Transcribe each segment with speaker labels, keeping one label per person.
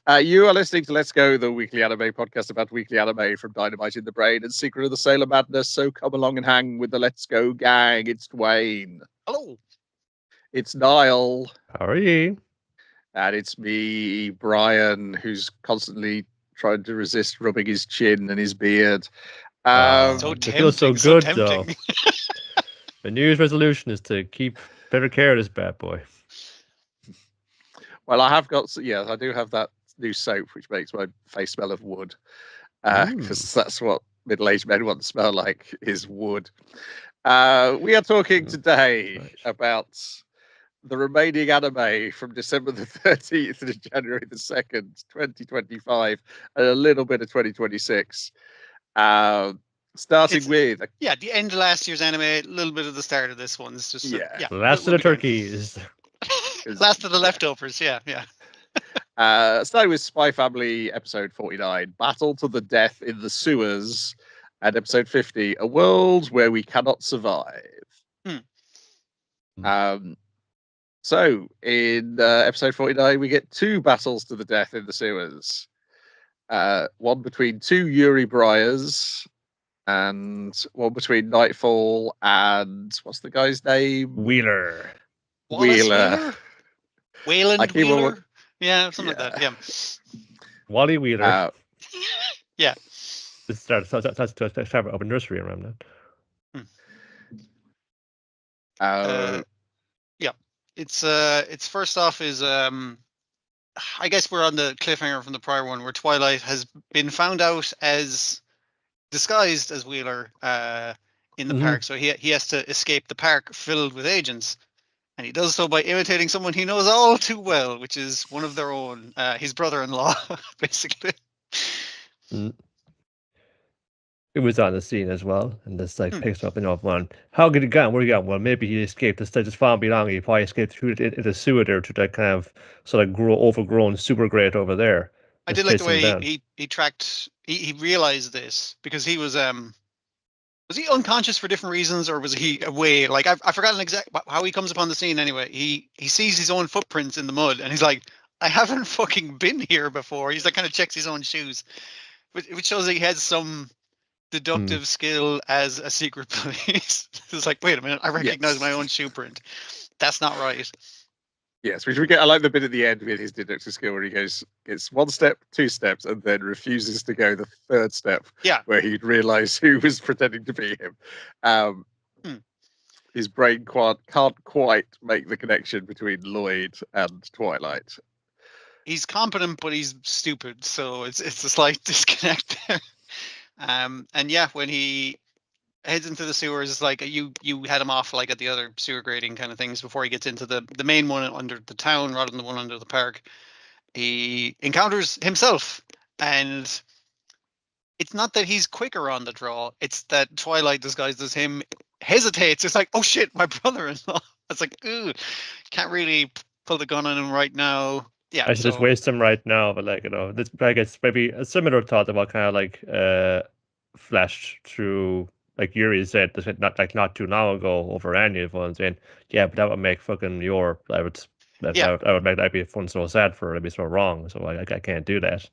Speaker 1: You are listening to Let's Go, the weekly anime podcast about weekly anime from Dynamite in the Brain and Secret of the Sailor Madness. So come along and hang with the Let's Go gang. It's Dwayne.
Speaker 2: Hello.
Speaker 1: It's Niall.
Speaker 3: How are you?
Speaker 1: And it's me, Brian, who's constantly trying to resist rubbing his chin and his beard.
Speaker 3: It feels so good, though. The New Year's resolution is to keep better care of this bad boy.
Speaker 1: Well, I have got, I do have that new soap which makes my face smell of wood, because that's what middle-aged men want to smell like, is wood. We are talking today about the remaining anime from December the 13th to January the 2nd, 2025, and a little bit of 2026. Starting with...
Speaker 2: the end of last year's anime, a little bit of the start of this one. It's just...
Speaker 3: Last of the turkeys.
Speaker 2: Last of the leftovers, yeah.
Speaker 1: Starting with Spy Family, episode 49, Battle to the Death in the Sewers, and episode 50, A World Where We Cannot Survive. So, in episode 49, we get two battles to the death in the sewers. One between two Yuri Briars, and one between Nightfall and, what's the guy's name?
Speaker 3: Wheeler.
Speaker 2: Wheeler? Wayland Wheeler? Yeah, something like that, yeah.
Speaker 3: Wally Wheeler.
Speaker 2: Yeah.
Speaker 3: This starts up a nursery around
Speaker 1: that.
Speaker 2: It's first off is I guess we're on the cliffhanger from the prior one where Twilight has been found out as disguised as Wheeler in the park, so he has to escape the park filled with agents, and he does so by imitating someone he knows all too well, which is one of their own, his brother-in-law, basically.
Speaker 3: It was on the scene as well, and this picks up enough one. How did he get? Where he got? Well, maybe he escaped. This just found belonging. He probably escaped through the sewer there to that kind of sort of overgrown super great over there.
Speaker 2: I did like the way he tracked. He realized this because he was he unconscious for different reasons, or was he away? Like I've forgotten exactly how he comes upon the scene. Anyway, he sees his own footprints in the mud, and he's like, I haven't fucking been here before. He's like kind of checks his own shoes, which shows that he has some deductive skill as a secret police. It's like, wait a minute, I recognize my own shoe print. That's not right.
Speaker 1: Yes, which we get. I like the bit at the end with his deductive skill where he goes, it's one step, two steps, and then refuses to go the third step.
Speaker 2: Yeah,
Speaker 1: where he'd realise who was pretending to be him. His brain can't quite make the connection between Lloyd and Twilight.
Speaker 2: He's competent, but he's stupid, so it's a slight disconnect there. And when he heads into the sewers, it's like you had him off like at the other sewer grading kind of things before he gets into the main one under the town rather than the one under the park. He encounters himself, and it's not that he's quicker on the draw, it's that Twilight disguised as him hesitates. It's like, oh shit, my brother-in-law. It's like, ooh, can't really pull the gun on him right now. Yeah,
Speaker 3: I should just waste him right now, but this, I guess maybe a similar thought about kind of flashed through, like Yuri said, not too long ago over Anya one saying, yeah, but that would make fucking Yor. I would make that be fun so sad for her. It'd be so wrong. So I can't do that.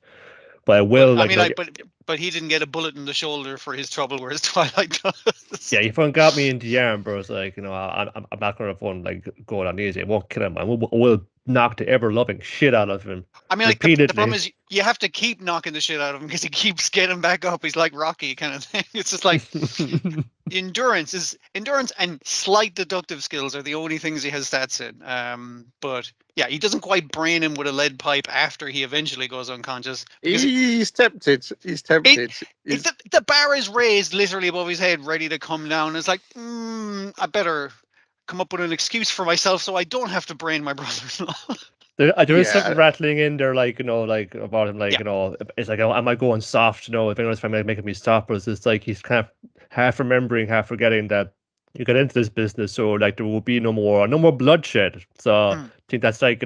Speaker 3: But I will.
Speaker 2: But he didn't get a bullet in the shoulder for his trouble, whereas Twilight does.
Speaker 3: Yeah, he fucking got me into the arm, bro. It's like, I'm not gonna go on easy. I won't kill him. I will knock the ever loving shit out of him.
Speaker 2: I mean, like the problem is you have to keep knocking the shit out of him because he keeps getting back up. He's like Rocky kind of thing. It's just like endurance and slight deductive skills are the only things he has stats in. But yeah, he doesn't quite brain him with a lead pipe after he eventually goes unconscious.
Speaker 1: He's tempted.
Speaker 2: The bar is raised literally above his head, ready to come down. It's like, I better come up with an excuse for myself so I don't have to brain my brother-in-law.
Speaker 3: There is something rattling in there, like about him, it's like, am I going soft? If anyone's trying to make me stop, but it's like he's kind of half remembering, half forgetting that you got into this business, so like there will be no more bloodshed. So I think that's like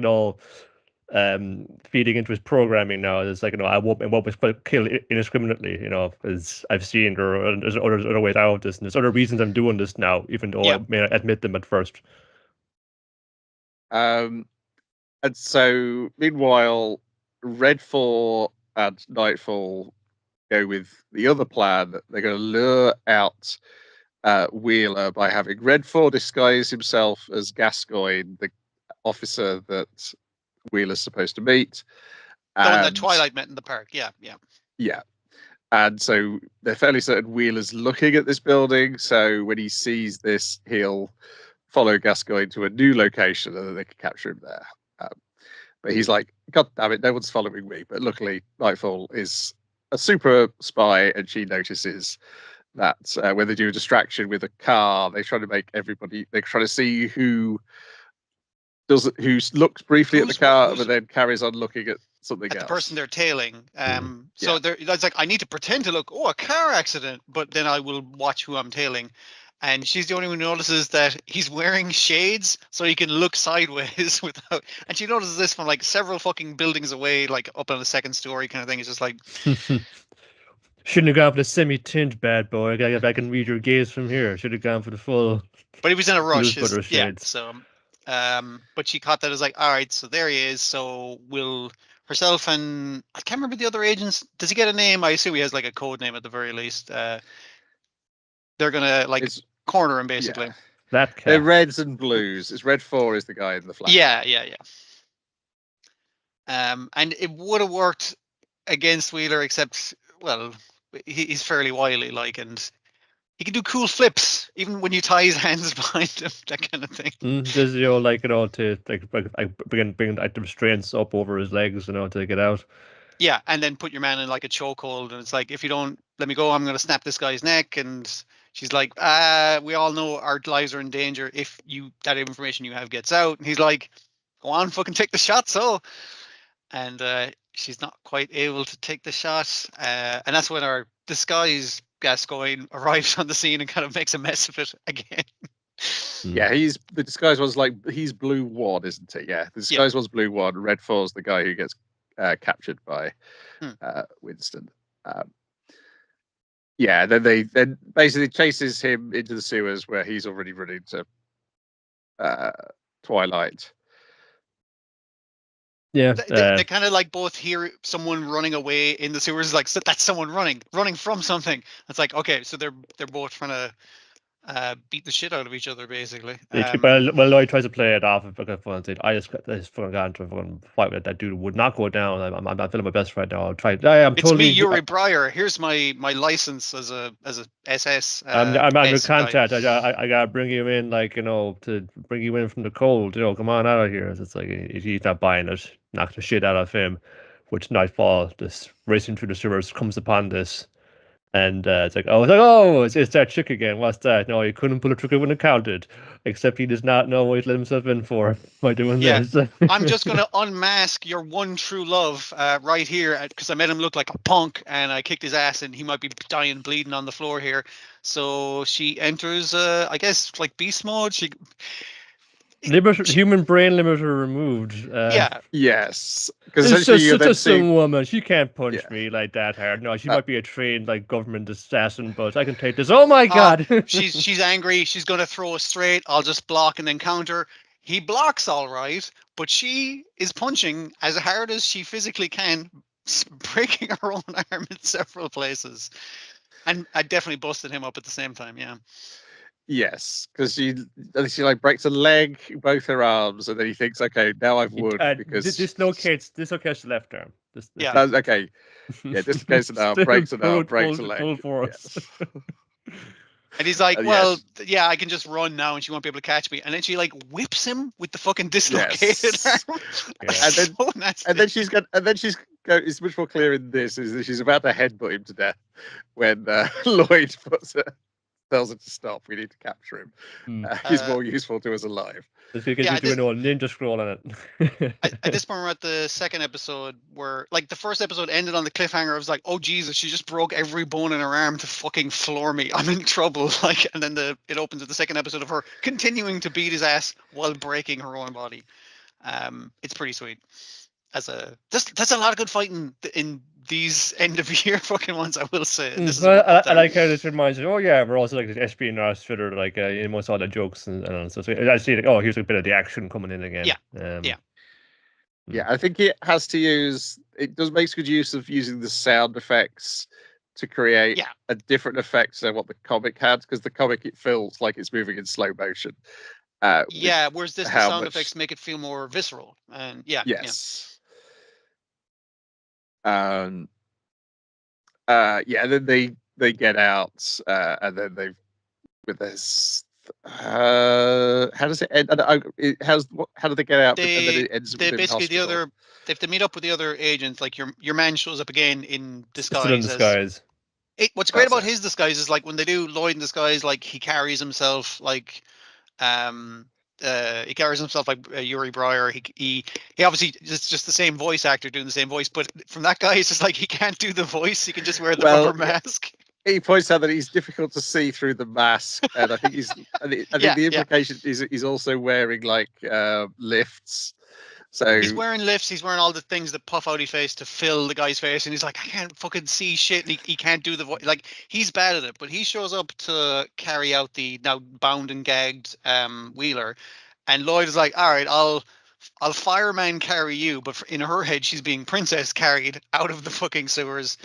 Speaker 3: feeding into his programming now. It's like I won't kill indiscriminately. As I've seen there's other ways out of this, and there's other reasons I'm doing this now, even though I may not admit them at first.
Speaker 1: And so, meanwhile, Redfall and Nightfall go with the other plan. They're going to lure out Wheeler by having Redfall disguise himself as Gascoigne, the officer that Wheeler's supposed to meet.
Speaker 2: The one that Twilight met in the park. Yeah.
Speaker 1: Yeah. And so they're fairly certain Wheeler's looking at this building. So when he sees this, he'll follow Gascoigne to a new location and then they can capture him there. But he's like, God damn it, no one's following me. But luckily, Nightfall is a super spy and she notices that when they do a distraction with a car, they try to make everybody, they try to see who looks briefly at the car but then carries on looking at something else.
Speaker 2: The person they're tailing. So it's like, I need to pretend to look, a car accident, but then I will watch who I'm tailing. And she's the only one who notices that he's wearing shades so he can look sideways without. And she notices this from like several fucking buildings away, like up on the second story kind of thing. It's just like.
Speaker 3: Shouldn't have gone for the semi-tint, bad boy. I can read your gaze from here. Should have gone for the full.
Speaker 2: But he was in a rush. So, but she caught that as like, all right, so there he is. So will herself and I can't remember the other agents. Does he get a name? I assume he has like a code name at the very least. They're gonna corner him basically.
Speaker 1: Yeah. They're reds and blues. It's Red 4 is the guy in the flag.
Speaker 2: Yeah. And it would have worked against Wheeler, except he's fairly wily, and he can do cool flips even when you tie his hands behind him, that kind of thing.
Speaker 3: There's to bring the restraints up over his legs, to get out.
Speaker 2: Yeah, and then put your man in like a chokehold, and it's like, if you don't let me go, I'm going to snap this guy's neck. And she's like, we all know our lives are in danger if that information you have gets out. And he's like, go on, fucking take the shot. So, and she's not quite able to take the shot, and that's when our disguise Gascoigne arrives on the scene and kind of makes a mess of it again.
Speaker 1: Yeah, the disguise was like, he's Blue 1, isn't it? Yeah, the disguise was Blue 1. Red 4's the guy who gets captured by Winston. Yeah, then they basically chases him into the sewers where he's already running to Twilight.
Speaker 3: Yeah,
Speaker 2: they kind of like both hear someone running away in the sewers. Like, so that's someone running from something. It's like, okay, so they're both trying to beat the shit out of each other, basically.
Speaker 3: Lloyd tries to play it off of fun. I just fucking got into a fucking fight with that dude. Would not go down. I'm not feeling my best right now. I'll try.
Speaker 2: It's me, Yuri Breyer. Here's my license as a SS.
Speaker 3: I'm your contact. I gotta bring you in, to bring you in from the cold. Come on out of here. It's like he's not buying it. Knock the shit out of him. Which Nightfall, this racing through the sewers, comes upon this. And it's that chick again. What's that? No, he couldn't pull a trigger when it counted. Except he does not know what he's let himself in for by doing this.
Speaker 2: I'm just going to unmask your one true love right here, because I made him look like a punk and I kicked his ass and he might be dying, bleeding on the floor here. So she enters, I guess, like beast mode.
Speaker 3: Human brain limiter removed.
Speaker 1: Yes,
Speaker 3: because such a some woman. She can't punch me like that hard. No, she might be a trained government assassin, but I can take this. Oh my god!
Speaker 2: she's angry. She's gonna throw a straight. I'll just block and then counter. He blocks all right, but she is punching as hard as she physically can, breaking her own arm in several places. And I definitely busted him up at the same time. Yeah.
Speaker 1: Yes, because she breaks a leg, both her arms, and then he thinks, okay, now I've won because
Speaker 3: dislocates the left arm.
Speaker 1: Okay. Yeah, dislocates an arm, breaks an arm, breaks a leg. Yes.
Speaker 2: And he's like, I can just run now, and she won't be able to catch me. And then she whips him with the fucking dislocated arm.
Speaker 1: And then she's it's much more clear in this is that she's about to headbutt him to death when Lloyd tells her to stop. We need to capture him. He's more useful to us alive.
Speaker 3: Let's get you doing a ninja scroll on it.
Speaker 2: At this point, we're at the second episode where, the first episode ended on the cliffhanger. I was like, oh Jesus, she just broke every bone in her arm to fucking floor me. I'm in trouble. And then it opens with the second episode of her continuing to beat his ass while breaking her own body. It's pretty sweet. That's a lot of good fighting in these end of year fucking ones, I will say.
Speaker 3: I like how this reminds me. Oh yeah, we're also this espionage thriller, amongst all the jokes and so I see here's a bit of the action coming in again.
Speaker 2: Yeah.
Speaker 1: Yeah, I think it has to use. It does make good use of using the sound effects to create a different effect than what the comic had, because the comic it feels like it's moving in slow motion.
Speaker 2: Whereas the sound effects make it feel more visceral, and
Speaker 1: yes. And then they get out, and then they with this. How does it end? How do they get out? And then it ends with
Speaker 2: basically
Speaker 1: hospital.
Speaker 2: They have to meet up with the other agents. Like your man shows up again in disguise.
Speaker 3: Still in disguise.
Speaker 2: What's great about his disguise is like when they do Lloyd in disguise, like he carries himself like he carries himself like Yuri Breyer. He obviously it's just the same voice actor doing the same voice, but from that guy it's just like he can't do the voice. He can just wear the rubber mask.
Speaker 1: He points out that he's difficult to see through the mask, and I think the implication is he's also wearing like lifts. So
Speaker 2: he's wearing lifts. He's wearing all the things that puff out his face to fill the guy's face, and he's like, I can't fucking see shit. And he can't do the voice. Like he's bad at it, but he shows up to carry out the now bound and gagged Wheeler, and Lloyd is like, all right, I'll fireman carry you, but in her head she's being princess carried out of the fucking sewers,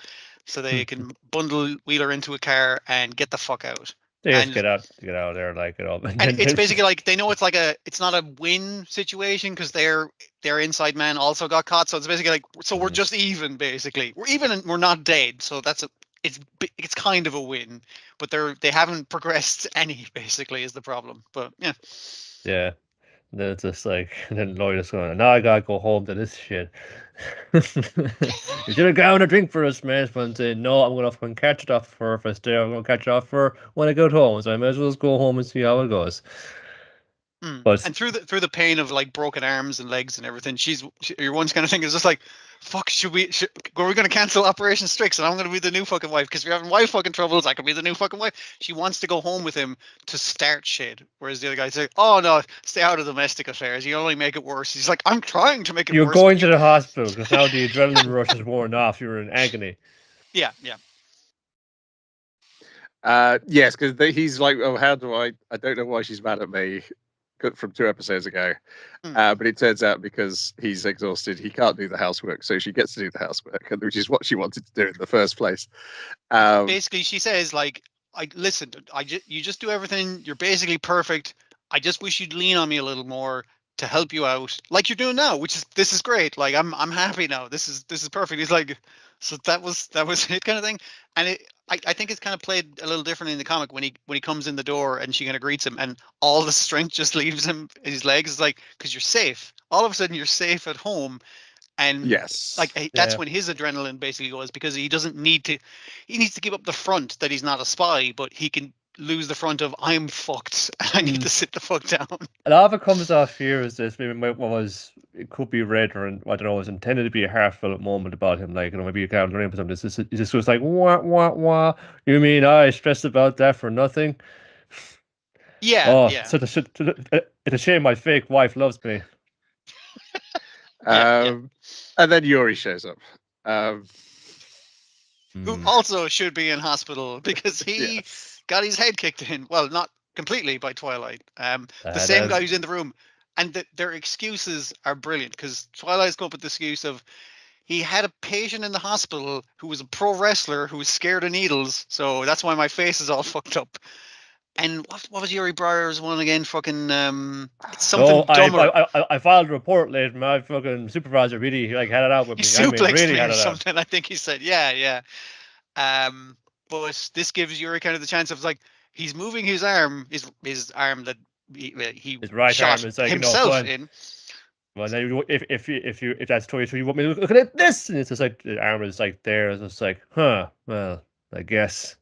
Speaker 2: so they can bundle Wheeler into a car and get the fuck out.
Speaker 3: They just get out of there, like it all.
Speaker 2: And it's basically like they know it's not a win situation because their inside man also got caught. So it's basically like we're just even basically. We're even and we're not dead. So it's kind of a win, but they haven't progressed any basically is the problem. But yeah.
Speaker 3: Yeah. And then it's just like, and then Lloyd is going, now I gotta go home to this shit. You should have gone a drink for us, mate. But saying, no, I'm gonna fucking catch it off for her if I stay. I'm gonna catch it off for her when I get home. So I may as well just go home and see how it goes.
Speaker 2: But and through the pain of like broken arms and legs and everything, your one's kind of thing is just like, fuck, are we going to cancel Operation Strix and I'm going to be the new fucking wife because we're having wife fucking troubles. I could be the new fucking wife. She wants to go home with him to start shit, whereas the other guy's like, oh no, stay out of domestic affairs. You only make it worse. He's like, I'm trying to make it worse.
Speaker 3: You're going to the hospital because now the adrenaline rush is worn off. You're in agony.
Speaker 2: Yeah.
Speaker 1: Yes, because he's like, oh, how do I don't know why she's mad at me from 2 episodes ago. But it turns out because he's exhausted, he can't do the housework. So she gets to do the housework, which is what she wanted to do in the first place.
Speaker 2: Basically, she says, like, you just do everything. You're basically perfect. I just wish you'd lean on me a little more to help you out, like you're doing now, this is great. Like I'm happy now. This is perfect. He's like, so that was it kind of thing. And I think it's kind of played a little different in the comic when he comes in the door and she kind of greets him and all the strength just leaves him his legs. It's like, because you're safe. All of a sudden you're safe at home. And
Speaker 1: yes,
Speaker 2: like that's when his adrenaline basically goes, because he doesn't need to. He needs to keep up the front that he's not a spy, but he can lose the front of I'm fucked. I need to sit the fuck down.
Speaker 3: A lot of it comes off here is this. Maybe it could be read or I don't know. It was intended to be a heartfelt moment about him, like maybe you can't learn something. This was like wah. You mean I stressed about that for nothing?
Speaker 2: Yeah.
Speaker 3: So it's a shame my fake wife loves me.
Speaker 1: And then Yuri shows up,
Speaker 2: who also should be in hospital because he got his head kicked in. Well, not completely by Twilight. The same guy who's in the room, and their excuses are brilliant because Twilight's come up with the excuse of he had a patient in the hospital who was a pro wrestler who was scared of needles, so that's why my face is all fucked up. And what was Yuri Breyer's one again? Fucking something dumber.
Speaker 3: I filed a report late. My fucking supervisor really like had it out with me.
Speaker 2: Suplexed me or something. I think he said, yeah. But this gives Yuri kind of the chance of like he's moving his arm, his arm that he
Speaker 3: his right
Speaker 2: shot
Speaker 3: arm is like,
Speaker 2: himself in.
Speaker 3: Well, now if that's Toy Story, you want me to look at this, and it's just like the arm is like there. It's just like, well, I guess.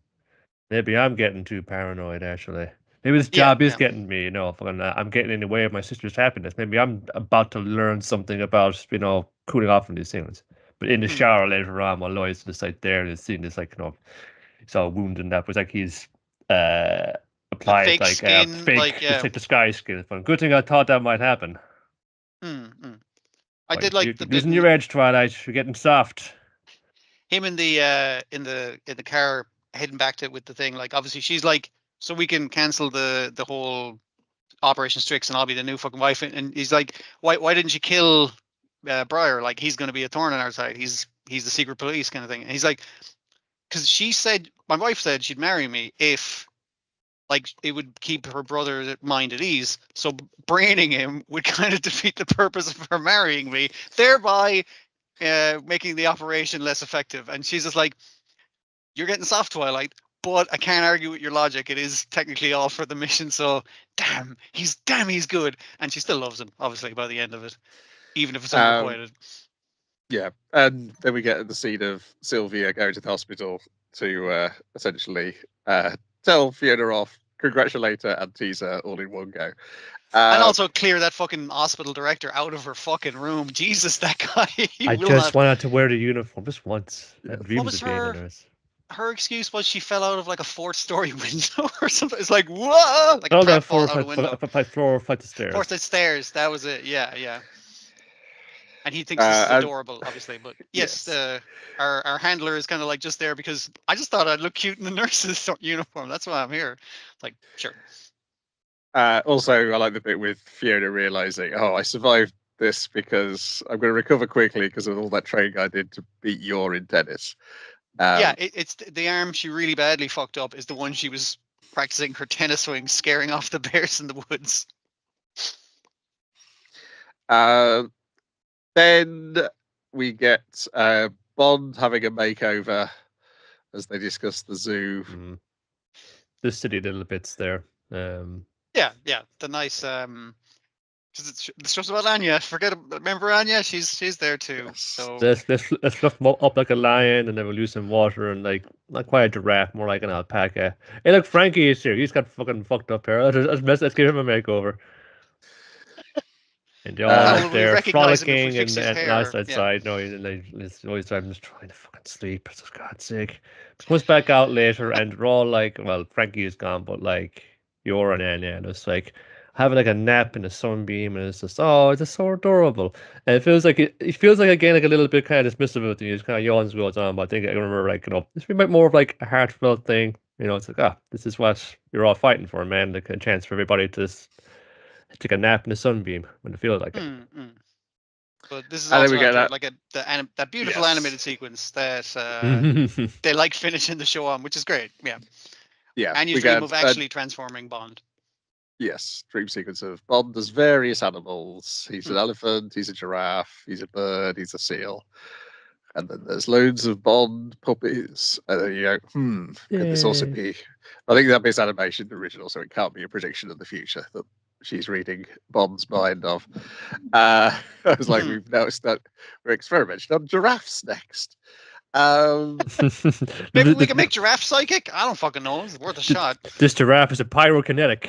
Speaker 3: Maybe I'm getting too paranoid, actually. Maybe this job is getting me, I'm getting in the way of my sister's happiness. Maybe I'm about to learn something about, cooling off from these things. But in the shower later on, while Lloyd's just like there and he's seeing this, like, he's all wounded and that, but like he's applied like fake disguise skin. But good thing I thought that might happen.
Speaker 2: I did like
Speaker 3: you're losing your edge, Twilight. You're getting soft.
Speaker 2: Him in the car heading back to it with the thing, like obviously she's like, so we can cancel the whole Operation Strix and I'll be the new fucking wife, and he's like, why didn't you kill Briar, like he's going to be a thorn in our side. He's the secret police kind of thing. And he's like, because my wife said she'd marry me if like it would keep her brother's mind at ease. So braining him would kind of defeat the purpose of her marrying me, thereby making the operation less effective. And she's just like, you're getting soft, Twilight, but I can't argue with your logic. It is technically all for the mission. So damn, he's good. And she still loves him, obviously, by the end of it, even if it's unrequited.
Speaker 1: Yeah, and then we get the scene of Sylvia going to the hospital to essentially tell Fiona off, congratulate her, and tease her all in one go.
Speaker 2: And also clear that fucking hospital director out of her fucking room. Jesus, that guy.
Speaker 3: I just wanted to wear the uniform just once.
Speaker 2: What was her excuse? Was she fell out of like a 4th-story window or something? It's like, whoa! Like a prat fall out of a window.
Speaker 3: 4th flight of stairs.
Speaker 2: 4th stairs. That was it. Yeah. And he thinks this is adorable, obviously. But yes. Our handler is kind of like just there because I just thought I'd look cute in the nurse's uniform. That's why I'm here. Like, sure.
Speaker 1: Also, I like the bit with Fiona realizing, I survived this because I'm going to recover quickly because of all that training I did to beat Yor in tennis.
Speaker 2: It's the arm she really badly fucked up is the one she was practicing her tennis swing, scaring off the bears in the woods.
Speaker 1: Then we get Bond having a makeover as they discuss the zoo.
Speaker 3: The silly little bits there.
Speaker 2: Yeah, the nice. It's just about Anya. Remember Anya? She's there too. Yes. So
Speaker 3: let's fluff them up like a lion, and then we'll use some water, and like not quite a giraffe, more like an alpaca. Hey, look, Frankie is here. He's got fucking fucked up hair. Let's give him a makeover. And they all out there frolicking and last outside. No, it's always I'm just trying to fucking sleep. For God's sake. Comes back out later, and they're all like, well, Frankie is gone, but like Yor and Anya, and it's like having like a nap in a sunbeam, and it's just it's just so adorable. And it feels like again like a little bit kind of dismissive of it. It kind of yawns goes on, but I think I remember like this would be more of like a heartfelt thing. It's like this is what you're all fighting for, man. Like a chance for everybody to take a nap in a sunbeam when they feel like it.
Speaker 2: But this is also that beautiful animated sequence that they like finishing the show on, which is great. Yeah. And you dream of actually transforming Bond.
Speaker 1: Yes, dream sequence of Bond as various animals. He's an elephant, he's a giraffe, he's a bird, he's a seal. And then there's loads of Bond puppies. And then you go, could this also be... I think that is animation original, so it can't be a prediction of the future that she's reading Bond's mind of. I was like, we've noticed that we're experimenting on giraffes next.
Speaker 2: Maybe we can make giraffe psychic? I don't fucking know. It's worth a shot.
Speaker 3: This giraffe is a pyrokinetic.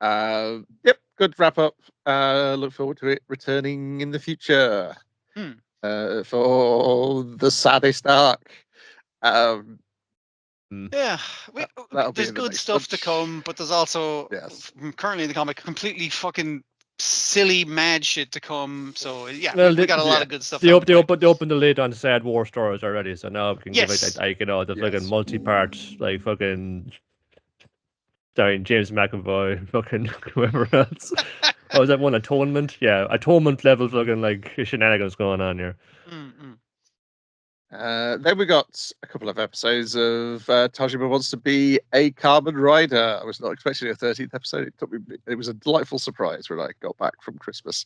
Speaker 1: Yep, good wrap up. Look forward to it returning in the future for the saddest arc.
Speaker 2: There's good stuff to come, but there's also currently in the comic completely fucking silly mad shit to come. So we got a lot of good stuff.
Speaker 3: They opened the lid on sad war stories already, so now we can give it the fucking multi-part like fucking starring James McAvoy, fucking whoever else. Was that one Atonement? Yeah, Atonement level fucking like shenanigans going on here.
Speaker 1: Then we got a couple of episodes of Tajima Wants to Be a Kamen Rider. I was not expecting a 13th episode. It was a delightful surprise when I got back from Christmas.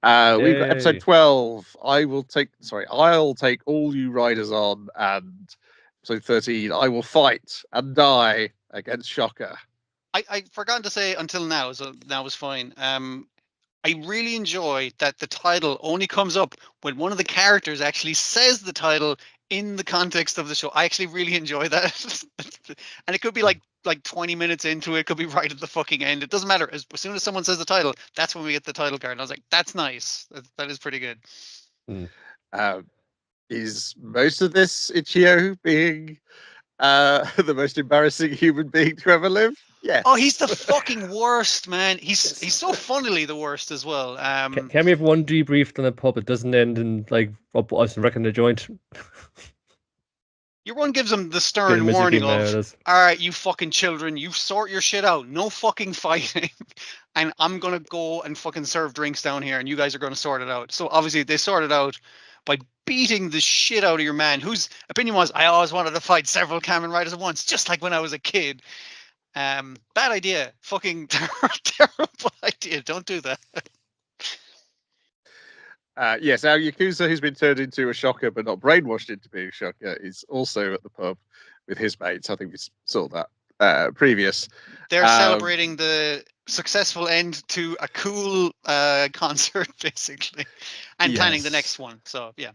Speaker 1: We've got episode 12. I'll take all you riders on, and episode 13. I will fight and die against Shocker.
Speaker 2: I forgot to say until now, so that was fine. I really enjoy that the title only comes up when one of the characters actually says the title in the context of the show. I actually really enjoy that. And it could be like 20 minutes into it, could be right at the fucking end. It doesn't matter. As soon as someone says the title, that's when we get the title card. And I was like, that's nice. That is pretty good.
Speaker 1: Is most of this Ichio being the most embarrassing human being to ever live? Yeah.
Speaker 2: Oh, he's the fucking worst, man. He's so funnily the worst as well.
Speaker 3: Can we have one debrief in a pub? It doesn't end in like us wrecking the joint.
Speaker 2: Your one gives them the
Speaker 3: Bit
Speaker 2: stern
Speaker 3: of
Speaker 2: warning
Speaker 3: Michigan,
Speaker 2: of,
Speaker 3: it is.
Speaker 2: all right, you fucking children, you sort your shit out. No fucking fighting. And I'm going to go and fucking serve drinks down here and you guys are going to sort it out. So obviously they sort it out by beating the shit out of your man, whose opinion was, I always wanted to fight several Kamen Riders at once, just like when I was a kid. Bad idea. Fucking terrible idea. Don't do that.
Speaker 1: Yes, our Yakuza, who's been turned into a shocker but not brainwashed into being a shocker, is also at the pub with his mates. I think we saw that previous.
Speaker 2: They're celebrating the successful end to a cool concert, basically, and planning the next one. So, yeah.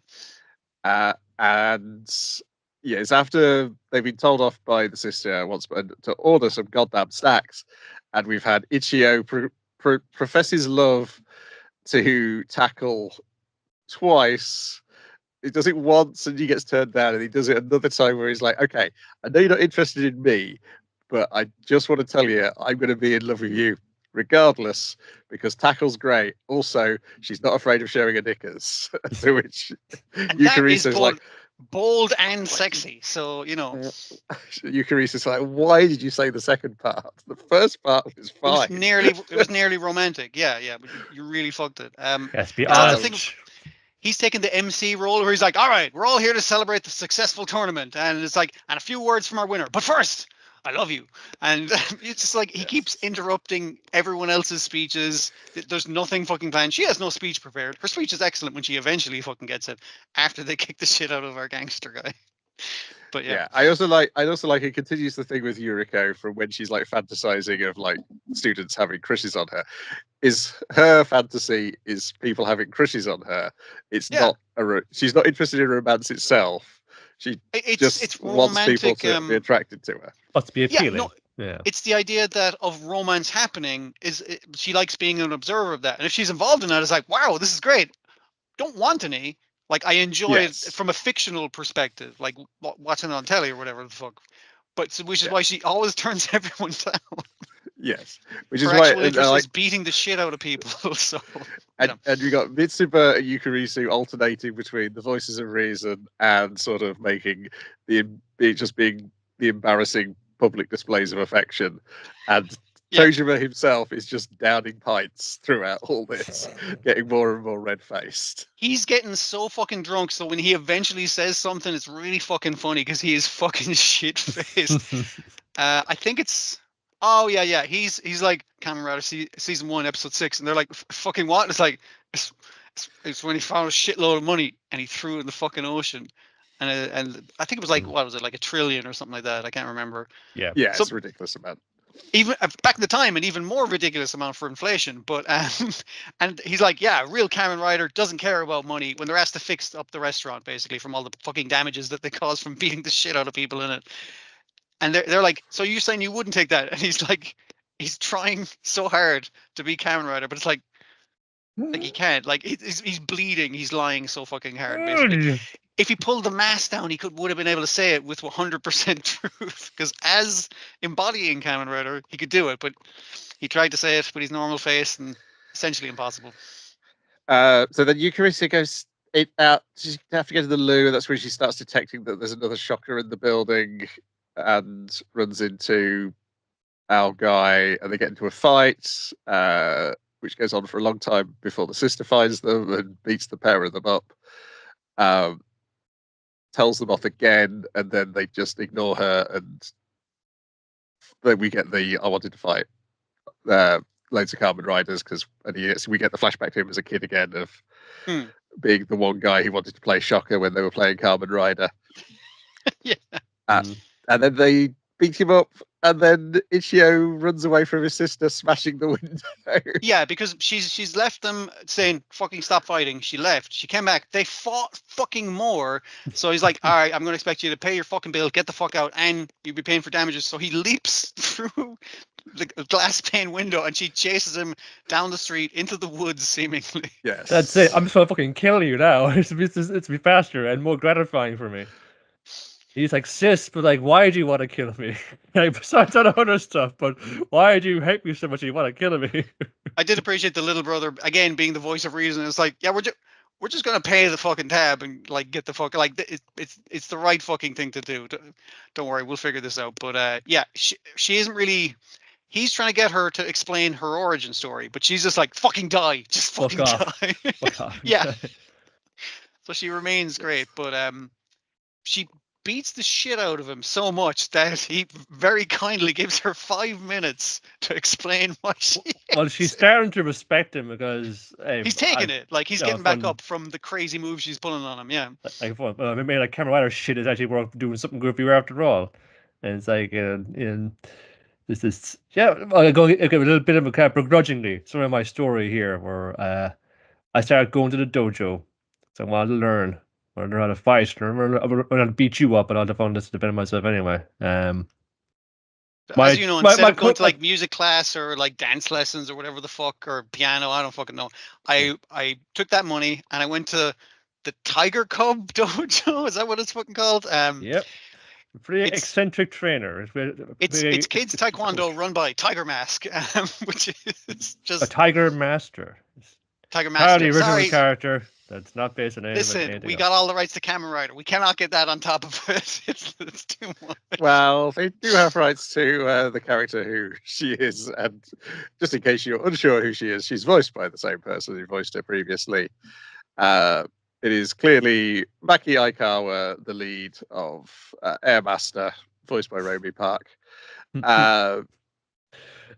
Speaker 1: And yeah, it's after they've been told off by the sister once to order some goddamn snacks, and we've had Ichio profess his love to Tackle twice. He does it once and he gets turned down, and he does it another time where he's like, okay, I know you're not interested in me, but I just want to tell you I'm going to be in love with you regardless, because Tackle's great. Also, she's not afraid of sharing her knickers. To which Yukarisa's like,
Speaker 2: bold and sexy. So, you know.
Speaker 1: Yukarisa's like, why did you say the second part? The first part was fine.
Speaker 2: It was nearly romantic. Yeah, but you really fucked it.
Speaker 3: Yes, be honest.
Speaker 2: He's taken the MC role where he's like, all right, we're all here to celebrate the successful tournament. And it's like, and a few words from our winner. But first, I love you. And it's just like he keeps interrupting everyone else's speeches. There's nothing fucking planned. She has no speech prepared. Her speech is excellent when she eventually fucking gets it after they kick the shit out of our gangster guy. But yeah.
Speaker 1: I also like it continues the thing with Yuriko from when she's like fantasizing of like students having crushes on her. Is her fantasy is people having crushes on her. It's not she's not interested in romance itself. It's wants people to be attracted to her.
Speaker 3: Wants to be appealing. Yeah.
Speaker 2: It's the idea that of romance happening she likes being an observer of that. And if she's involved in that, it's like, wow, this is great. Don't want any. Like, I enjoy it from a fictional perspective, like watching it on telly or whatever the fuck. Which is why she always turns everyone down.
Speaker 1: Yes, which is
Speaker 2: her
Speaker 1: why
Speaker 2: actual interest is beating the shit out of people. So,
Speaker 1: and you got Mitsuba and Yukarisu alternating between the voices of reason and sort of making being the embarrassing public displays of affection, and Tojima himself is just downing pints throughout all this, getting more and more red-faced. He's
Speaker 2: getting so fucking drunk, so when he eventually says something, it's really fucking funny because he is fucking shit-faced. I think it's... Oh, yeah. He's like, Kamen Rider Season 1, Episode 6, and they're like, fucking what? And it's like, it's when he found a shitload of money and he threw it in the fucking ocean. And I think it was like, what was it, like $1 trillion or something like that? I can't remember.
Speaker 1: Yeah, so, it's a ridiculous amount.
Speaker 2: Even back in the time, an even more ridiculous amount for inflation. But and he's like, yeah, real Kamen Rider doesn't care about money when they're asked to fix up the restaurant, basically, from all the fucking damages that they cause from beating the shit out of people in it. And they're like, so you're saying you wouldn't take that? And he's like, he's trying so hard to be Kamen Rider, but it's like he can't. Like he's bleeding. He's lying so fucking hard, basically. If he pulled the mask down, he would have been able to say it with 100% truth. Because as embodying Kamen Rider, he could do it, but he tried to say it with his normal face, and essentially impossible.
Speaker 1: So then Yukarisa goes out. She have to go to the loo, and that's when she starts detecting that there's another shocker in the building, and runs into our guy, and they get into a fight, which goes on for a long time before the sister finds them and beats the pair of them up. Tells them off again, and then they just ignore her, and then we get the I wanted to fight loads of Kamen Riders, we get the flashback to him as a kid again of being the one guy who wanted to play Shocker when they were playing Kamen Rider. And then they beat him up, and then Ichio runs away from his sister, smashing the window.
Speaker 2: Yeah, because she's left them saying, fucking stop fighting. She left. She came back. They fought fucking more. So he's like, all right, I'm going to expect you to pay your fucking bill, get the fuck out, and you'll be paying for damages. So he leaps through the glass pane window, and she chases him down the street into the woods, seemingly.
Speaker 1: Yes.
Speaker 3: That's it. I'm just going to fucking kill you now. It's be faster and more gratifying for me. He's like, sis, but like, why do you want to kill me? Like, besides all the other stuff, but why do you hate me so much? You want to kill me?
Speaker 2: I did appreciate the little brother again being the voice of reason. It's like, yeah, we're we're just gonna pay the fucking tab and like get the fuck like it's the right fucking thing to do. Don't worry, we'll figure this out. But yeah, she isn't really. He's trying to get her to explain her origin story, but she's just like fucking die, just fucking die.
Speaker 3: Fuck off.
Speaker 2: Yeah. So she remains great, but she beats the shit out of him so much that he very kindly gives her 5 minutes to explain why she
Speaker 3: Well, she's starting to respect him because
Speaker 2: he's taking it. Like he's getting back up from the crazy moves she's pulling on him. Yeah.
Speaker 3: Like, I mean, like Cameron Ryder shit is actually worth doing something good for you after all. And it's like, this is I'll go a little bit of a kind of begrudgingly. Some of my story here, where I started going to the dojo, so I wanted to learn. I wanted to learn how to fight. I learn how to beat you up, but I'll find this to defend myself anyway.
Speaker 2: As you know, instead of going to like music class or like dance lessons or whatever the fuck, or piano, I don't fucking know. I took that money and I went to the Tiger Cub dojo. Is that what it's fucking called?
Speaker 3: Yep. Pretty eccentric trainer.
Speaker 2: It's kids taekwondo run by Tiger Mask, which is just
Speaker 3: a Tiger Master.
Speaker 2: Tiger Master.
Speaker 3: The original character. That's not based on anything.
Speaker 2: Listen, we got all the rights to Kamen Rider. We cannot get that on top of it. It's too much.
Speaker 1: Well, they do have rights to the character who she is, and just in case you're unsure who she is, she's voiced by the same person who voiced her previously. It is clearly Maki Aikawa, the lead of Airmaster, voiced by Romy Park.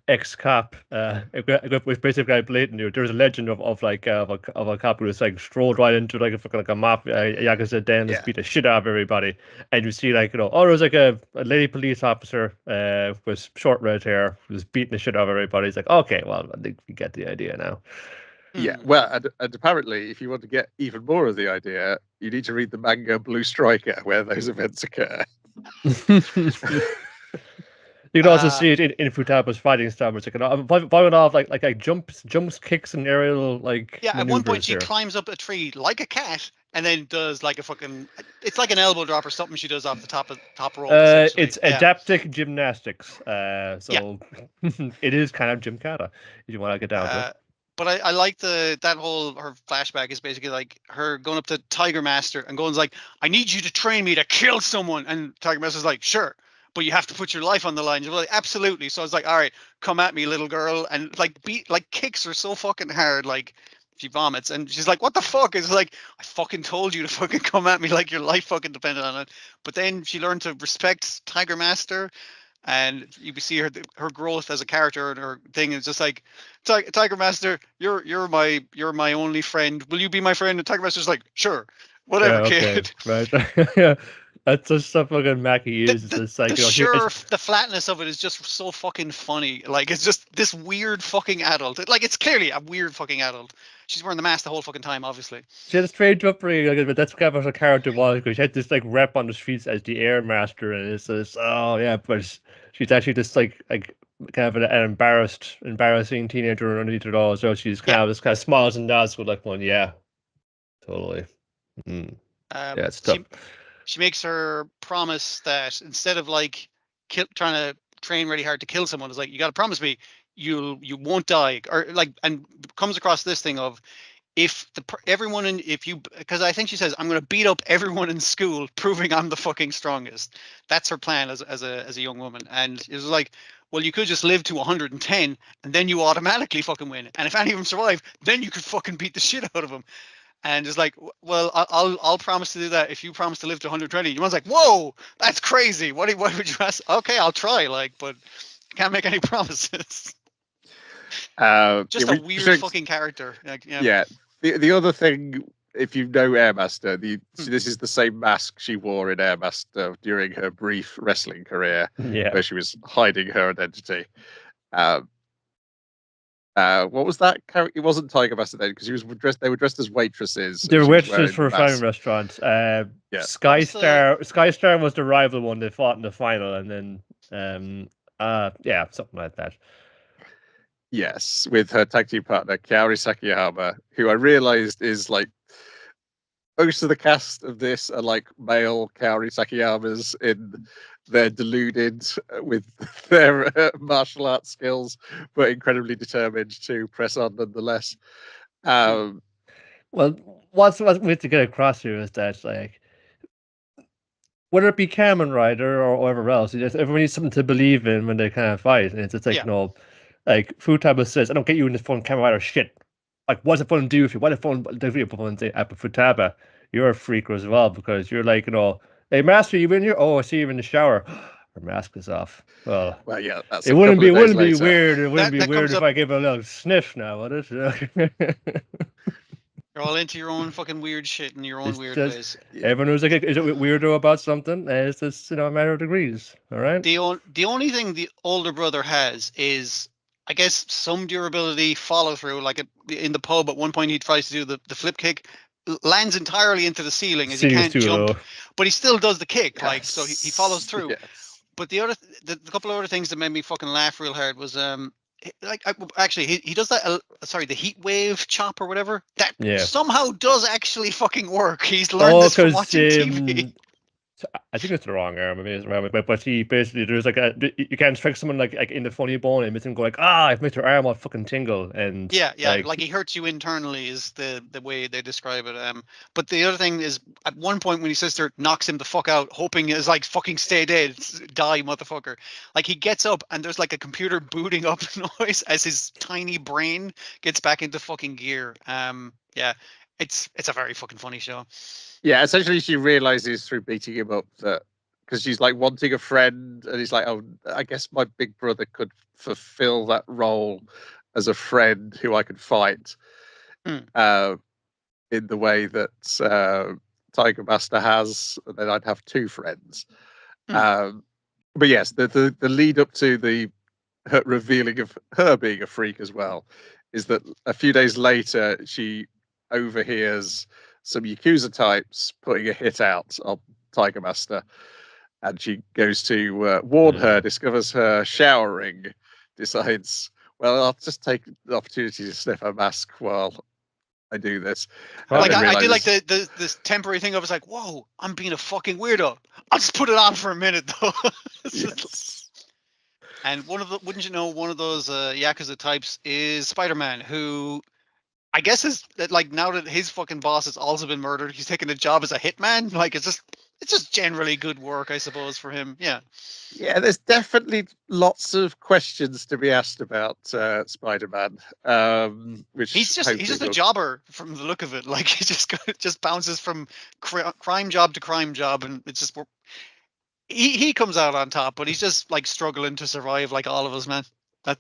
Speaker 3: Ex-cop, with basically blatant. There's a legend of a cop who just like strolled right into like a mafia yakuza den and beat the shit out of everybody, and you see like there's like a lady police officer with short red hair who's beating the shit out of everybody. It's like, okay, well, I think we get the idea now.
Speaker 1: Yeah, well, and apparently, if you want to get even more of the idea, you need to read the manga Blue Striker, where those events occur.
Speaker 3: You can also see it in Futaba's fighting style, where it's like firing off like jumps, kicks, and aerial like.
Speaker 2: Yeah, at one point she climbs up a tree like a cat, and then does like a fucking. It's like an elbow drop or something she does off the top rope.
Speaker 3: It's adaptive gymnastics, so it is kind of Gymkata if you want to get down to it.
Speaker 2: But I like that whole her flashback is basically like her going up to Tiger Master and going like, I need you to train me to kill someone, and Tiger Master's like, sure, but you have to put your life on the line. You're like, absolutely. So I was like, all right, come at me, little girl, and like kicks her so fucking hard, like she vomits, and she's like, what the fuck? It's like, I fucking told you to fucking come at me, like your life fucking depended on it. But then she learned to respect Tiger Master. And you see her growth as a character, and her thing is just like, Tiger Master, you're my only friend. Will you be my friend? And Tiger Master's like, sure, whatever, kid.
Speaker 3: Right. Yeah, that's just so fucking Mackie is. It's like
Speaker 2: the flatness of it is just so fucking funny. Like it's just this weird fucking adult. Like it's clearly a weird fucking adult. She's wearing the mask the whole fucking time, obviously.
Speaker 3: She had a strange upbringing, but that's kind of what her character was, because she had this like rep on the streets as the Air Master, and it's this, but she's actually just like kind of an embarrassing teenager underneath it all. So she's kind of smiles and nods with like one, yeah, totally. Yeah, it's tough.
Speaker 2: She makes her promise that instead of like trying to train really hard to kill someone, it's like, you got to promise me you won't die, or like, and comes across this thing of because I think she says, I'm going to beat up everyone in school, proving I'm the fucking strongest. That's her plan as a young woman. And it was like, well, you could just live to 110 and then you automatically fucking win. And if any of them survive, then you could fucking beat the shit out of them. And it's like, well, I'll promise to do that if you promise to live to 120. Your mom's like, whoa, that's crazy. What would you ask? Okay, I'll try, but can't make any promises. Just a weird fucking character.
Speaker 1: Yeah. The other thing, if you know Airmaster, this is the same mask she wore in Airmaster during her brief wrestling career, where she was hiding her identity. What was that character? It wasn't Tiger Master then, because they were dressed as waitresses.
Speaker 3: They were waitresses for a Italian restaurant. Skystar was the rival one they fought in the final, and then something like that.
Speaker 1: Yes, with her tag team partner Kaori Sakiyama, who I realized is like most of the cast of this are like male Kaori Sakiyamas in their deluded with their martial arts skills, but incredibly determined to press on nonetheless.
Speaker 3: Well, what's we have to get across here is that like whether it be Kamen Rider or whatever else, everyone needs something to believe in when they kind of fight, and it's just like like Futaba says, I don't get you in this fun Kamen Rider shit. Like, what's it fun to do for you? What if fun do for you? But Futaba, you're a freak as well because you're like hey master, you in here? Oh, I see you in the shower. Her mask is off. Well,
Speaker 1: yeah, that's
Speaker 3: it wouldn't be weird.
Speaker 2: It
Speaker 3: wouldn't be weird if I gave a little sniff now, would it?
Speaker 2: You're all into your own fucking weird shit in your own weird ways.
Speaker 3: Everyone who's like, is it weirdo about something? It's just a matter of degrees. All right.
Speaker 2: The only thing the older brother has is, I guess, some durability, follow through. Like in the pub, at one point he tries to do the flip kick, lands entirely into the ceiling as he can't jump, but he still does the kick. Yes. Like so, he follows through. Yes. But the couple of other things that made me fucking laugh real hard was actually he does that the heat wave chop or whatever that somehow does actually fucking work. He's learned this from watching TV.
Speaker 3: I think it's the wrong arm. But he basically there's like you can't strike someone like in the funny bone and make them go like I've made your arm all fucking tingle and
Speaker 2: like he hurts you internally is the way they describe it. But the other thing is at one point when his sister knocks him the fuck out, hoping is like fucking stay dead, die motherfucker. Like he gets up and there's like a computer booting up noise as his tiny brain gets back into fucking gear. It's a very fucking funny show.
Speaker 1: Yeah, essentially she realizes through beating him up that because she's like wanting a friend and he's like, oh, I guess my big brother could fulfill that role as a friend who I could fight in the way that Tiger Master has, and then I'd have two friends. But yes, the lead up to the revealing of her being a freak as well is that a few days later she overhears some Yakuza types putting a hit out on Tiger Master, and she goes to warn her, discovers her showering, decides, well, I'll just take the opportunity to sniff her mask while I do this.
Speaker 2: Like I do like this temporary thing. I was like, whoa, I'm being a fucking weirdo. I'll just put it on for a minute though. Yes. And one of those Yakuza types is Spider-Man, who I guess is like now that his fucking boss has also been murdered, he's taking a job as a hitman. Like it's just generally good work, I suppose, for him. Yeah.
Speaker 1: Yeah, there's definitely lots of questions to be asked about Spider-Man. Which
Speaker 2: he's just a jobber from the look of it. Like he just bounces from crime job to crime job, and it's just he comes out on top, but he's just like struggling to survive, like all of us, man.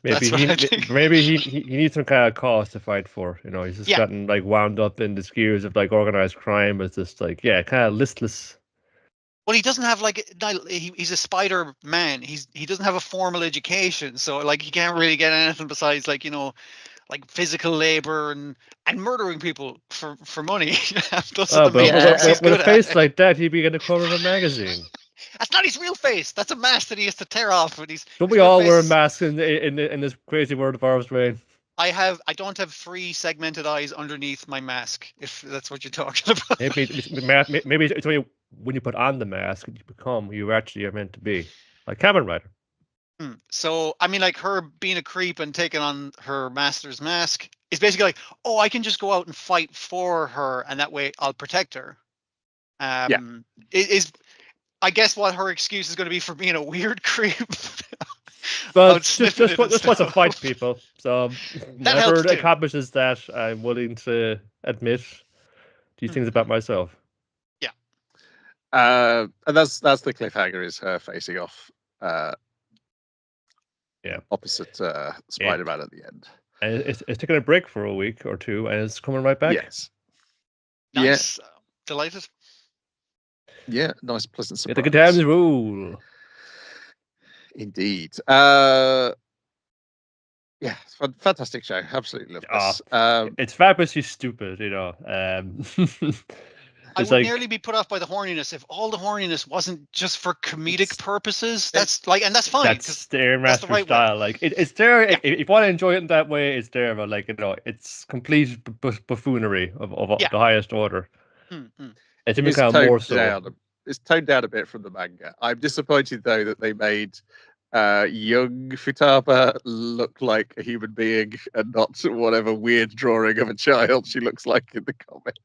Speaker 3: Maybe he needs some kind of cause to fight for. He's just gotten like wound up in the gears of like organized crime. It's just like kind of listless.
Speaker 2: Well, he doesn't have he's a Spider-Man. He doesn't have a formal education, so like he can't really get anything besides like physical labor and murdering people for money.
Speaker 3: With a face like that, he'd be in the cover of a magazine.
Speaker 2: That's not his real face. That's a mask that he has to tear off.
Speaker 3: Don't we all wear masks in this crazy world of ours, Wayne?
Speaker 2: I don't have 3 segmented eyes underneath my mask, if that's what you're talking about.
Speaker 3: Maybe it's only when you put on the mask you become who you actually are meant to be, like Kamen Rider.
Speaker 2: So I mean, like her being a creep and taking on her master's mask is basically like, oh, I can just go out and fight for her, and that way I'll protect her. I guess what her excuse is going to be for being a weird creep.
Speaker 3: But just want to fight people. So whenever it accomplishes that, I'm willing to admit these things about myself.
Speaker 2: Yeah.
Speaker 1: And that's the cliffhanger, is her facing off. Opposite Spider-Man at the end.
Speaker 3: And it's taking a break for a week or two, and it's coming right back.
Speaker 1: Yes.
Speaker 2: Nice. Yeah. Delighted.
Speaker 1: Yeah, nice, pleasant surprise.
Speaker 3: The good times rule.
Speaker 1: Indeed. Yeah, fantastic show. Absolutely love this.
Speaker 3: It's fabulously stupid,
Speaker 2: I would nearly be put off by the horniness if all the horniness wasn't just for comedic purposes. That's fine.
Speaker 3: That's their master style. Like it's there. Yeah. If you want to enjoy it in that way, it's there. But it's complete buffoonery of the highest order.
Speaker 2: Mm-hmm.
Speaker 3: It's kind of more so.
Speaker 1: It's toned down a bit from the manga. I'm disappointed though that they made young Futaba look like a human being and not whatever weird drawing of a child she looks like in the comic.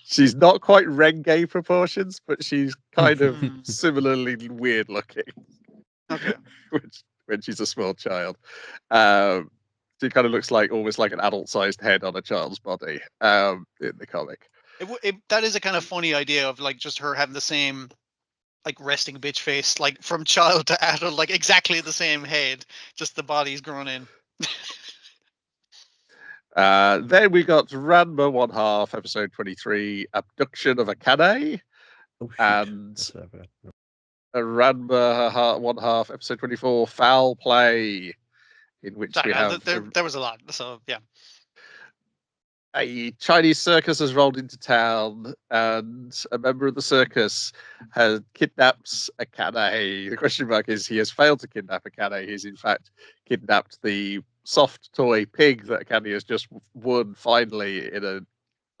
Speaker 1: She's not quite Renge proportions, but she's kind of
Speaker 2: Hmm.
Speaker 1: similarly weird looking.
Speaker 2: Okay.
Speaker 1: when she's a small child. She kind of looks like almost like an adult-sized head on a child's body in the comic.
Speaker 2: That is a kind of funny idea of like just her having the same like resting bitch face, like from child to adult, like exactly the same head, just the body's grown in.
Speaker 1: Then we got Ranma 1/2, episode 23, Abduction of Akane,
Speaker 3: Oh shit!
Speaker 1: and
Speaker 3: That's not bad. No.
Speaker 1: Ranma 1/2, episode 24, Foul Play, in which we have
Speaker 2: there was a lot. So yeah.
Speaker 1: A Chinese circus has rolled into town, and a member of the circus has kidnapped Akane. The question mark is he has failed to kidnap Akane. He's in fact kidnapped the soft toy pig that Akane has just won finally in a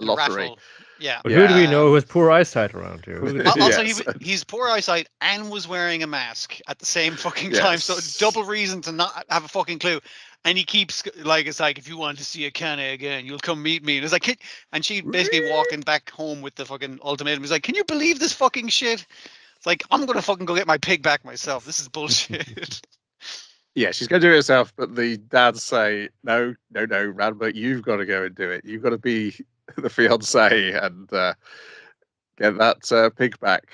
Speaker 1: lottery.
Speaker 2: Raffle. Yeah.
Speaker 3: But who do we know who has poor eyesight around here?
Speaker 2: Also,
Speaker 1: Yes.
Speaker 2: he's poor eyesight and was wearing a mask at the same fucking time, so double reason to not have a fucking clue. And he keeps like, it's like, if you want to see Akane again, you'll come meet me. And it's like, and she basically walking back home with the fucking ultimatum. He's like, can you believe this fucking shit? It's like, I'm gonna fucking go get my pig back myself. This is bullshit.
Speaker 1: Yeah, she's going to do it herself, but the dads say, no, Ranma, you've got to go and do it. You've got to be the fiance and get that pig back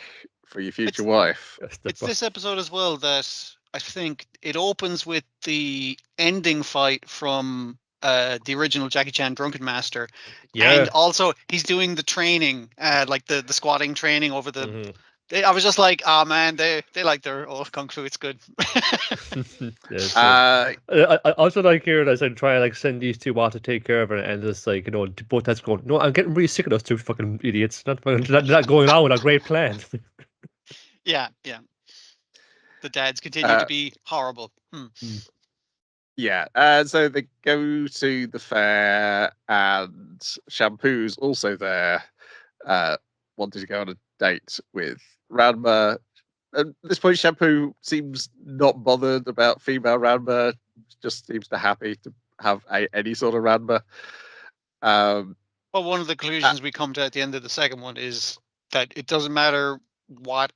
Speaker 1: for your future wife.
Speaker 2: It's this episode as well that I think it opens with the ending fight from the original Jackie Chan Drunken Master.
Speaker 3: Yeah.
Speaker 2: And also he's doing the training, like the squatting training over the...
Speaker 3: Mm-hmm.
Speaker 2: I was just like, oh man, they like their old kung fu. It's good.
Speaker 3: Yes,
Speaker 1: Uh,
Speaker 3: I also like here that I said try like send these two out to take care of it, and just like both that's going. No, I'm getting really sick of those two fucking idiots. Not going on with a great plan.
Speaker 2: Yeah. The dads continue to be horrible.
Speaker 1: Yeah, so they go to the fair, and Shampoo's also there, wanting to go on a date with Ranma. At this point, Shampoo seems not bothered about female Ranma, just seems to happy to have any sort of Ranma.
Speaker 2: Well, one of the conclusions we come to at the end of the second one is that it doesn't matter what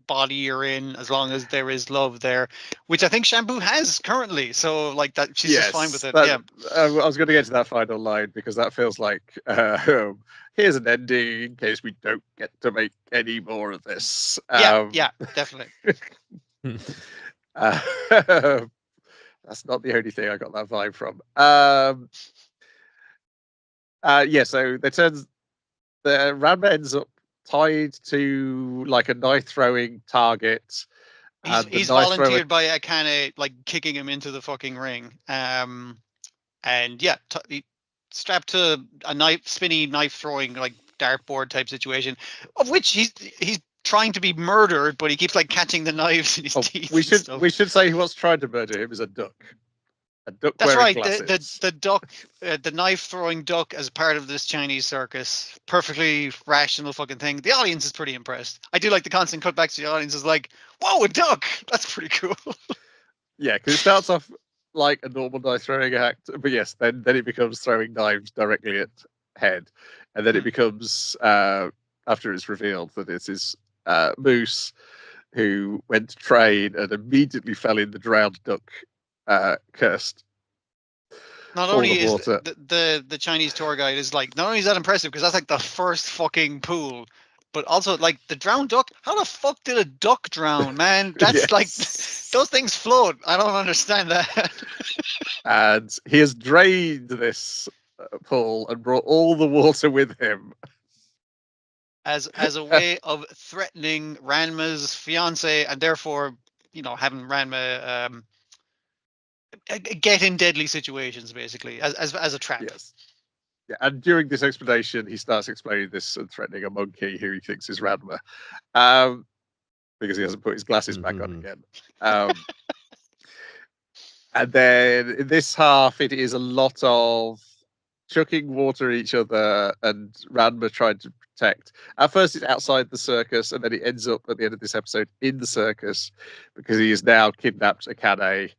Speaker 2: body you're in as long as there is love there, which I think Shampoo has currently. So like that, she's just fine with it. Yeah.
Speaker 1: I was going to get to that final line because that feels like here's an ending in case we don't get to make any more of this.
Speaker 2: Yeah, definitely.
Speaker 1: That's not the only thing I got that vibe from. Yeah, so they turns the Ranma ends up tied to like a knife throwing target.
Speaker 2: He's volunteered by Akane, like kicking him into the fucking ring. And yeah, he strapped to a spinny knife throwing like dartboard type situation, of which he's trying to be murdered, but he keeps like catching the knives in his teeth.
Speaker 1: We should say who was trying to murder him is a duck. A duck.
Speaker 2: That's
Speaker 1: wearing
Speaker 2: right.
Speaker 1: glasses.
Speaker 2: The duck, the knife throwing duck, as part of this Chinese circus, perfectly rational fucking thing. The audience is pretty impressed. I do like the constant cutbacks to the audience. Is like, whoa, a duck! That's pretty cool.
Speaker 1: Yeah, because it starts off like a normal knife throwing act, but yes, then it becomes throwing knives directly at head, and then it becomes after it's revealed that it is Moose who went to train and immediately fell in the drowned duck. Cursed.
Speaker 2: Not only is the Chinese tour guide is like, not only is that impressive because that's like the first fucking pool, but also like the drowned duck. How the fuck did a duck drown, man? That's like those things float. I don't understand that.
Speaker 1: And he has drained this pool and brought all the water with him
Speaker 2: as a way of threatening Ranma's fiance, and therefore, having Ranma get in deadly situations, basically, as a trap.
Speaker 1: Yes. Yeah, and during this explanation, he starts explaining this and threatening a monkey who he thinks is Ranma, because he hasn't put his glasses back on again. And then in this half, it is a lot of chucking water at each other and Ranma trying to protect. At first, it's outside the circus, and then it ends up at the end of this episode in the circus because he has now kidnapped Akane.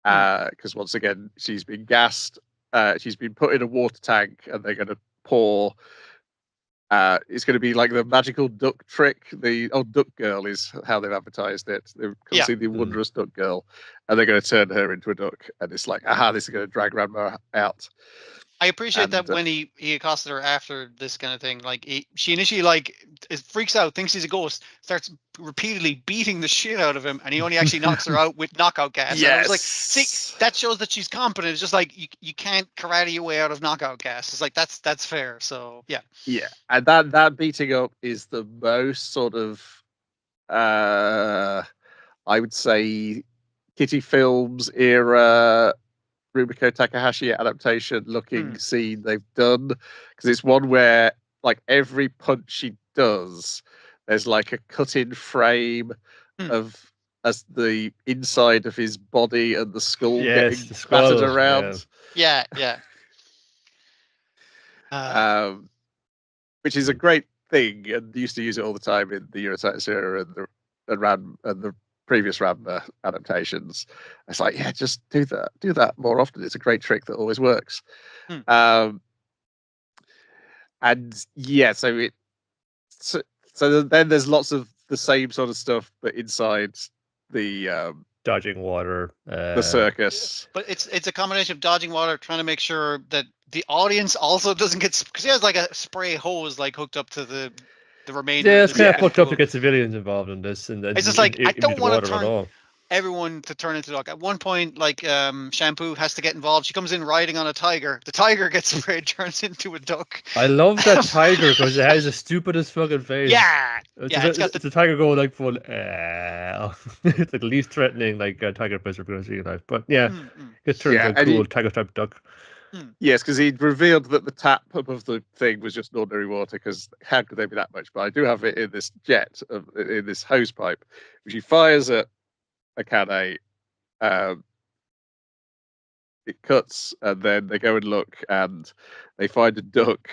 Speaker 1: Because once again, she's been gassed. She's been put in a water tank, and they're going to pour It's going to be like the magical duck trick. The Duck Girl is how they've advertised it. They've come see the wondrous Duck Girl, and they're going to turn her into a duck. And it's like, aha, this is going to drag Ranma out.
Speaker 2: I appreciate that when he accosted her after this kind of thing, like she initially like freaks out, thinks he's a ghost, starts repeatedly beating the shit out of him, and he only actually knocks her out with knockout gas.
Speaker 1: Yes.
Speaker 2: And I was like, see, that shows that she's competent. It's just like you can't karate your way out of knockout gas. It's like that's fair. So yeah.
Speaker 1: Yeah, and that beating up is the most sort of I would say Kitty Films era Rumiko Takahashi adaptation looking scene they've done, because it's one where like every punch she does, there's like a cut-in frame of as the inside of his body and the skull getting battered around.
Speaker 2: Yeah.
Speaker 1: Which is a great thing, and used to use it all the time in the Eurotypes era and the previous Ranma adaptations. It's like, yeah, just do that more often. It's a great trick that always works. And yeah, so then there's lots of the same sort of stuff, but inside the
Speaker 3: dodging water,
Speaker 1: the circus.
Speaker 2: But it's a combination of dodging water, trying to make sure that the audience also doesn't get, because he has like a spray hose like hooked up to the remainder.
Speaker 3: Yeah, it's kind of fucked up to get civilians involved in this, and
Speaker 2: it's just like I don't want to turn everyone to turn into a duck. At one point, like Shampoo has to get involved. She comes in riding on a tiger. The tiger gets sprayed, turns into a duck.
Speaker 3: I love that tiger because it has the stupidest fucking face.
Speaker 2: Yeah,
Speaker 3: it's the tiger going like full. It's like the least threatening like tiger face we're going to see in life. But yeah, it turns out cool tiger type duck.
Speaker 1: Yes, because he'd revealed that the tap above the thing was just ordinary water, because how could there be that much? But I do have it in this in this hose pipe, which he fires at Akane. It cuts, and then they go and look, and they find a duck.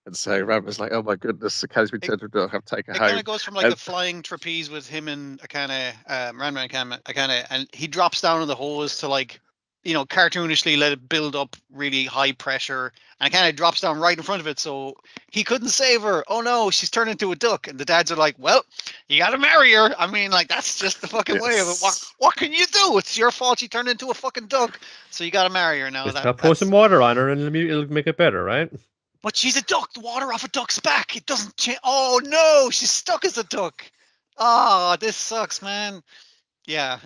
Speaker 1: And so Ranma's like, oh my goodness, Akane's been turned into a duck, I've taken her home. It
Speaker 2: kind of goes from like the flying trapeze with him and Akane, Ranma and Akane, and he drops down in the hose to like, cartoonishly let it build up really high pressure, and it kind of drops down right in front of it, so he couldn't save her. Oh no, she's turned into a duck. And the dads are like, well, you gotta marry her. I mean, like, that's just the fucking way of it. What can you do? It's your fault she turned into a fucking duck, so you gotta marry her now.
Speaker 3: Pour some water on her and it'll make it better, right?
Speaker 2: But she's a duck. The water off a duck's back, it doesn't change. Oh no, she's stuck as a duck. Oh, this sucks, man. Yeah.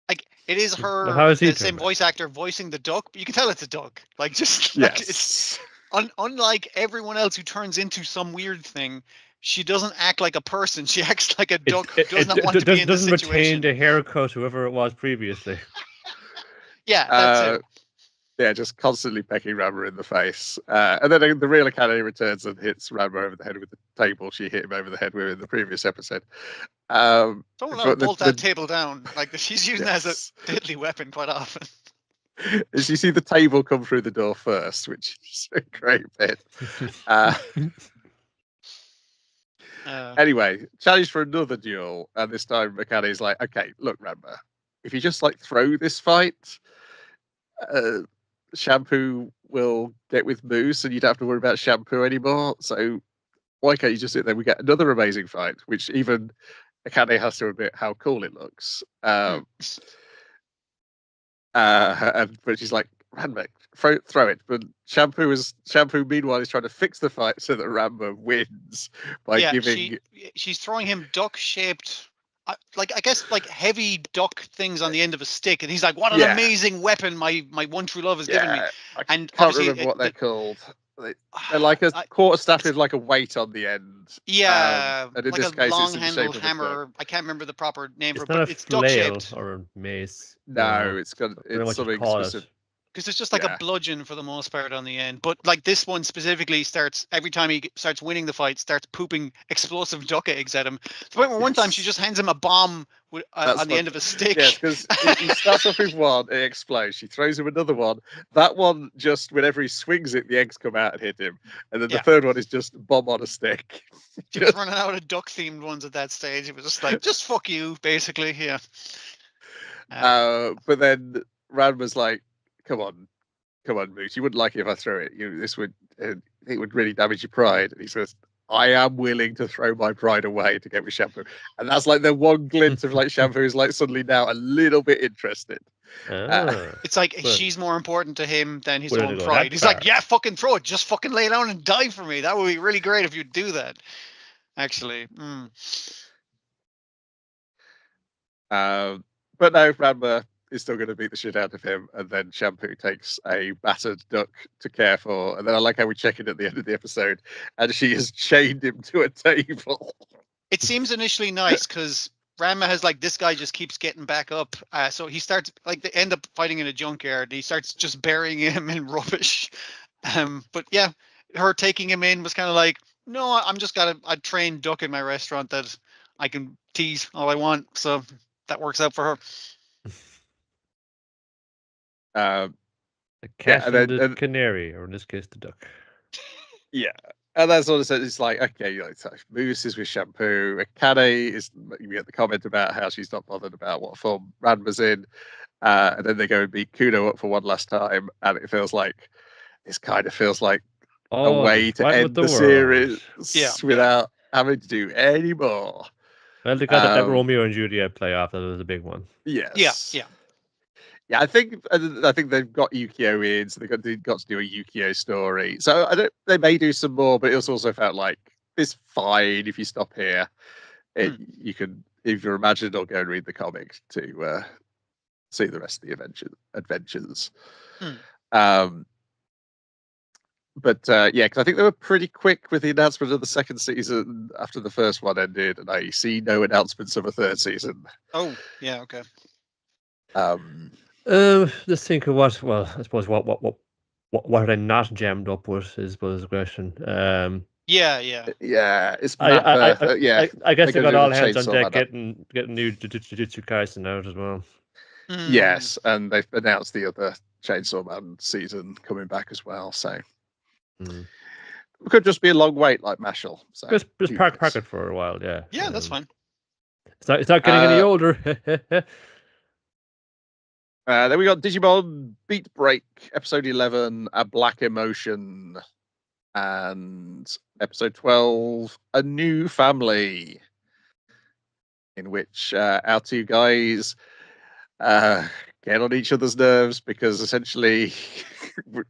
Speaker 2: Like, it is her, the same voice actor voicing the duck, but you can tell it's a duck. Like, just like it's unlike everyone else who turns into some weird thing. She doesn't act like a person. She acts like a duck who does not want to be in the situation.
Speaker 3: Doesn't retain the haircut, whoever it was previously.
Speaker 2: Yeah, that's it.
Speaker 1: Yeah, just constantly pecking Ranma in the face. And then the real Akane returns and hits Ranma over the head with the table she hit him over the head with in the previous episode.
Speaker 2: Don't let her bolt that table down. Like, she's using that as a deadly weapon quite often.
Speaker 1: As you see the table come through the door first, which is a great bit. Anyway, challenge for another duel. And this time Akane's like, okay, look, Ranma, if you just like throw this fight, Shampoo will get with Moose and you don't have to worry about Shampoo anymore. So why can't you just sit there? We get another amazing fight, which even Akane has to admit how cool it looks. But she's like, Ranma, throw it. But Shampoo meanwhile is trying to fix the fight so that Ranma wins by giving.
Speaker 2: She's throwing him duck-shaped. I guess like heavy duck things on the end of a stick, and he's like, "What an amazing weapon my one true love has given me!"
Speaker 1: And can't remember what they're called. They're like a quarterstaff with like a weight on the end.
Speaker 2: Yeah,
Speaker 1: and in
Speaker 2: like
Speaker 1: this
Speaker 2: a
Speaker 1: case,
Speaker 2: long-handled hammer. I can't remember the proper name for it, but it's
Speaker 3: duck-shaped or a mace.
Speaker 1: No, it's something specific.
Speaker 2: Because it's just like a bludgeon for the most part on the end. But like this one specifically starts, every time he starts winning the fight, starts pooping explosive duck eggs at him. To the point where one time she just hands him a bomb on the end of a stick.
Speaker 1: Yes, because he starts off with one, it explodes. She throws him another one. That one, just whenever he swings it, the eggs come out and hit him. And then the third one is just bomb on a stick.
Speaker 2: She was running out of duck-themed ones at that stage. It was just like, just fuck you, basically, yeah.
Speaker 1: But then Ranma's like, come on, come on, Moose, you wouldn't like it if I threw it. It would really damage your pride. And he says, I am willing to throw my pride away to get with Shampoo. And that's like the one glint of like Shampoo is like suddenly now a little bit interested.
Speaker 2: It's like she's more important to him than his own
Speaker 3: go
Speaker 2: pride.
Speaker 3: that
Speaker 2: He's
Speaker 3: far?
Speaker 2: like, yeah, fucking throw it. Just fucking lay down and die for me. That would be really great if you'd do that. Actually.
Speaker 1: But no, Ranma is still going to beat the shit out of him, and then Shampoo takes a battered duck to care for. And then I like how we check in at the end of the episode, and she has chained him to a table.
Speaker 2: It seems initially nice because Ranma has like, this guy just keeps getting back up. So he starts, like, they end up fighting in a junkyard. He starts just burying him in rubbish. But yeah, her taking him in was kind of like, no, I'm just got a trained duck in my restaurant that I can tease all I want. So that works out for her.
Speaker 3: A cat and the canary, or in this case, the duck.
Speaker 1: Yeah. And that's all it says. It's like, okay, Moose is with Shampoo. Akane is, you get the comment about how she's not bothered about what form Ranma's in. And then they go and beat Kuno up for one last time. And it feels like, this kind of feels like a way to end the series without having to do any more.
Speaker 3: Well, they got that Romeo and Juliet playoff. That was a big one.
Speaker 1: Yes. Yeah, I think they've got Yukio in, so they got to do a Yukio story. So they may do some more, but it also felt like it's fine if you stop here. You can, if you're imagined, or go and read the comics to see the rest of the adventures. But yeah, because I think they were pretty quick with the announcement of the second season after the first one ended, and I see no announcements of a third season.
Speaker 2: Oh, yeah, okay.
Speaker 3: Let's think of what. Well, I suppose what are they not jammed up with? Was the question.
Speaker 2: Yeah.
Speaker 1: It's
Speaker 3: I guess they got all hands on deck getting new Jujutsu Kaisen out as well.
Speaker 1: Yes, and they've announced the other Chainsaw Man season coming back as well. So it could just be a long wait, like Mashal. So
Speaker 3: just park it for a while. Yeah,
Speaker 2: that's fine.
Speaker 3: It's not getting any older.
Speaker 1: Then we got Digimon Beat Break, episode 11, A Black Emotion, and episode 12, A New Family, in which our two guys get on each other's nerves because essentially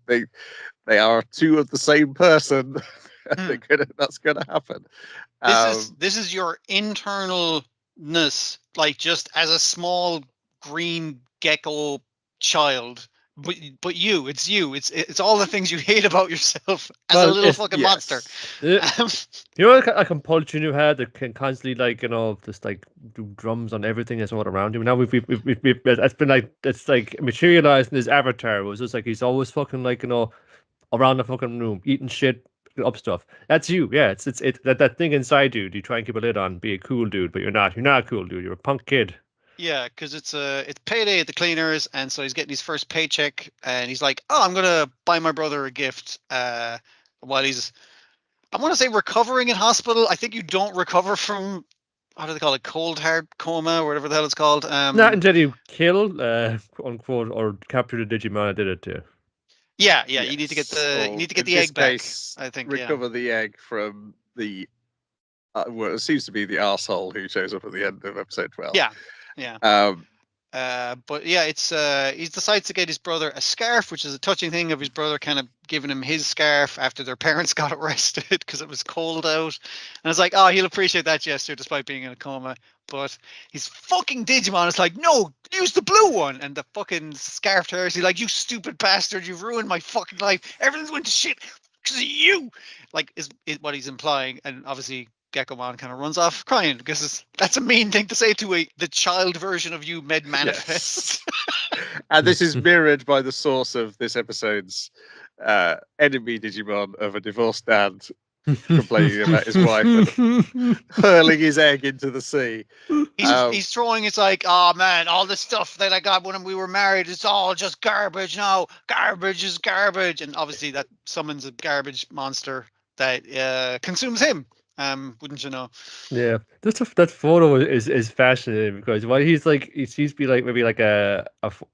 Speaker 1: they are two of the same person. That's gonna happen.
Speaker 2: This is your internalness, like just as a small green gecko child, but it's you. It's all the things you hate about yourself as a little fucking monster.
Speaker 3: You know, like a compulsion you had that can constantly, just do drums on everything that's all around you. Now we've it's been like, it's like materialized in his avatar. It was just like he's always fucking around the fucking room eating shit up stuff. That's you. Yeah, it's that thing inside you. You try and keep a lid on, be a cool dude, but you're not. You're not a cool dude. You're a punk kid.
Speaker 2: Yeah, because it's payday at the cleaners, and so he's getting his first paycheck, and he's like, "Oh, I'm gonna buy my brother a gift." While he's, I want to say, recovering in hospital. I think you don't recover from, how do they call it, cold heart coma or whatever the hell it's called.
Speaker 3: Not until you kill, quote unquote, or capture the Digimon. I did it too.
Speaker 2: Yeah. Yes. You need to get the egg back. I think
Speaker 1: recover the egg from the it seems to be the arsehole who shows up at the end of episode 12.
Speaker 2: Yeah. But yeah, it's he decides to get his brother a scarf, which is a touching thing of his brother kind of giving him his scarf after their parents got arrested because it was cold out. And it's like, oh, he'll appreciate that gesture despite being in a coma. But his fucking Digimon is like, no, use the blue one. And the fucking scarf tears. He's like, you stupid bastard, you've ruined my fucking life. Everything's went to shit because of you. Like, is what he's implying. And obviously Geckomon kind of runs off crying because that's a mean thing to say to the child version of you manifest.
Speaker 1: Yes. And this is mirrored by the source of this episode's enemy Digimon of a divorced dad complaining about his wife and hurling his egg into the sea.
Speaker 2: He's throwing, it's like, oh man, all the stuff that I got when we were married, it's all just garbage now. Garbage is garbage. And obviously that summons a garbage monster that consumes him. Wouldn't you know?
Speaker 3: Yeah, that photo is fascinating because while he's like he seems to be like maybe like a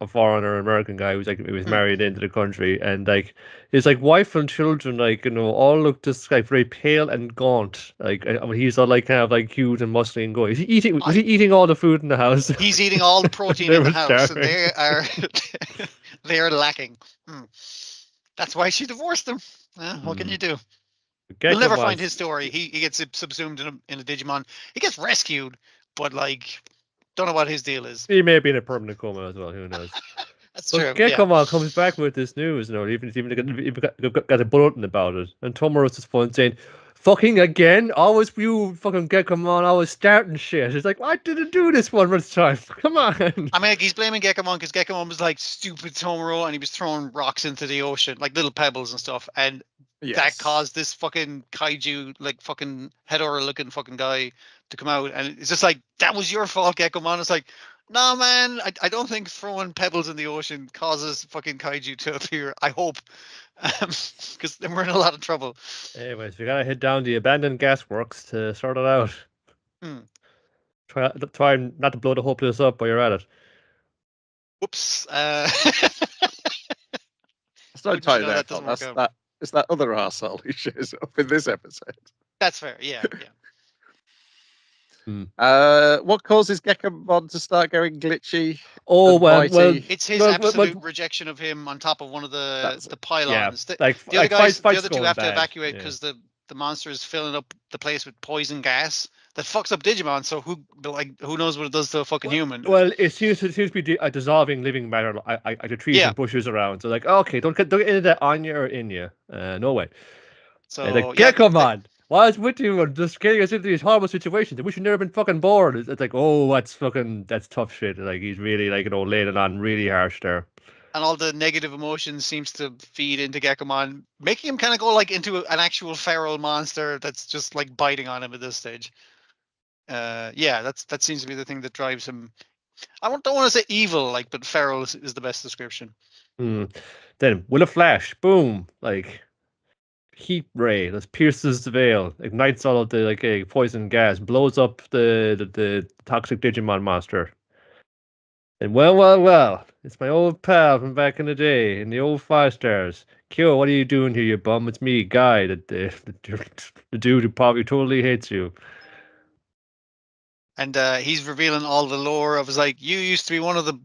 Speaker 3: foreigner American guy who's like he was
Speaker 2: Hmm.
Speaker 3: married into the country and like his like wife and children like all look just like very pale and gaunt like I mean, he's all like kind of like huge and muscly and going. Is he eating? Was he eating all the food in the house?
Speaker 2: He's eating all the protein
Speaker 3: They
Speaker 2: in the
Speaker 3: were
Speaker 2: house, and
Speaker 3: starving.
Speaker 2: they are they are lacking. That's why she divorced him. What can you do? We'll never find his story. He gets subsumed in a Digimon. He gets rescued, but like, don't know what his deal is.
Speaker 3: He may be in a permanent coma as well. Who knows?
Speaker 2: That's
Speaker 3: But
Speaker 2: true. Yeah.
Speaker 3: Gekomon comes back with this news, even got a bulletin about it. And Tomoro's just fun saying, "Fucking again? Always you fucking Gekomon, always starting shit." It's like, I didn't do this one this time. Come on.
Speaker 2: I mean, like, he's blaming Gekomon because Gekomon was like stupid Tomoro, and he was throwing rocks into the ocean, like little pebbles and stuff, and that caused this fucking kaiju, like fucking Hedorah looking fucking guy to come out, and it's just like, that was your fault, Gekomon. It's like, nah, man, I don't think throwing pebbles in the ocean causes fucking kaiju to appear. I hope, because then we're in a lot of trouble.
Speaker 3: Anyways, we gotta head down the abandoned gasworks to sort it out. Try not to blow the whole place up while you're at it.
Speaker 2: Whoops.
Speaker 1: It's not entirely their fault. It's that other arsehole who shows up in this episode.
Speaker 2: That's fair. Yeah.
Speaker 1: What causes Gekomon to start going glitchy?
Speaker 3: Oh well,
Speaker 2: it's his absolute rejection of him on top of one of the pylons.
Speaker 3: Yeah, like
Speaker 2: the other guys, the other two have to evacuate because the monster is filling up the place with poison gas that fucks up Digimon. So who knows what it does to a fucking human?
Speaker 3: Well, it seems to be a dissolving living matter, like the trees and bushes around. So like, okay, don't get into that on you or in you. No way. So like, Gekomon. Why is with you and just getting us into these horrible situations? I wish you'd never been fucking bored. It's like, oh, that's tough shit. Like he's really like laying it on really harsh there.
Speaker 2: And all the negative emotions seems to feed into Gekomon, making him kind of go like into an actual feral monster that's just like biting on him at this stage. That seems to be the thing that drives him. I don't want to say evil, but feral is the best description.
Speaker 3: Then with a flash, boom, like heat ray that pierces the veil, ignites all of the poison gas, blows up the toxic Digimon monster. And well, it's my old pal from back in the day in the old 5 stars. Kyo, what are you doing here, you bum? It's me, Guy, the dude who probably totally hates you.
Speaker 2: And he's revealing all the lore of, you used to be one of the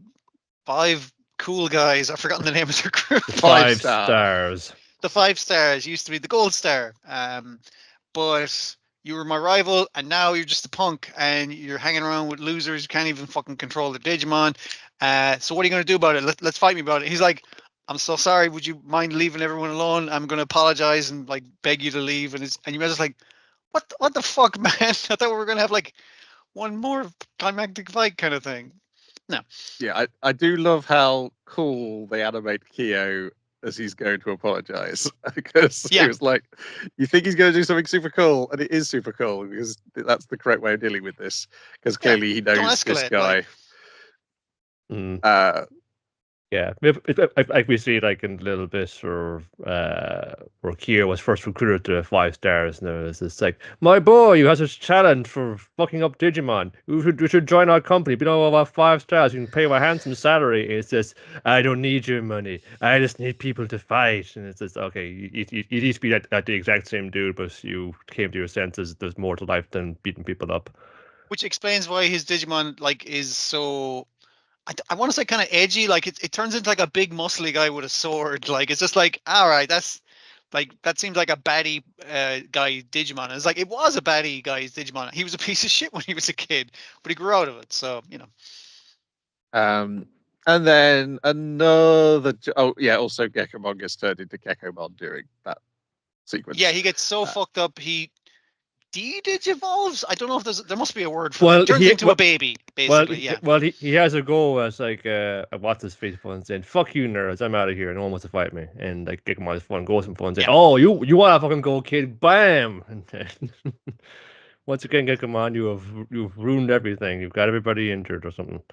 Speaker 2: 5 cool guys. I've forgotten the name of their group.
Speaker 3: 5 stars.
Speaker 2: The 5 stars used to be the gold star. But you were my rival, and now you're just a punk, and you're hanging around with losers who can't even fucking control their Digimon. So what are you going to do about it? Let's fight me about it. He's like, I'm so sorry. Would you mind leaving everyone alone? I'm going to apologize and beg you to leave. And you're just like, what the fuck, man? I thought we were going to have one more climactic fight kind of thing. No.
Speaker 1: Yeah, I do love how cool they animate Kyo as he's going to apologize, because he was like, you think he's going to do something super cool, and it is super cool because that's the correct way of dealing with this, because clearly he knows this guy.
Speaker 3: Yeah, like we see in a little bit where Kyo was first recruited to 5 stars, and there's this my boy, you has a challenge for fucking up Digimon. You should join our company. Be about 5 stars. You can pay a handsome salary. It's just, I don't need your money. I just need people to fight. And it's just, okay, you used to be that the exact same dude, but you came to your senses. There's more to life than beating people up.
Speaker 2: Which explains why his Digimon is so, I want to say, kind of edgy. It turns into a big muscly guy with a sword. It's just all right, that's that seems like a baddie guy Digimon. It's it was a baddie guy's Digimon. He was a piece of shit when he was a kid, but he grew out of it. So
Speaker 1: And then another. Also Gekomon gets turned into Gekomon during that sequence.
Speaker 2: Yeah, he gets so fucked up. He de-digivolves. I don't know if there must be a word for it. He turns into a baby, basically.
Speaker 3: He has a goal as what's his face fun saying, "Fuck you, nerds! I'm out of here. No one wants to fight me." And Gekomon's fun goes and fun saying, "Oh, you want to fucking go, kid? Bam!" And then, once again, Gekomon, you've ruined everything. You've got everybody injured or something.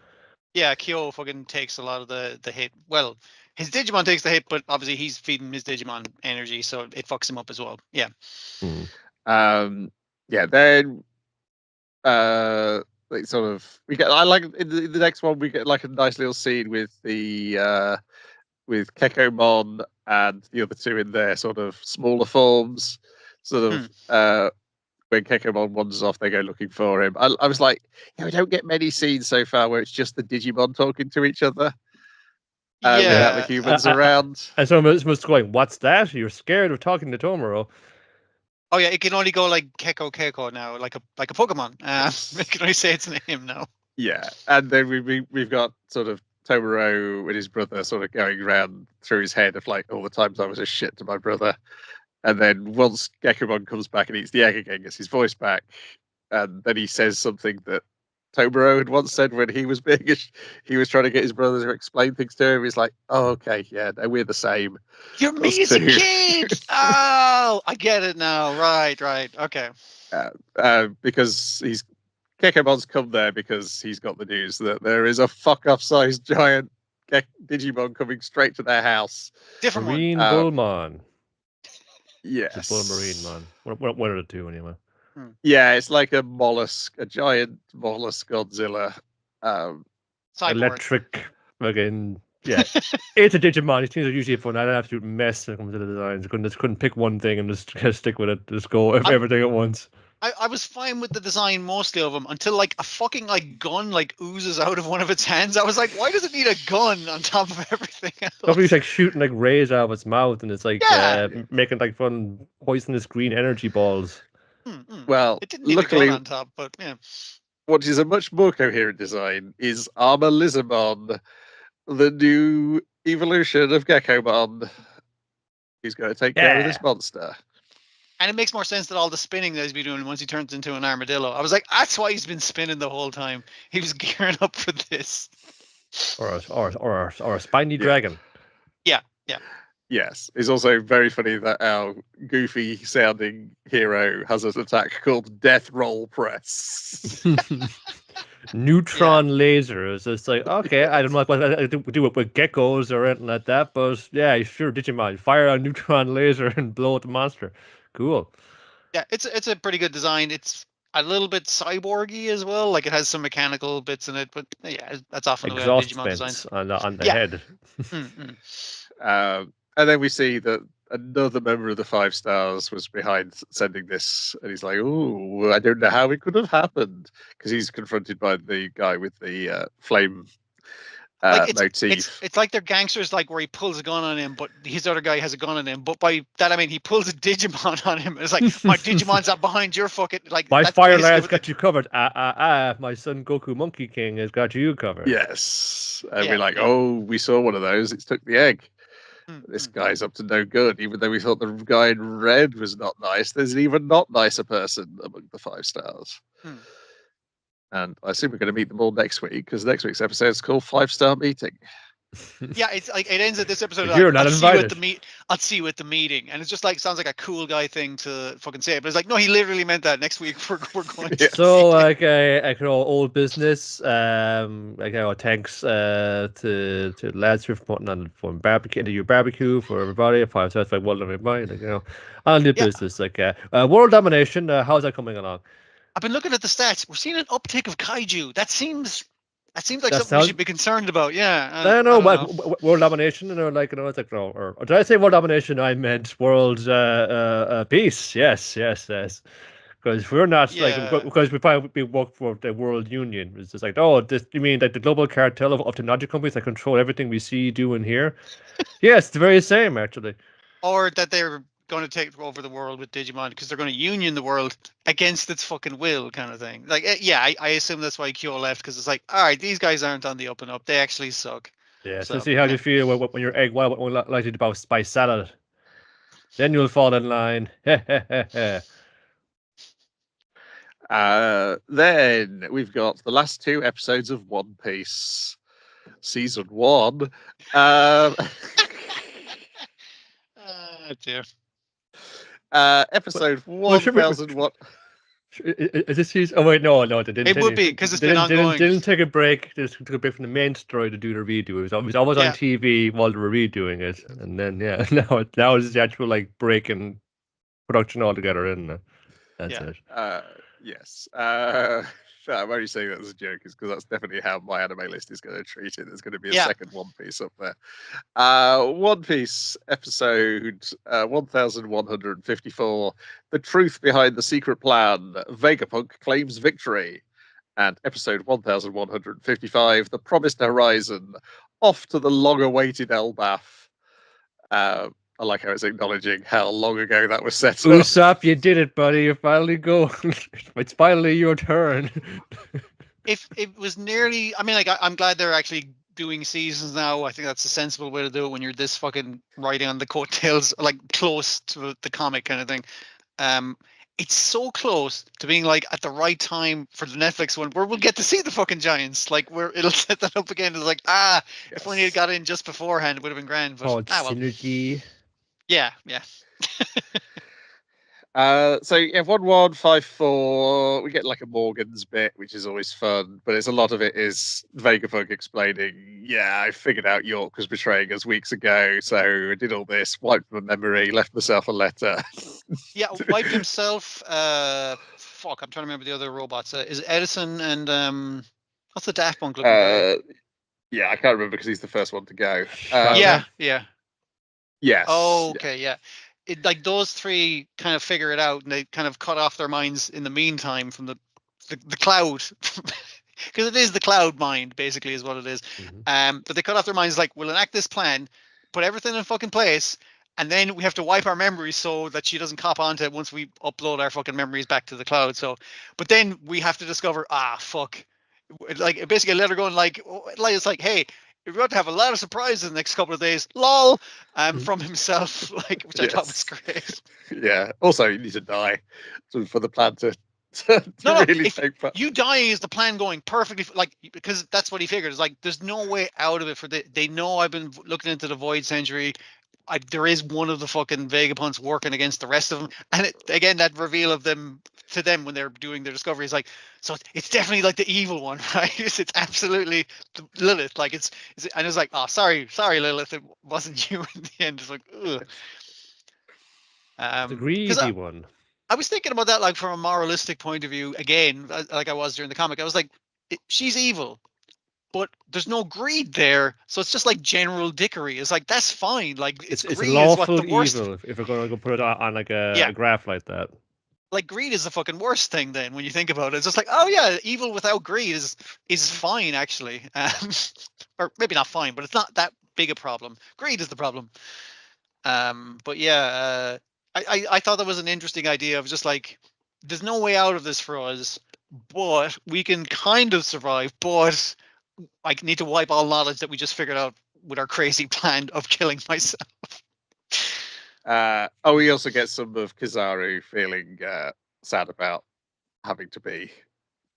Speaker 2: Yeah, Kyo fucking takes a lot of the hit. Well, his Digimon takes the hit, but obviously he's feeding his Digimon energy, so it fucks him up as well. Yeah.
Speaker 1: yeah, then like sort of we get. I like in the next one we get like a nice little scene with the with Kekomon and the other two in their sort of smaller forms, sort of. When Kekomon wanders off, they go looking for him. I was like, yeah, we don't get many scenes so far where it's just the Digimon talking to each other. Without the humans around.
Speaker 3: And someone was going, "What's that? You're scared of talking to Tomoro?"
Speaker 2: Oh yeah, it can only go like Keko now, like a Pokemon. It can only say its name now.
Speaker 1: Yeah, and then we've got sort of Tomoro and his brother sort of going around through his head of like all the times I was a shit to my brother. And then once Gekomon comes back and eats the egg again, gets his voice back, and then he says something that Tomoro had once said when he was big. He was trying to get his brother to explain things to him. He's like, "Oh, okay, yeah, no, we're the same.
Speaker 2: You're me as a kid. Oh, I get it now. Right, okay.
Speaker 1: Because Kekomon's come there because he's got the news that there is a fuck-off-sized giant Digimon coming straight to their house.
Speaker 2: Different
Speaker 3: Marine
Speaker 2: one.
Speaker 3: Bullmon.
Speaker 1: Yes.
Speaker 3: Bull Marine Man. One of the two, anyway.
Speaker 1: Yeah, it's like a giant mollusk Godzilla.
Speaker 3: Electric, again. Yeah, it's a Digimon. These things are usually fun. An absolute mess when it comes to the designs. Couldn't pick one thing and just stick with it. Just go everything at once.
Speaker 2: I was fine with the design mostly of them until like a fucking like gun like oozes out of one of its hands. I was like, why does it need a gun on top of everything else?
Speaker 3: Somebody's like shooting like rays out of its mouth, and it's like making like fun poisonous green energy balls.
Speaker 1: Well,
Speaker 2: it didn't need luckily, a gun on top, but yeah.
Speaker 1: What is a much more coherent design is Armor Lizardmon, the new evolution of Gekomon. He's going to take care of this monster.
Speaker 2: And it makes more sense that all the spinning that he's been doing once he turns into an armadillo. I was like, that's why he's been spinning the whole time. He was gearing up for this.
Speaker 3: Or a spiny dragon.
Speaker 2: Yeah.
Speaker 1: Yes. It's also very funny that our goofy sounding hero has an attack called Death Roll Press.
Speaker 3: Neutron laser. It's just like, okay, I don't know what I do it with geckos or anything like that, but yeah, sure, Digimon. Fire a neutron laser and blow at the monster. Cool.
Speaker 2: Yeah, it's a pretty good design. It's a little bit cyborgy as well. Like it has some mechanical bits in it, but yeah, that's often the way Digimon designs
Speaker 3: on the head.
Speaker 1: And then we see that another member of the 5 stars was behind sending this, and he's like, "Oh, I don't know how it could have happened," because he's confronted by the guy with the flame. Motif.
Speaker 2: It's like they're gangsters, like where he pulls a gun on him, but his other guy has a gun on him. But by that I mean he pulls a Digimon on him. It's like my Digimon's up behind your fucking like.
Speaker 3: My Fire Lad's got you covered. My son Goku Monkey King has got you covered.
Speaker 1: Yes, and we're like, oh, we saw one of those. It took the egg. This guy's up to no good. Even though we thought the guy in red was not nice, there's an even not nicer person among the 5 stars. And I assume we're going to meet them all next week because next week's episode is called 5-Star Meeting.
Speaker 2: Yeah, it's like it ends at this episode.
Speaker 3: You're not invited.
Speaker 2: I'll see you at the meeting, and it's just like sounds like a cool guy thing to fucking say. But it's like, no, he literally meant that. Next week we're going. To
Speaker 3: so like I old business. Thanks to the lads for putting on from barbecue into your barbecue for everybody. 5 stars, like well done, everybody. Like on the business, like world domination. How's that coming along?
Speaker 2: I've been looking at the stats. We're seeing an uptick of kaiju. That seems like something we should be concerned about. Yeah.
Speaker 3: I don't know. World domination, it's like, or did I say world domination? I meant world peace. Yes. Because we're not because we probably work for the World Union. It's just like, you mean like the global cartel of technology companies that control everything we see, do, and hear? Yes, the very same actually.
Speaker 2: Or that they're going to take over the world with Digimon because they're going to union the world against its fucking will, kind of thing. Like, I assume that's why Kyo left, because it's like, all right, these guys aren't on the up and up. They actually suck.
Speaker 3: Yeah, so see how you feel when your egg white won't like it about spice salad. Then you'll fall in line.
Speaker 1: Then we've got the last 2 episodes of One Piece, season 1.
Speaker 2: Dear.
Speaker 1: Episode 1001.
Speaker 3: Is this season? Oh wait, no, they didn't.
Speaker 2: It would be because it's been ongoing.
Speaker 3: Didn't take a break. They took a break from the main story to do the redo. It was always on TV while they were redoing it, and then now it's the actual like break in production altogether, isn't it? That's
Speaker 2: Yeah.
Speaker 3: it.
Speaker 1: Yes. I'm only saying that as a joke, is because that's definitely how my anime list is going to treat it. There's going to be a second One Piece up there. One Piece episode 1154, The Truth Behind the Secret Plan, Vegapunk Claims Victory. And episode 1155, The Promised Horizon, Off to the Long-Awaited Elbaf. I like how it's acknowledging how long ago that was set up.
Speaker 3: Usopp, you did it, buddy. You finally go. It's finally your turn.
Speaker 2: If it was nearly, I mean, like I'm glad they're actually doing seasons now. I think that's a sensible way to do it when you're this fucking riding on the coattails, like close to the comic kind of thing. It's so close to being like at the right time for the Netflix one, where we'll get to see the fucking giants. Like where it'll set that up again. It's like if only it got in just beforehand, it would have been grand. But well.
Speaker 3: Synergy.
Speaker 2: Yeah.
Speaker 1: So yeah, 1154. We get like a Morgan's bit, which is always fun, but it's a lot of it is Vegapunk explaining, yeah, I figured out York was betraying us weeks ago, so I did all this, wiped my memory, left myself a letter.
Speaker 2: Yeah, wiped himself. Fuck, I'm trying to remember the other robots. Is it Edison and what's the Daft Punk looking guy?
Speaker 1: Yeah, I can't remember because he's the first one to go.
Speaker 2: Yeah.
Speaker 1: Yes.
Speaker 2: Oh, okay, yeah. It, like those three kind of figure it out, and they kind of cut off their minds in the meantime from the cloud, because it is the cloud mind basically is what it is.
Speaker 3: Mm-hmm.
Speaker 2: But they cut off their minds like, we'll enact this plan, put everything in fucking place, and then we have to wipe our memories so that she doesn't cop onto it once we upload our fucking memories back to the cloud. So, but then we have to discover, fuck, like basically let her go and like it's like, hey, you're going to have a lot of surprises in the next couple of days. Lol. From himself, like, which I thought was great.
Speaker 1: Yeah. Also, you need to die for the plan to really take part.
Speaker 2: You die is the plan going perfectly, like, because that's what he figured. It's like there's no way out of it for they know I've been looking into the Void Century. There is one of the fucking Vegapunks working against the rest of them, and again that reveal of them to them when they're doing their discovery is like, so it's definitely like the evil one, right? It's absolutely Lilith, like and it's like, oh, sorry Lilith, it wasn't you in the end. It's like, ugh.
Speaker 3: The greedy one.
Speaker 2: I was thinking about that, like from a moralistic point of view, again, like I was during the comic. I was like, she's evil, but there's no greed there, so it's just like general dickery. It's like, that's fine. Like it's
Speaker 3: lawful evil if we're going to go put it on like a graph like that.
Speaker 2: Like greed is the fucking worst thing then when you think about it. It's just like, oh yeah, evil without greed is fine actually, or maybe not fine, but it's not that big a problem. Greed is the problem. But yeah, I thought that was an interesting idea of just like, there's no way out of this for us, but we can kind of survive, but I need to wipe all knowledge that we just figured out with our crazy plan of killing myself.
Speaker 1: We also get some of Kizaru feeling sad about having to be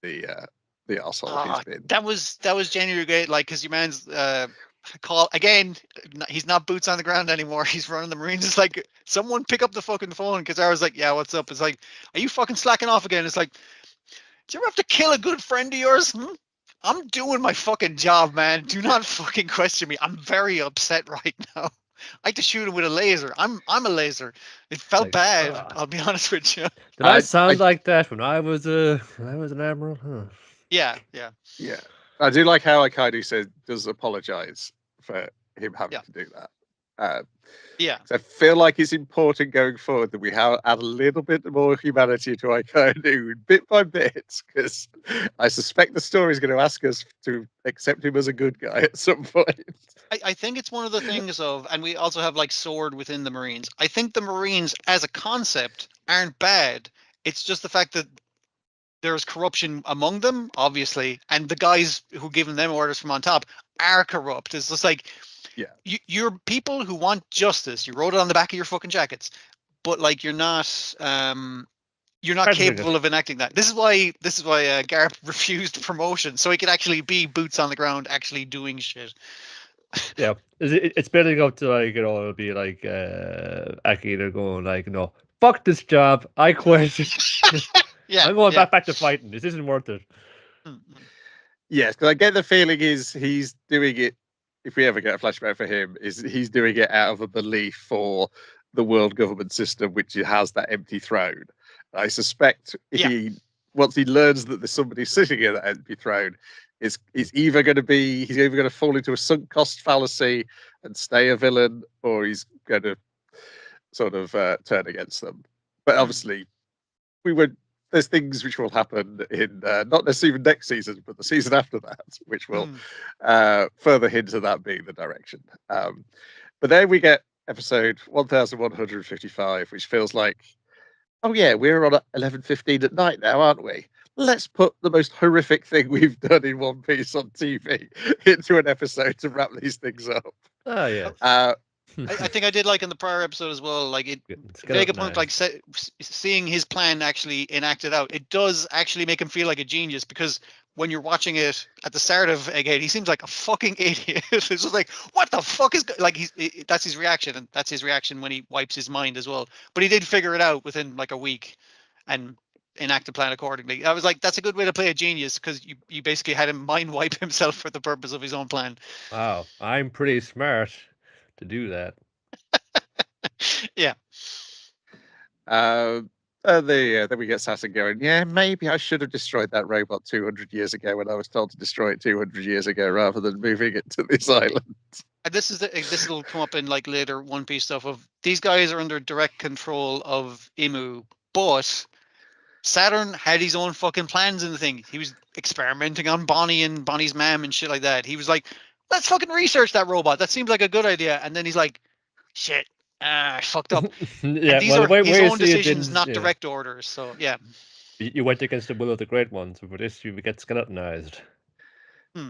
Speaker 1: the arsehole he's been.
Speaker 2: That was genuinely great, like, because your man's call again, he's not boots on the ground anymore, he's running the Marines. It's like, someone pick up the fucking phone, because I was like, yeah, what's up? It's like, are you fucking slacking off again? It's like, do you ever have to kill a good friend of yours? I'm doing my fucking job, man. Do not fucking question me. I'm very upset right now. I had to shoot him with a laser. I'm a laser. It felt like, bad. I'll be honest with you.
Speaker 3: Did I sound like that when I was an admiral? Huh.
Speaker 2: Yeah.
Speaker 1: I do like how Akainu does apologize for him having to do that. So I feel like it's important going forward that we add a little bit more humanity to Akainu bit by bit, because I suspect the story is going to ask us to accept him as a good guy at some point.
Speaker 2: I think it's one of the things of, and we also have like Sword within the Marines. I think the Marines as a concept aren't bad. It's just the fact that there's corruption among them, obviously, and the guys who giving them orders from on top are corrupt. It's just like, you're people who want justice. You wrote it on the back of your fucking jackets, but like you're not capable of enacting that. This is why Garp refused promotion, so he could actually be boots on the ground, actually doing shit.
Speaker 3: Yeah, it's building up to, like, it'll be like Akira going like, no, fuck this job, I quit. I'm going back to fighting. This isn't worth it.
Speaker 1: Yes, because I get the feeling he's doing it. If we ever get a flashback for him, he's doing it out of a belief for the world government system, which has that empty throne, I suspect once he learns that there's somebody sitting in that empty throne, he's either going to fall into a sunk cost fallacy and stay a villain, or he's going to sort of turn against them. But obviously, there's things which will happen in not necessarily even next season, but the season after that, which will further hint at that being the direction. But then we get episode 1155, which feels like, oh yeah, we're on at 11:15 at night now, aren't we? Let's put the most horrific thing we've done in One Piece on TV into an episode to wrap these things up.
Speaker 3: Oh yeah.
Speaker 2: I think I did like in the prior episode as well. Like Vegapunk, like seeing his plan actually enacted out, it does actually make him feel like a genius, because when you're watching it at the start of Egghead, he seems like a fucking idiot. It's just like, what the fuck is like that's his reaction, and that's his reaction when he wipes his mind as well. But he did figure it out within like a week and enact the plan accordingly. I was like, that's a good way to play a genius, because you basically had him mind wipe himself for the purpose of his own plan.
Speaker 3: Wow, I'm pretty smart to do that.
Speaker 2: Yeah.
Speaker 1: Then we get Saturn going, yeah, maybe I should have destroyed that robot 200 years ago when I was told to destroy it 200 years ago rather than moving it to this island.
Speaker 2: And this will come up in like later One Piece stuff of these guys are under direct control of Imu, but Saturn had his own fucking plans in the thing. He was experimenting on Bonnie and Bonnie's mom and shit like that. He was like, let's fucking research that robot. That seems like a good idea. And then he's like, shit, I fucked up.
Speaker 3: Yeah,
Speaker 2: and these are his own decisions, not direct orders. So yeah.
Speaker 3: You went against the will of the great ones, but this you get skeletonized.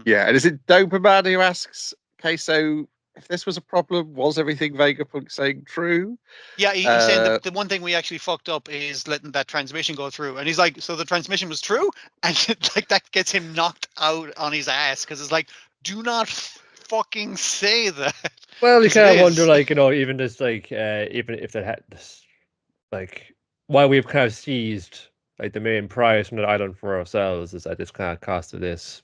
Speaker 1: Yeah, and is it Doberman who asks, okay, so if this was a problem, was everything Vegapunk saying true?
Speaker 2: Yeah, he's saying the one thing we actually fucked up is letting that transmission go through. And he's like, so the transmission was true? And like that gets him knocked out on his ass, because it's like, do not fucking say that.
Speaker 3: Well, you kind of wonder, like, even this, like, even if that had this, like, why we've kind of seized, like, the main prize from the island for ourselves is at this kind of cost of this.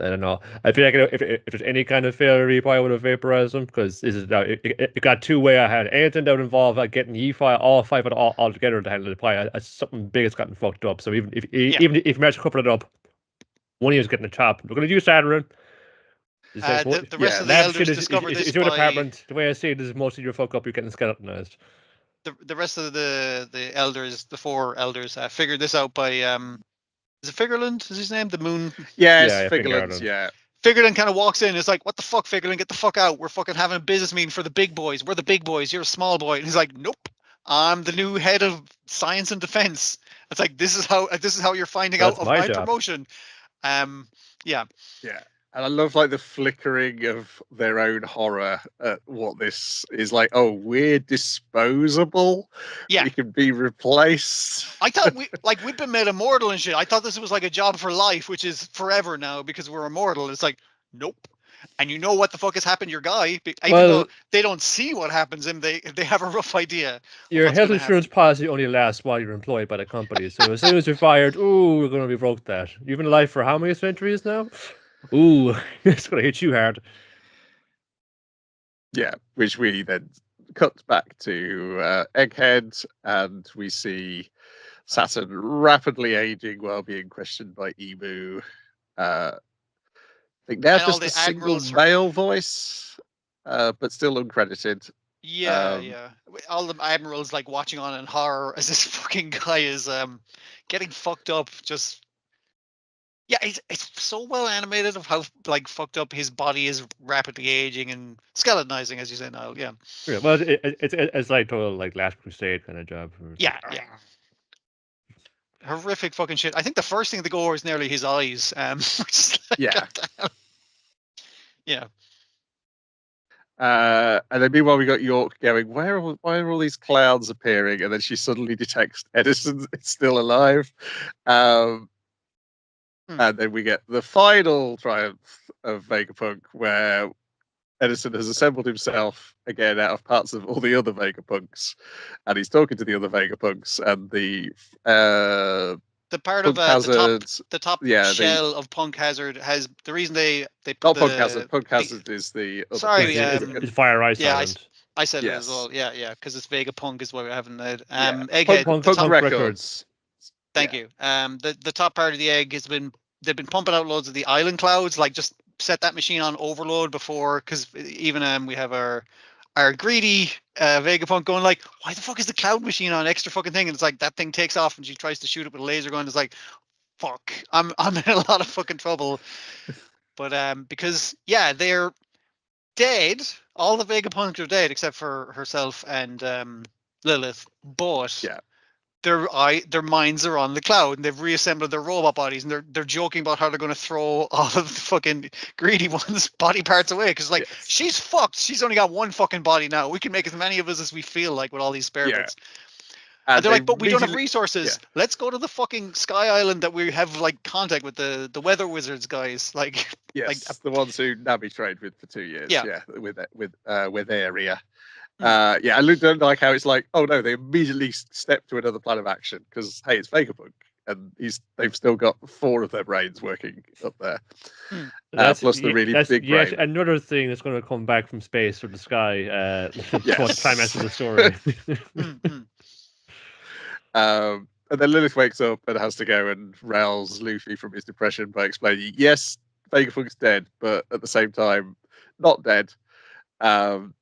Speaker 3: I don't know. I feel like if there's any kind of failure, you probably would have vaporized them, because this is now it got two way ahead. Anything that would involve like getting all five of it all together to handle the pie, something big has gotten fucked up. So even if you manage to couple it up, one of you is getting a chop. We're going to use Saturn.
Speaker 2: The rest of the elders discovered this.
Speaker 3: It's your department. The way I see it is most of your fuck up, you're getting skeletonized.
Speaker 2: The rest of the elders, the four elders, figured this out by is it Figureland? Is his name? The moon?
Speaker 1: Yes, Figureland. Yeah.
Speaker 2: Figureland kind of walks in. It's like, what the fuck, Figureland? Get the fuck out. We're fucking having a business meeting for the big boys. We're the big boys. You're a small boy. And he's like, nope. I'm the new head of science and defense. It's like, this is how you're finding out of my promotion. Yeah.
Speaker 1: And I love like the flickering of their own horror at what this is like. Oh, we're disposable.
Speaker 2: Yeah,
Speaker 1: we can be replaced.
Speaker 2: I thought we'd been made immortal and shit. I thought this was like a job for life, which is forever now because we're immortal. It's like, nope. And you know what the fuck has happened to your guy? Even though they don't see what happens to him, they have a rough idea.
Speaker 3: Your health insurance policy only lasts while you're employed by the company. So as soon as you're fired, we're going to revoke that. You've been alive for how many centuries now? Ooh, it's going to hit you hard.
Speaker 1: Yeah, which we then cut back to Egghead, and we see Saturn rapidly aging while being questioned by Imu. I think now just a single male voice, but still uncredited.
Speaker 2: Yeah. All the admirals like watching on in horror as this fucking guy is getting fucked up. Just it's so well animated of how like fucked up his body is rapidly aging and skeletonizing, as you say, Niall. Yeah.
Speaker 3: Well, it's like total like Last Crusade kind of job.
Speaker 2: Yeah. Horrific fucking shit. I think the first thing to go over is nearly his eyes. Yeah.
Speaker 1: And then meanwhile we got York going, why are all these clouds appearing? And then she suddenly detects Edison is still alive. And then we get the final triumph of Vegapunk, where Edison has assembled himself again out of parts of all the other Vegapunks, and he's talking to the other Vegapunks, and the
Speaker 2: part of the top shell of Punk Hazard has the reason they put
Speaker 1: Punk Hazard. Punk Hazard is the other
Speaker 3: it's Fire Ice Island.
Speaker 2: I said it as well. Yeah, because it's Vegapunk is what we haven't had.
Speaker 1: Egghead,
Speaker 3: Punk Records.
Speaker 2: Thank you. The top part of the egg they've been pumping out loads of the island clouds. Like, just set that machine on overload before, because even we have our greedy Vegapunk going like, why the fuck is the cloud machine on extra fucking thing? And it's like that thing takes off and she tries to shoot it with a laser gun. It's like, fuck, I'm in a lot of fucking trouble. But because they're dead. All the Vegapunks are dead except for herself and Lilith. But their minds are on the cloud, and they've reassembled their robot bodies, and they're joking about how they're going to throw all of the fucking greedy ones' body parts away, because she's fucked. She's only got one fucking body now. We can make as many of us as we feel like with all these spare bits. And they're like, but we don't have resources. Let's go to the fucking Sky Island that we have like contact with the weather wizards guys. Like,
Speaker 1: that's the ones who Navi trained with for 2 years. With Area. I don't like how it's like, oh no, they immediately step to another plan of action because hey, it's Vegapunk, and they've still got 4 of their brains working up there. Plus the really big brain.
Speaker 3: Another thing that's going to come back from space or the sky towards the climax of the story.
Speaker 1: And then Lilith wakes up and has to go and rouse Luffy from his depression by explaining, yes, Vegapunk's dead, but at the same time, not dead.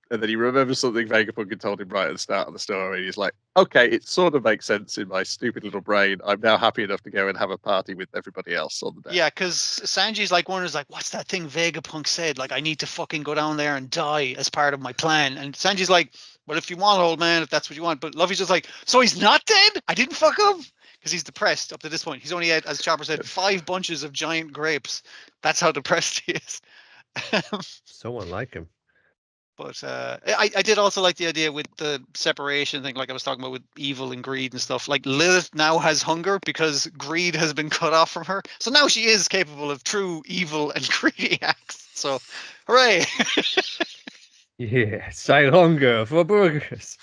Speaker 1: And then he remembers something Vegapunk had told him right at the start of the story. He's like, okay, it sort of makes sense in my stupid little brain. I'm now happy enough to go and have a party with everybody else on the day.
Speaker 2: Yeah, because Sanji's like, wonders like, what's that thing Vegapunk said? Like, I need to fucking go down there and die as part of my plan. And Sanji's like, well, if you want, old man, if that's what you want. But Luffy's just like, so he's not dead? I didn't fuck him? Because he's depressed up to this point. He's only had, as Chopper said, 5 bunches of giant grapes. That's how depressed he is.
Speaker 3: So unlike him.
Speaker 2: But I did also like the idea with the separation thing, like I was talking about with evil and greed and stuff. Like, Lilith now has hunger because greed has been cut off from her. So now she is capable of true evil and greedy acts. So, hooray!
Speaker 3: Yes, I hunger for burgers.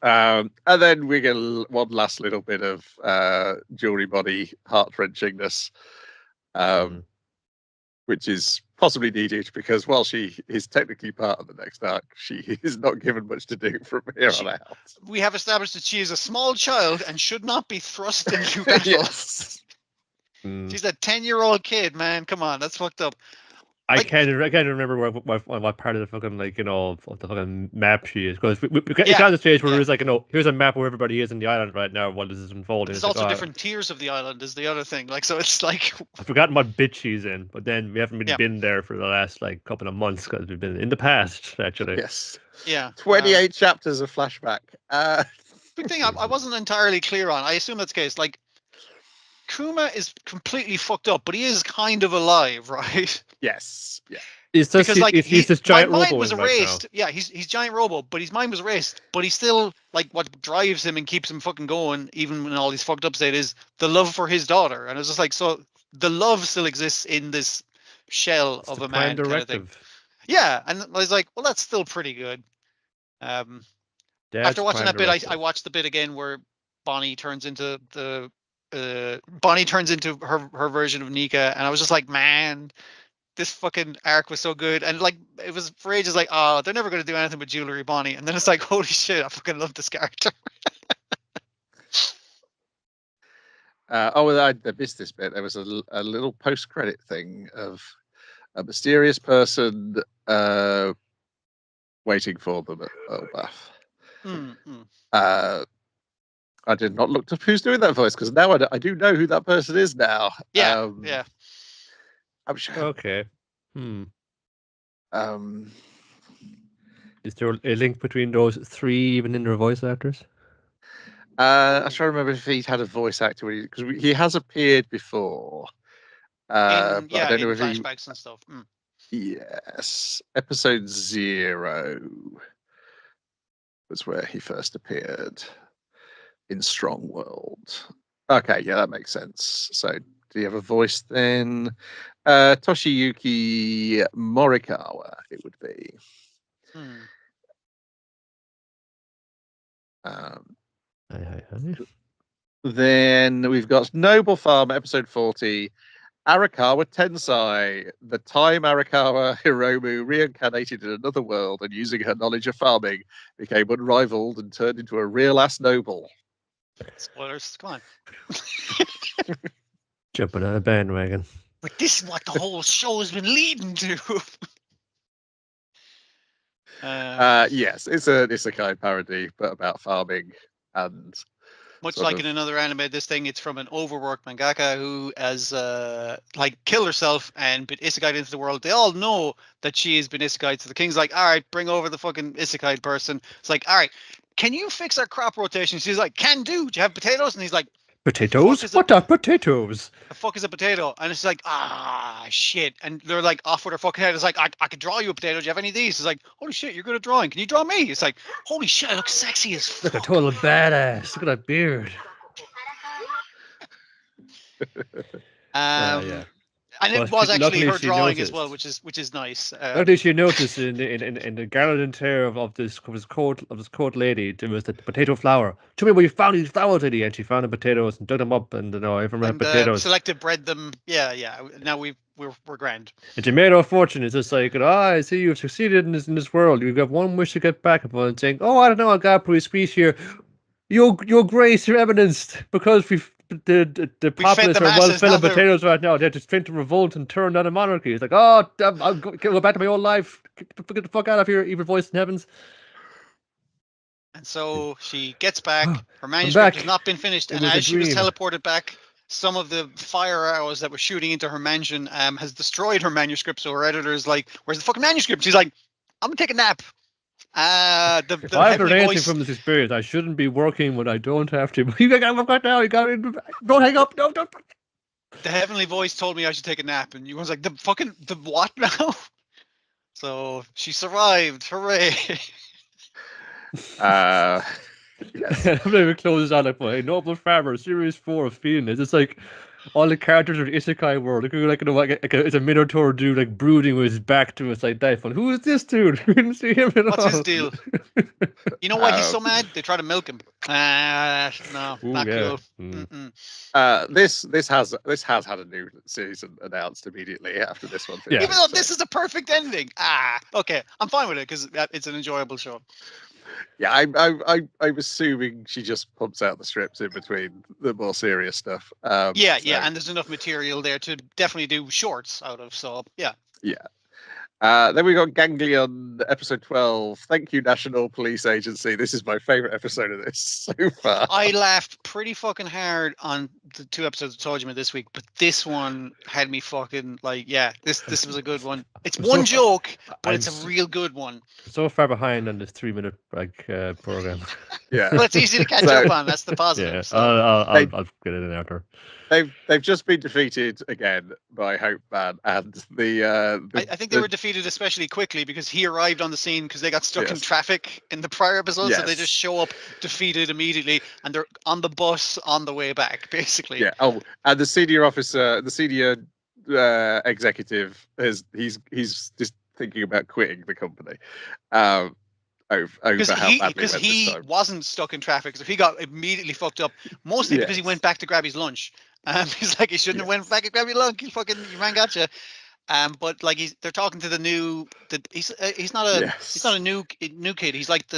Speaker 1: And then we get one last little bit of jewelry body heart-wrenchingness. Which is possibly needed because while she is technically part of the next arc, she is not given much to do from here on out.
Speaker 2: We have established that she is a small child and should not be thrust into battle. She's a 10-year-old kid, man. Come on, that's fucked up.
Speaker 3: I can't remember what part of the fucking of the fucking map she is, because it's on the stage where it's like, here's a map where everybody is in the island right now while this is unfolding.
Speaker 2: There's also different tiers of the island is the other thing. Like, so it's like,
Speaker 3: I've forgotten what bit she's in, but then we haven't been there for the last couple of months because we've been in the past actually.
Speaker 1: Yes.
Speaker 2: Yeah.
Speaker 1: 28 chapters of flashback.
Speaker 2: Big thing I wasn't entirely clear on. I assume that's the case. Like, Kuma is completely fucked up, but he is kind of alive, right?
Speaker 1: Yes. Yeah.
Speaker 3: It's just because he's this giant
Speaker 2: my
Speaker 3: robo.
Speaker 2: Mind was erased. Yeah, he's giant robo, but his mind was erased. But he's still like, what drives him and keeps him fucking going, even when all these fucked up state, is the love for his daughter. And it's just like, so the love still exists in this shell of a man kind of thing. Yeah, and I was like, well, that's still pretty good. After watching that bit, I watched the bit again where Bonnie turns into her version of Nika, and I was just like, man, this fucking arc was so good. And like, it was for ages like, oh, they're never going to do anything with Jewelry Bonnie, and then it's like, holy shit, I fucking love this character.
Speaker 1: I missed this bit. There was a little post-credit thing of a mysterious person waiting for them at Elbaf. I did not look up who's doing that voice, because now I do know who that person is now.
Speaker 2: Yeah.
Speaker 1: I'm sure.
Speaker 3: Okay. Is there a link between those 3 even in their voice actors?
Speaker 1: I'm trying to remember if he's had a voice actor, because he has appeared before.
Speaker 2: I don't know if flashbacks and stuff.
Speaker 1: Yes, episode 0 was where he first appeared. In Strong World. Okay, yeah, that makes sense. So, do you have a voice then? Toshiyuki Morikawa, it would be. Then we've got Noble Farm, episode 40. Arakawa Tensai. The time Arakawa Hiromu reincarnated in another world and using her knowledge of farming became unrivaled and turned into a real ass noble.
Speaker 2: Spoilers, come on.
Speaker 3: Jumping on a bandwagon.
Speaker 2: But this is what the whole show has been leading to.
Speaker 1: Yes, it's a isekai parody, but about farming and
Speaker 2: much
Speaker 1: sort
Speaker 2: like
Speaker 1: of-
Speaker 2: in another anime, this thing, it's from an overworked mangaka who has like killed herself and been isekai into the world. They all know that she has been isekai, so the king's like, all right, bring over the fucking isekai person. It's like, all right, can you fix our crop rotation? She's like, can do. Do you have potatoes? And he's like,
Speaker 3: Potatoes?
Speaker 2: is
Speaker 3: What are potatoes?
Speaker 2: the fuck is a potato? And it's like, ah, shit. And they're like off with their fucking head. It's like, I could draw you a potato. Do you have any of these? It's like, holy shit, you're good at drawing. Can you draw me? It's like, holy shit, I look sexy as fuck.
Speaker 3: Look a total badass. Look at that beard.
Speaker 2: Yeah. And it
Speaker 3: Well,
Speaker 2: was actually
Speaker 3: luckily
Speaker 2: her
Speaker 3: she
Speaker 2: drawing as well,
Speaker 3: noticed.
Speaker 2: which is nice.
Speaker 3: Luckily, she noticed in the garland hair of this coat lady, there was the potato flour. Tell me where you found these flowers, lady, and she found the potatoes and dug them up, and everyone had potatoes.
Speaker 2: Selected bred them. Yeah. Now we're grand.
Speaker 3: And you made our fortune. It's just like, I see you've succeeded in this world. You've got one wish to get back upon, saying, I don't know, I got a pretty speech here. Your grace, your eminence, because the populace are well fed of potatoes right now. They're just trying to revolt and turn down a monarchy. It's like, I'll go back to my old life. Get the fuck out of here, evil voice in heavens.
Speaker 2: And so she gets back. Her manuscript has not been finished, and as she was teleported back, some of the fire arrows that were shooting into her mansion has destroyed her manuscript. So her editor's like, "Where's the fucking manuscript?" She's like, "I'm gonna take a nap."
Speaker 3: If I've learned anything from this experience, I shouldn't be working when I don't have to. You got to work right now. You got to don't hang up. No, don't.
Speaker 2: The heavenly voice told me I should take a nap, and you was like, the what now? So she survived. Hooray!
Speaker 1: Yes.
Speaker 3: I'm going to close this out like, hey, Noble Farmer, Series 4 of Phoenix. It's like all the characters are the isekai world. It's a Minotaur dude like brooding with his back to us like that. Who is this dude? We didn't see him at all.
Speaker 2: What's his deal? You know why he's so mad? They try to milk him. No, not cool.
Speaker 1: This has had a new season announced immediately after this one.
Speaker 2: Even though this is a perfect ending. Okay, I'm fine with it because it's an enjoyable show.
Speaker 1: Yeah, I'm assuming she just pumps out the strips in between the more serious stuff.
Speaker 2: And there's enough material there to definitely do shorts out of. So yeah.
Speaker 1: Then we got Ganglion, episode 12. Thank you, National Police Agency. This is my favorite episode of this so far.
Speaker 2: I laughed pretty fucking hard on the 2 episodes of Tojima this week, but this one had me fucking like, this was a good one. It's one joke, but it's a real good one.
Speaker 3: So far behind on this 3-minute program.
Speaker 1: Yeah.
Speaker 2: Well, it's easy to catch up on. That's the positive.
Speaker 3: Yeah,
Speaker 2: so.
Speaker 3: I'll get it in after.
Speaker 1: They've just been defeated again by Hope Man, and
Speaker 2: I think they were defeated especially quickly because he arrived on the scene because they got stuck in traffic in the prior episode, so they just show up defeated immediately, and they're on the bus on the way back, basically.
Speaker 1: Yeah. Oh, and the senior officer, the senior executive, he's just thinking about quitting the company. Because
Speaker 2: he wasn't stuck in traffic, so he got immediately fucked up. Mostly because he went back to grab his lunch. He's like, he shouldn't have went back and grabbed your lunch. You man gotcha. But like they're talking to the new. He's not a new kid. He's like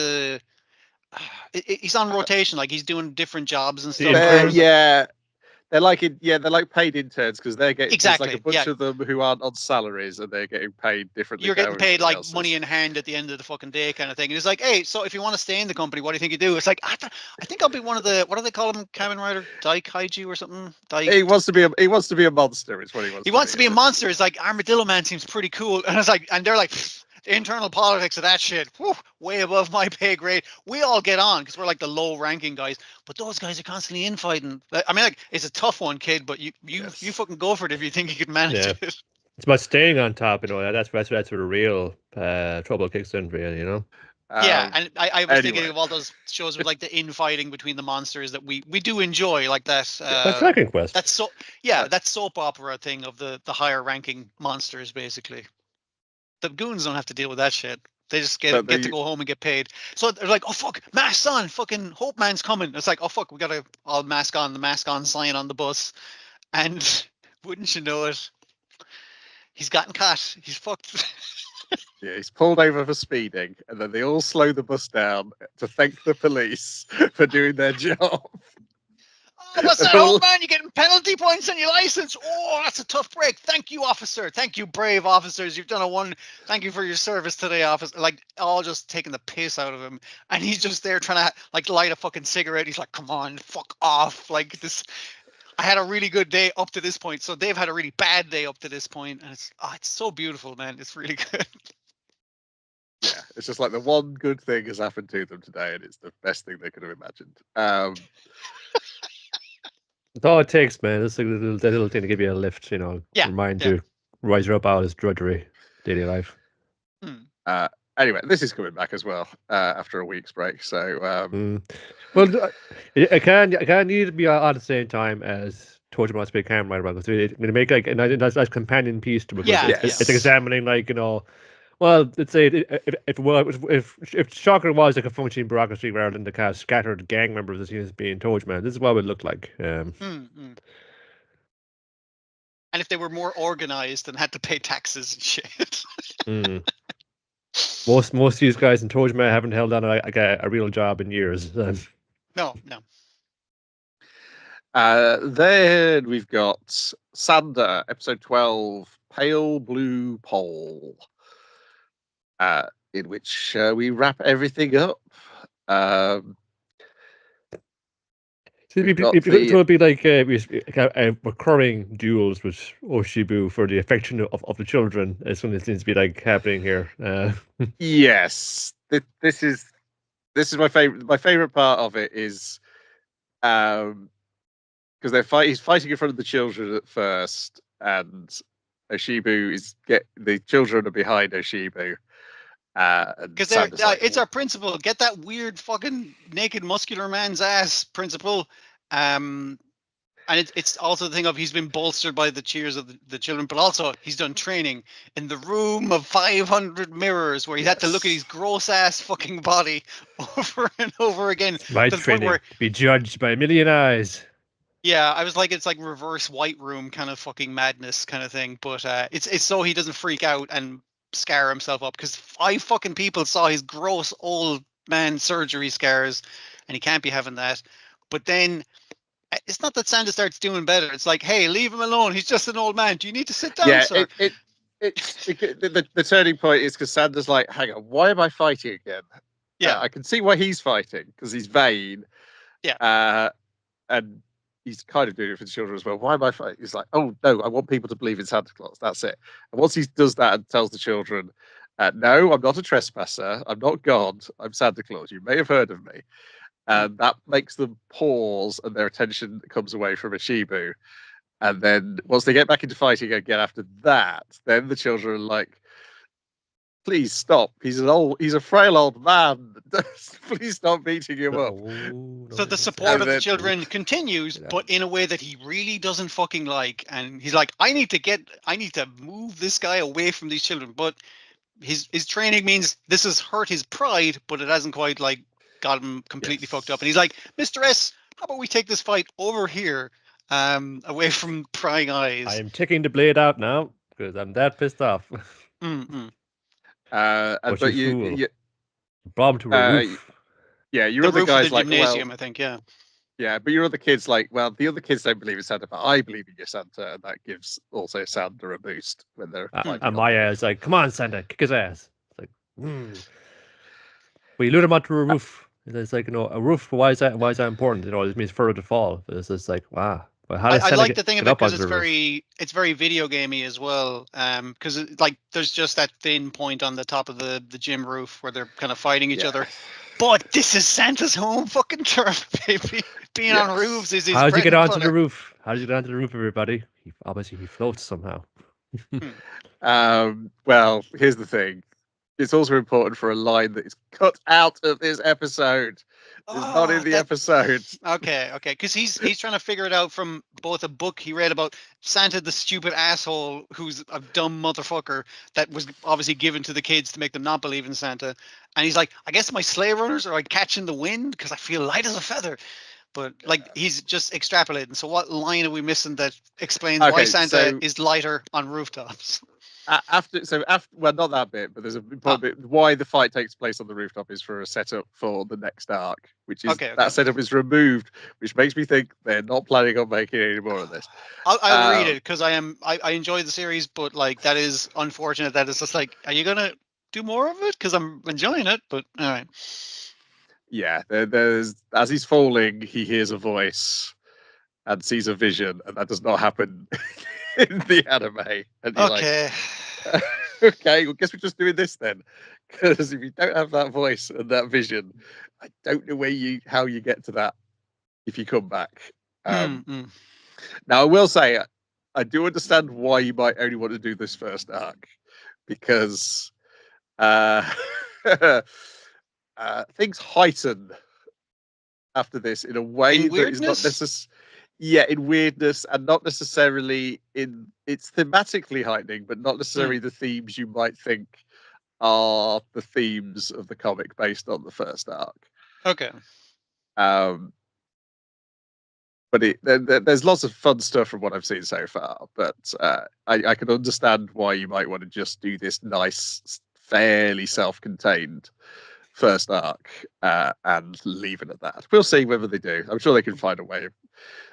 Speaker 2: he's on rotation. Like he's doing different jobs and stuff.
Speaker 1: They're like paid interns because they're getting
Speaker 2: exactly
Speaker 1: there's like a bunch of them who aren't on salaries and they're getting paid differently.
Speaker 2: You're getting paid like money in hand at the end of the fucking day kind of thing. And it's like, hey, so if you want to stay in the company, what do you think you do? It's like I think I'll be one of the what do they call him, Kamen Rider, Daikaiju or something.
Speaker 1: He wants to be a monster. Is what he wants.
Speaker 2: He wants to be a monster. It's like Armadillo Man seems pretty cool, and it's like, and they're like. The internal politics of that shit, way above my pay grade. We all get on because we're like the low-ranking guys, but those guys are constantly infighting. I mean, like it's a tough one, kid, but you fucking go for it if you think you can manage it.
Speaker 3: It's about staying on top, That's where the real trouble kicks in, really,
Speaker 2: and I was thinking of all those shows with like the infighting between the monsters that we do enjoy, like that.
Speaker 3: That's Dragon Quest.
Speaker 2: That's that soap opera thing of the higher-ranking monsters, basically. The goons don't have to deal with that shit. They just get to go home and get paid. So they're like, oh fuck, mask on, fucking Hope Man's coming. It's like, oh fuck, we gotta all mask on, the mask on sign on the bus. And wouldn't you know it, he's gotten caught. He's fucked.
Speaker 1: Yeah, he's pulled over for speeding, and then they all slow the bus down to thank the police for doing their job.
Speaker 2: what's that, old man? You're getting penalty points on your license. Oh, that's a tough break. Thank you, officer. Thank you, brave officers. You've done thank you for your service today, officer. Like, all just taking the piss out of him. And he's just there trying to, like, light a fucking cigarette. He's like, come on, fuck off. Like, this, I had a really good day up to this point. So they've had a really bad day up to this point. And it's so beautiful, man. It's really good.
Speaker 1: Yeah, it's just like the one good thing has happened to them today, and it's the best thing they could have imagined.
Speaker 3: It's all it takes, man. It's like that little thing to give you a lift, remind you, rise you up out of this drudgery, daily life.
Speaker 1: Anyway, this is coming back as well after a week's break. So,
Speaker 3: well, I can need to be at the same time as Tojo Must Be a Camera Rider, because it's going to make like a nice companion piece to it. It's examining, like, well, let's say if Shocker was like a functioning bureaucracy rather than the kind of scattered gang members that seems being Togeman, this is what it would look like.
Speaker 2: And if they were more organized and had to pay taxes and shit.
Speaker 3: Most of these guys in Togeman haven't held on a real job in years.
Speaker 2: No.
Speaker 1: Then we've got Sander, episode 12, Pale Blue Pole. In which we wrap everything up.
Speaker 3: It will be like recurring duels with Oshibu for the affection of the children. It's something that seems to be like happening here.
Speaker 1: Yes, this is my favorite. My favorite part of it is because he's fighting in front of the children at first, and Oshibu the children are behind Oshibu.
Speaker 2: Because it's our principle. Get that weird fucking naked muscular man's ass principle. And it's also the thing of he's been bolstered by the cheers of the children, but also he's done training in the room of 500 mirrors where he had to look at his gross ass fucking body over and over again.
Speaker 3: My training to be judged by a million eyes.
Speaker 2: Yeah, I was like, it's like reverse White Room kind of fucking madness kind of thing, but it's so he doesn't freak out and scar himself up, because 5 fucking people saw his gross old man surgery scars, and he can't be having that. But then it's not that Santa starts doing better. It's like, hey, leave him alone. He's just an old man. Do you need to sit down, sir?
Speaker 1: The turning point is because Santa's like, hang on, why am I fighting again? Yeah, I can see why he's fighting, because he's vain.
Speaker 2: Yeah.
Speaker 1: And he's kind of doing it for the children as well. Why am I fighting? He's like, oh, no, I want people to believe in Santa Claus. That's it. And once he does that and tells the children, no, I'm not a trespasser. I'm not God. I'm Santa Claus. You may have heard of me. And that makes them pause, and their attention comes away from Oshibu. And then once they get back into fighting again after that, then the children are like, please stop. He's a frail old man. Please stop beating him up.
Speaker 2: So the support of the children continues, but in a way that he really doesn't fucking like. And he's like, I need to move this guy away from these children. But his training means this has hurt his pride, but it hasn't quite like got him completely fucked up. And he's like, Mr. S, how about we take this fight over here, away from prying eyes?
Speaker 3: I am taking the blade out now because I'm that pissed off.
Speaker 1: But you
Speaker 3: bomb to a roof.
Speaker 1: Yeah, your other guys like
Speaker 2: gymnasium, I think, yeah.
Speaker 1: Yeah, but your other kids like, well, the other kids don't believe in Santa, but I believe in your Santa, and that gives also Santa a boost when they're.
Speaker 3: And Maya is like, "Come on, Santa, kick his ass." It's like, Well, you lure him onto a roof. It's like, a roof. Why is that important? It means further to fall. It's just like, wow. But how
Speaker 2: I like the thing of it because it's very video gamey as well. Because like there's just that thin point on the top of the gym roof where they're kind of fighting each other. But this is Santa's home fucking turf, baby. Being on roofs is his.
Speaker 3: How did you get onto the roof? Everybody? Obviously, he floats somehow.
Speaker 1: Well, here's the thing. It's also important for a line that is cut out of this episode. It's not in the episode.
Speaker 2: Okay. Because he's trying to figure it out from both a book he read about Santa the stupid asshole who's a dumb motherfucker that was obviously given to the kids to make them not believe in Santa. And he's like, I guess my sleigh runners are like catching the wind because I feel light as a feather. But like he's just extrapolating. So what line are we missing that explains why Santa is lighter on rooftops?
Speaker 1: after, well, not that bit, but there's a important bit. Why the fight takes place on the rooftop is for a setup for the next arc, which is that setup is removed, which makes me think they're not planning on making any more of this.
Speaker 2: I'll read it because I enjoy the series, but like that is unfortunate that it's just like, are you gonna do more of it? Because I'm enjoying it, but all right.
Speaker 1: Yeah, there's as he's falling, he hears a voice and sees a vision, and that does not happen in the anime. And you're
Speaker 2: okay.
Speaker 1: Like, okay, well, guess we're just doing this then. Because if you don't have that voice and that vision, I don't know how you get to that if you come back. Now, I will say, I do understand why you might only want to do this first arc, because things heighten after this in a way that is not necessarily. Yeah, in weirdness, and not necessarily in it's thematically heightening, but not necessarily the themes you might think are the themes of the comic based on the first arc.
Speaker 2: Okay.
Speaker 1: But there's lots of fun stuff from what I've seen so far. But I can understand why you might want to just do this nice, fairly self-contained first arc and leave it at that. We'll see whether they do. I'm sure they can find a way.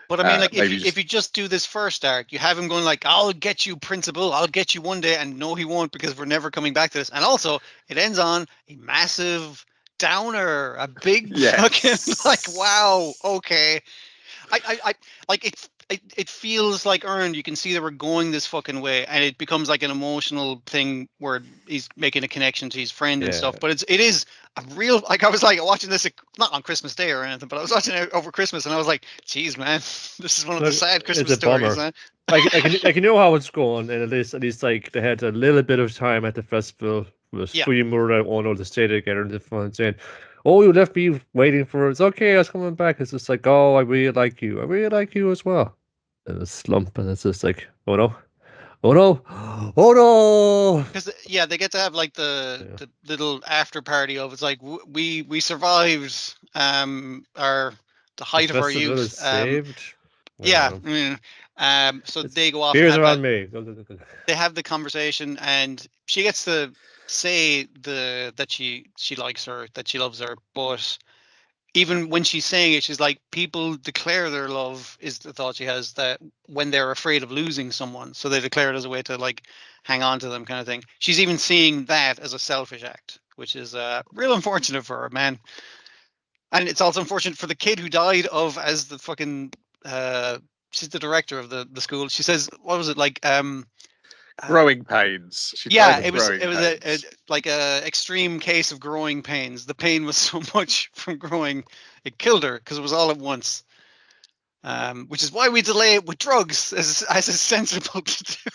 Speaker 2: But I mean, like, if you just do this first arc, you have him going like, "I'll get you, Principal. I'll get you one day," and no, he won't, because we're never coming back to this. And also, it ends on a massive downer, a big fucking like, wow, okay. I like it feels like earned. You can see that we're going this fucking way, and it becomes like an emotional thing where he's making a connection to his friend and stuff. But it is a real, like, I was like watching this not on Christmas Day or anything, but I was watching it over Christmas, and I was like, "Geez, man, this is one of the sad Christmas stories." Huh?
Speaker 3: Like you know how it's going, and at least like they had a little bit of time at the festival with Fuyimura and Ono to stay together and the fun saying, "Oh, you left me waiting for it. It's okay, I was coming back." It's just like, "Oh, I really like you. I really like you as well." And a slump, and it's just like, "Oh no, oh no, oh no."
Speaker 2: Because they get to have like the little after party of, it's like we survived the height of our youth.
Speaker 3: Saved.
Speaker 2: So they go off.
Speaker 3: Fears are on me.
Speaker 2: They have the conversation, and she gets to say that she likes her, that she loves her, but even when she's saying it, she's like, people declare their love, is the thought she has, that when they're afraid of losing someone, so they declare it as a way to like hang on to them, kind of thing. She's even seeing that as a selfish act, which is real unfortunate for her, man. And it's also unfortunate for the kid who died of, as the fucking she's the director of the school. She says, what was it, like
Speaker 1: growing pains.
Speaker 2: It was a extreme case of growing pains. The pain was so much from growing, it killed her because it was all at once. Which is why we delay it with drugs, as is sensible to do.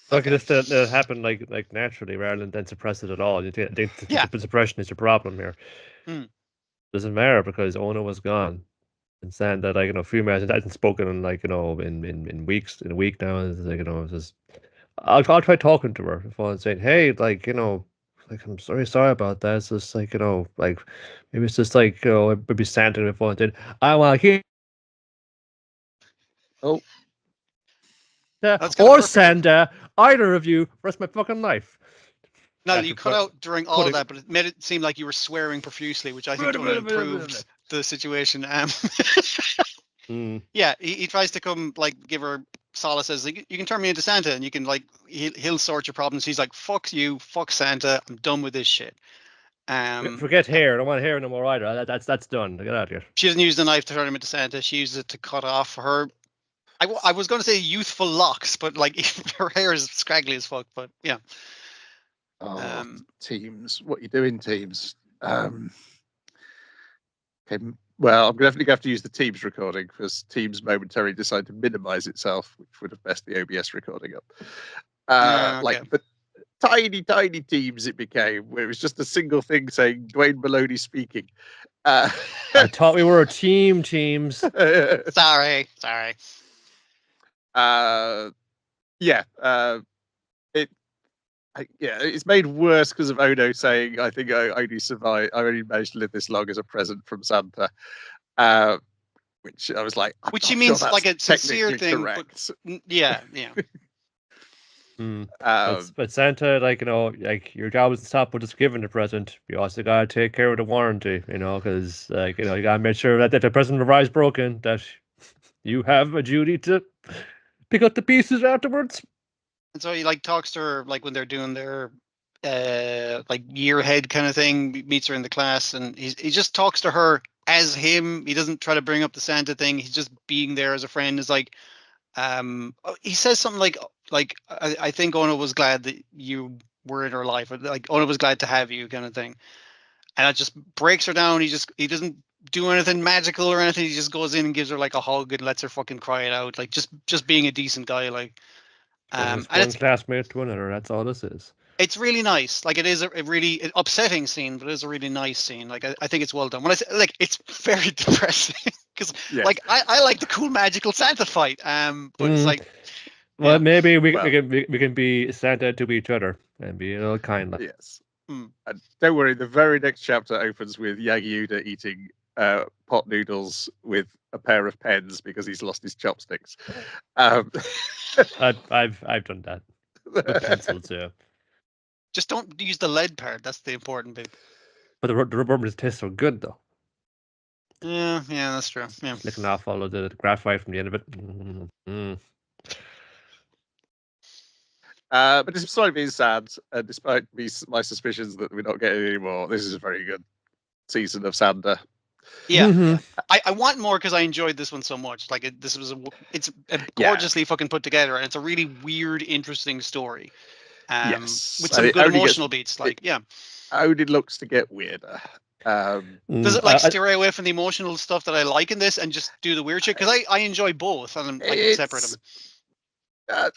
Speaker 3: Look, just that happened like naturally rather than suppress it at all. I think the suppression is your problem here. Doesn't matter because Ono was gone. And saying that, like, Fuyimura hasn't spoken in, like, in weeks, in a week now. It's like, it's just, I'll try talking to her and saying, hey, like, like, I'm sorry about that. It's just like, like, maybe it's just like, maybe Santa and phone did. I want to hear.
Speaker 1: Oh.
Speaker 3: Or Santa, either of you, rest my fucking life.
Speaker 2: No, you cut out during all of that, but it made it seem like you were swearing profusely, which I think improved the situation. Yeah, he tries to come, like, give her solace, as like, you can turn me into Santa, and you can, like, he'll sort your problems. He's like, fuck you, fuck Santa, I'm done with this shit.
Speaker 3: Forget hair. I don't want hair no more either. That's done. Get out of here.
Speaker 2: She doesn't use the knife to turn him into Santa. She uses it to cut off her. I was going to say youthful locks, but like her hair is scraggly as fuck. But yeah.
Speaker 1: Teams, what you doing, Teams? Okay, well, I'm definitely going to have to use the Teams recording because Teams momentarily decided to minimize itself, which would have messed the OBS recording up. But tiny Teams it became, where it was just a single thing saying Dwayne Maloney speaking.
Speaker 3: I thought we were a team, Teams.
Speaker 2: Sorry.
Speaker 1: It's made worse because of Ono saying, I think I only managed to live this long as a present from Santa. Which I was like,
Speaker 2: which he means like a sincere thing. But, yeah.
Speaker 3: But Santa, like, like your job isn't stop with just giving the present. You also gotta take care of the warranty, because like, you gotta make sure that if the present arrives broken, that you have a duty to pick up the pieces afterwards.
Speaker 2: And so he like talks to her like when they're doing their like year ahead kind of thing, meets her in the class, and he just talks to her as him. He doesn't try to bring up the Santa thing. He's just being there as a friend. Is like, he says something like I think Ona was glad that you were in her life, or like Ona was glad to have you, kind of thing. And it just breaks her down. He doesn't do anything magical or anything. He just goes in and gives her like a hug and lets her fucking cry it out, like just being a decent guy, like.
Speaker 3: And it's classmate to another. That's all this is.
Speaker 2: It's really nice. Like, it is a really upsetting scene, but it is a really nice scene. Like, I think it's well done. When I say, like, it's very depressing because like I like the cool magical Santa fight. But it's like,
Speaker 3: well, maybe we can be Santa to each other and be kind.
Speaker 1: Yes. And don't worry, the very next chapter opens with Yagi Uda eating pot noodles with a pair of pens because he's lost his chopsticks.
Speaker 3: I've done that with pencils, yeah.
Speaker 2: Just don't use the lead part. That's the important bit.
Speaker 3: But the rubber tastes so good, though.
Speaker 2: Yeah, that's true. Yeah,
Speaker 3: licking off all of the graphite from the end of it.
Speaker 1: But despite being sad, despite my suspicions that we're not getting any more, this is a very good season of Santa.
Speaker 2: Yeah, I want more because I enjoyed this one so much. Like, it's gorgeously fucking put together, and it's a really weird, interesting story. With some good emotional beats. Like,
Speaker 1: only looks to get weirder.
Speaker 2: Does it like steer away from the emotional stuff that I like in this and just do the weird shit? Because I enjoy both, and I can separate them.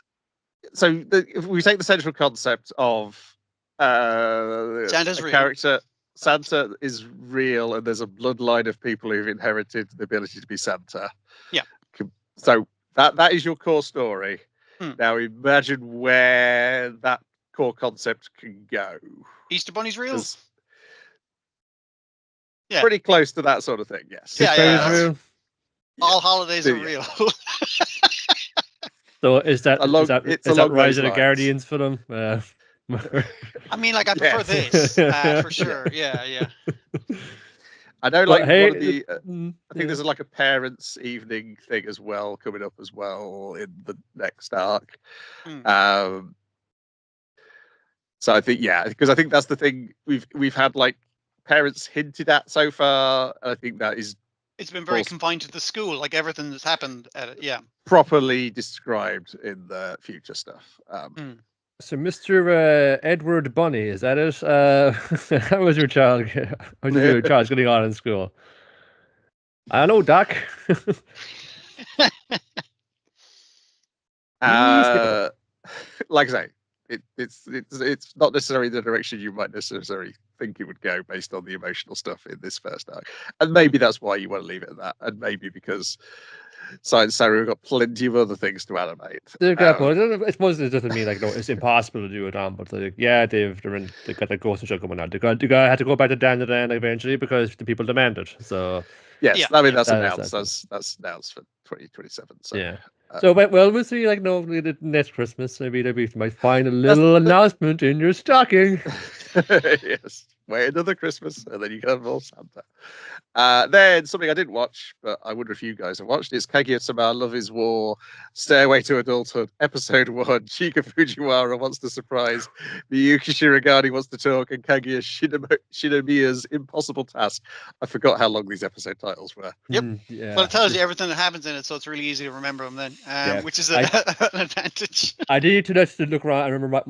Speaker 1: So if we take the central concept of
Speaker 2: Santa's real.
Speaker 1: Character, Santa is real, and there's a bloodline of people who've inherited the ability to be Santa.
Speaker 2: Yeah.
Speaker 1: So that is your core story. Now imagine where that core concept can go.
Speaker 2: Easter Bunny's real?
Speaker 1: Yeah. Pretty close to that sort of thing, yes.
Speaker 2: Yeah. All holidays are real.
Speaker 3: So is that Rise of the Guardians for them?
Speaker 2: I mean, like, I prefer this for sure. Yeah.
Speaker 1: I know, like, I think there's like a parents' evening thing as well coming up as well in the next arc. So I think, because I think that's the thing we've had, like, parents hinted at so far. I think that is.
Speaker 2: It's been very confined to the school, like everything that's happened at it.
Speaker 1: Properly described in the future stuff.
Speaker 3: So, Mr. Edward Bunny, is that it? How was your child? How's your child getting on in school? I don't know, Doc.
Speaker 1: Like I say, it's not necessarily the direction you might necessarily think it would go based on the emotional stuff in this first arc, and maybe that's why you want to leave it at that, and maybe because Science Saru got plenty of other things to animate.
Speaker 3: I suppose it doesn't mean like it's impossible to do it on, but like they got the Ghost of Show coming out. They had to go back to Dan eventually because the people demanded. So
Speaker 1: yes, I mean that's announced. That's announced for 2027. So
Speaker 3: yeah. So we'll see. Like next Christmas, maybe might find a little announcement in your stocking.
Speaker 1: Yes. Wait another Christmas, and then you can have all Santa. Then something I didn't watch, but I wonder if you guys have watched, is Kaguya-sama Love is War, Stairway to Adulthood, Episode 1. Chika Fujiwara wants to surprise, Miyuki Shiragane wants to talk, and Kaguya Shinomiya's Impossible Task. I forgot how long these episode titles were.
Speaker 2: Yep. Well, it tells you everything that happens in it, so it's really easy to remember them then, which is an advantage.
Speaker 3: I need to look around. I remember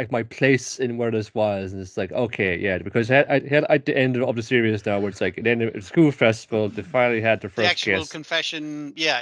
Speaker 3: my place in where this was, and it's like, okay, because I had at the end of the series now, where it's like then it was school festival. They finally had their first
Speaker 2: actual
Speaker 3: kiss.
Speaker 2: confession. Yeah.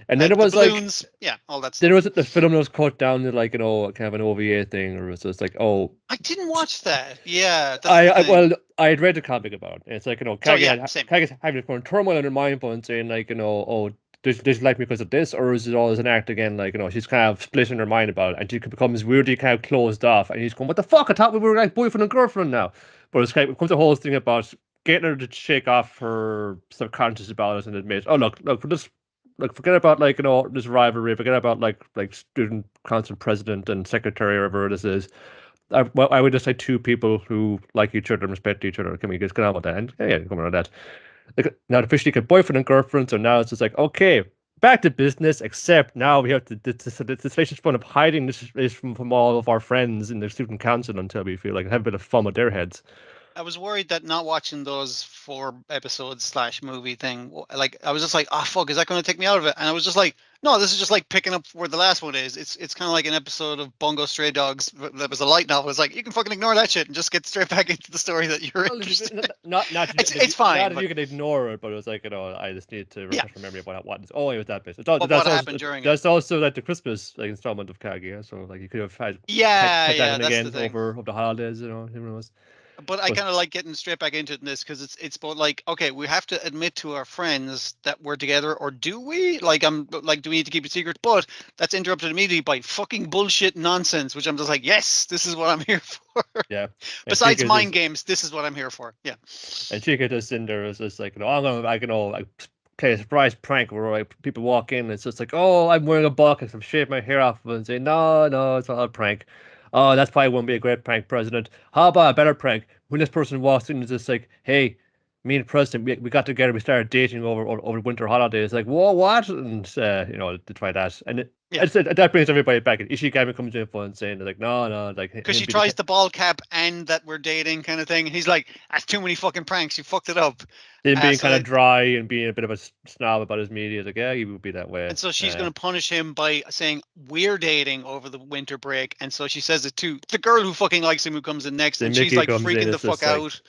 Speaker 3: And then it was
Speaker 2: balloons, all that stuff.
Speaker 3: Then it was the film that was cut down to like kind of an OVA thing, or so it's like I
Speaker 2: didn't watch that. Yeah,
Speaker 3: I had read the comic about it. It's like Kaguya's having a turmoil in her mind, and saying like does she like me because of this, or is it always an act again? Like she's kind of splitting her mind about it, and she becomes weirdly kind of closed off, and he's going, "What the fuck? I thought we were like boyfriend and girlfriend now." But it becomes a whole thing about getting her to shake off her subconscious about it and admit, "Oh look, we're just like forget about like this rivalry, forget about like student council president and secretary or whatever this is. I would just say two people who like each other and respect each other. Can we just get on with that? And yeah, come on with that. Like, now officially get boyfriend and girlfriend, so now it's just like, okay, back to business, except now we have to the situation's fun of hiding this from all of our friends in the student council until we feel like have a bit of fun with their heads.
Speaker 2: I was worried that not watching those 4 episodes / movie thing, like I was just like, oh fuck, is that going to take me out of it? And I was just like, no, this is just like picking up where the last one is. It's kind of like an episode of Bungo Stray Dogs that was a light novel. It's like you can fucking ignore that shit and just get straight back into the story that you're interested in. It's fine.
Speaker 3: Not that you can ignore it, but it was like I just need to refresh my memory about what. Oh, it was that bit. That's
Speaker 2: what happened during it.
Speaker 3: That's also like the Christmas like installment of Kaguya, so like you could have had
Speaker 2: that
Speaker 3: that's again over the holidays, who knows.
Speaker 2: But I kind of like getting straight back into it in this because it's both like, okay, we have to admit to our friends that we're together, or do we? Like, do we need to keep it secret? But that's interrupted immediately by fucking bullshit nonsense, which I'm just like, yes, this is what I'm here for.
Speaker 3: Yeah.
Speaker 2: Besides mind games, this is what I'm here for. Yeah.
Speaker 3: And Chica just in there is just like, I can play a surprise prank where like people walk in and it's just like, oh, I'm wearing a bucket, I'm shaving my hair off and say, no, it's not a prank. Oh, that's probably won't be a great prank, President. How about a better prank? When this person walks in, it's just like, hey, me and the President, we got together, we started dating over winter holidays. Like, whoa, what? And, to try that. And that brings everybody back. And Ishigami comes in and saying, like, no. Like,
Speaker 2: because she tries the ball cap and that we're dating kind of thing. And he's like, that's too many fucking pranks. You fucked it up.
Speaker 3: Him being kind of dry and being a bit of a snob about his media. Like, yeah, he would be that way.
Speaker 2: And so she's going to punish him by saying, we're dating over the winter break. And so she says it to the girl who fucking likes him who comes in next. And she's like freaking the fuck out.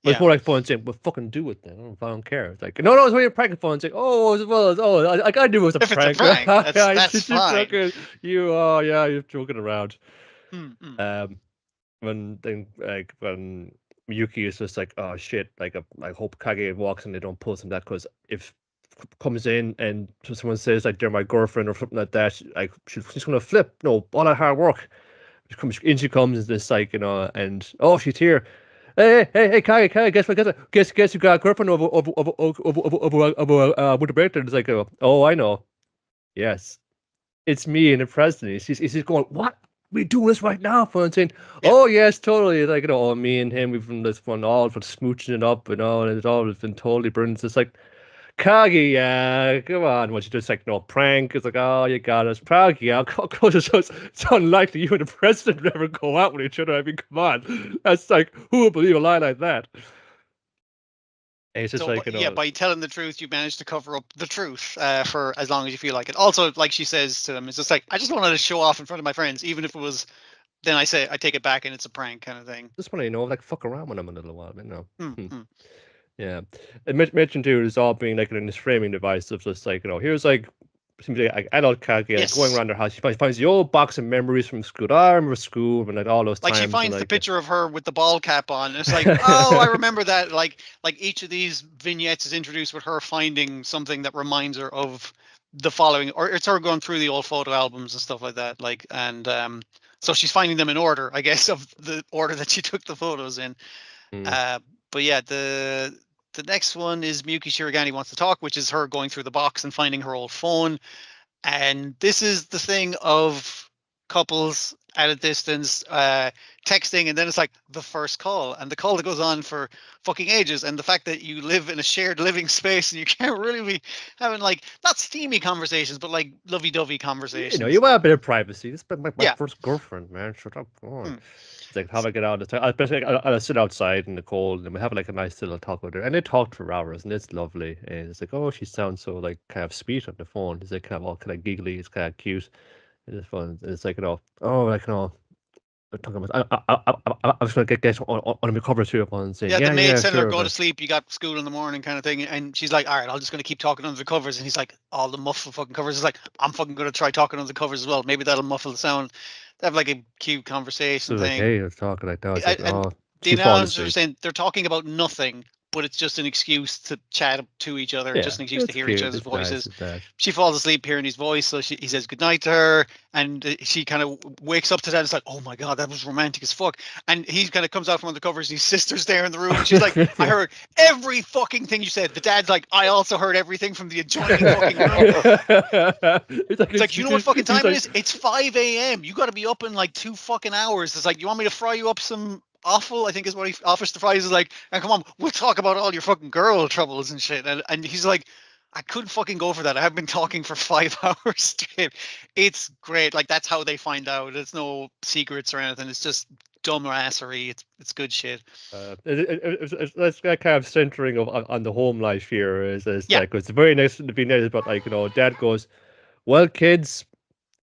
Speaker 3: But it's more like fun saying, well, fucking do it then. I don't care. It's like, no, it's when you're pranking fun. It's like, I gotta do it as a prank.
Speaker 2: It's a prank. That's fine.
Speaker 3: You're joking around.
Speaker 2: Mm-hmm.
Speaker 3: When Miyuki is just like, oh shit, like I hope Kage walks and they don't pull some that, because if comes in and someone says like they're my girlfriend or something like that, like she's gonna flip. No, all that hard work. She comes and it's like, and oh, she's here. Hey, Kage, guess what? Guess you got a girlfriend over with the break. It's like, oh, I know. Yes, it's me and the president. He's going, what? We doing this right now, for saying, oh yes, totally. Like, me and him, we've been this fun all for smooching it up, and it's all been totally brilliant. It's like, Kage, yeah, come on. When she just like, no prank, it's like, oh, you got us. Kage, yeah, it's unlikely you and the president would ever go out with each other. I mean, come on. That's like, who would believe a lie like that? And it's just
Speaker 2: by telling the truth, you manage to cover up the truth for as long as you feel like it. Also, like she says to him, it's just like, I just wanted to show off in front of my friends, even if it was, then I take it back and it's a prank kind of thing.
Speaker 3: Just want to, like, fuck around with them a little while, Yeah, and mentioned too is all being like in this framing device of just like, here's like seems like adult Kage going around their house. She finds the old box of memories from school. I remember school and like all those times.
Speaker 2: Like she finds the picture of her with the ball cap on. And it's like, oh, I remember that. Like each of these vignettes is introduced with her finding something that reminds her of the following, or it's her going through the old photo albums and stuff like that. Like, and so she's finding them in order, I guess, of the order that she took the photos in. But yeah, the next one is Miyuki Shirogane Wants to Talk, which is her going through the box and finding her old phone. And this is the thing of couples at a distance texting, and then it's like the first call, and the call that goes on for fucking ages. And the fact that you live in a shared living space and you can't really be having like not steamy conversations, but like lovey-dovey conversations.
Speaker 3: You want a bit of privacy. This is my first girlfriend, man. Shut up. It's like, how do I get out of the time? Especially, I'll sit outside in the cold and we have like a nice little talk with her. And they talk for hours and it's lovely. And it's like, oh, she sounds so like kind of sweet on the phone. It's like kind of all kind of giggly. It's kind of cute. It's fun. It's like, I'm talking about. I was going to get on my cover too upon saying,
Speaker 2: the maid said her go to sleep. You got school in the morning, kind of thing. And she's like, all right, I'm just going to keep talking under the covers. And he's like, all the muffled fucking covers. It's like, I'm fucking going to try talking under the covers as well. Maybe that'll muffle the sound. They have like a cute conversation thing.
Speaker 3: Hey, I was talking like that.
Speaker 2: The announcers are saying they're talking about nothing, but it's just an excuse to chat to each other,
Speaker 3: Yeah,
Speaker 2: just an excuse to hear each other's voices.
Speaker 3: Nice,
Speaker 2: she falls asleep hearing his voice, so he says goodnight to her, and she kind of wakes up to that. It's like, oh my god, that was romantic as fuck. And he kind of comes out from under the covers, and his sister's there in the room, and she's like, I heard every fucking thing you said. The dad's like, I also heard everything from the adjoining fucking room. It's like, you know what fucking time it is? It's 5 a.m. You got to be up in like 2 fucking hours. It's like, you want me to fry you up some offal? I think is what he offers to fries. Is like, and come on, we'll talk about all your fucking girl troubles and shit. And he's like, I couldn't fucking go for that. I have been talking for 5 hours straight. It's great. Like, that's how they find out. There's no secrets or anything. It's just dumbassery. It's good shit.
Speaker 3: That's kind of centering on the home life here. Is like, it's very nice to be nice, but like, Dad goes, well, kids,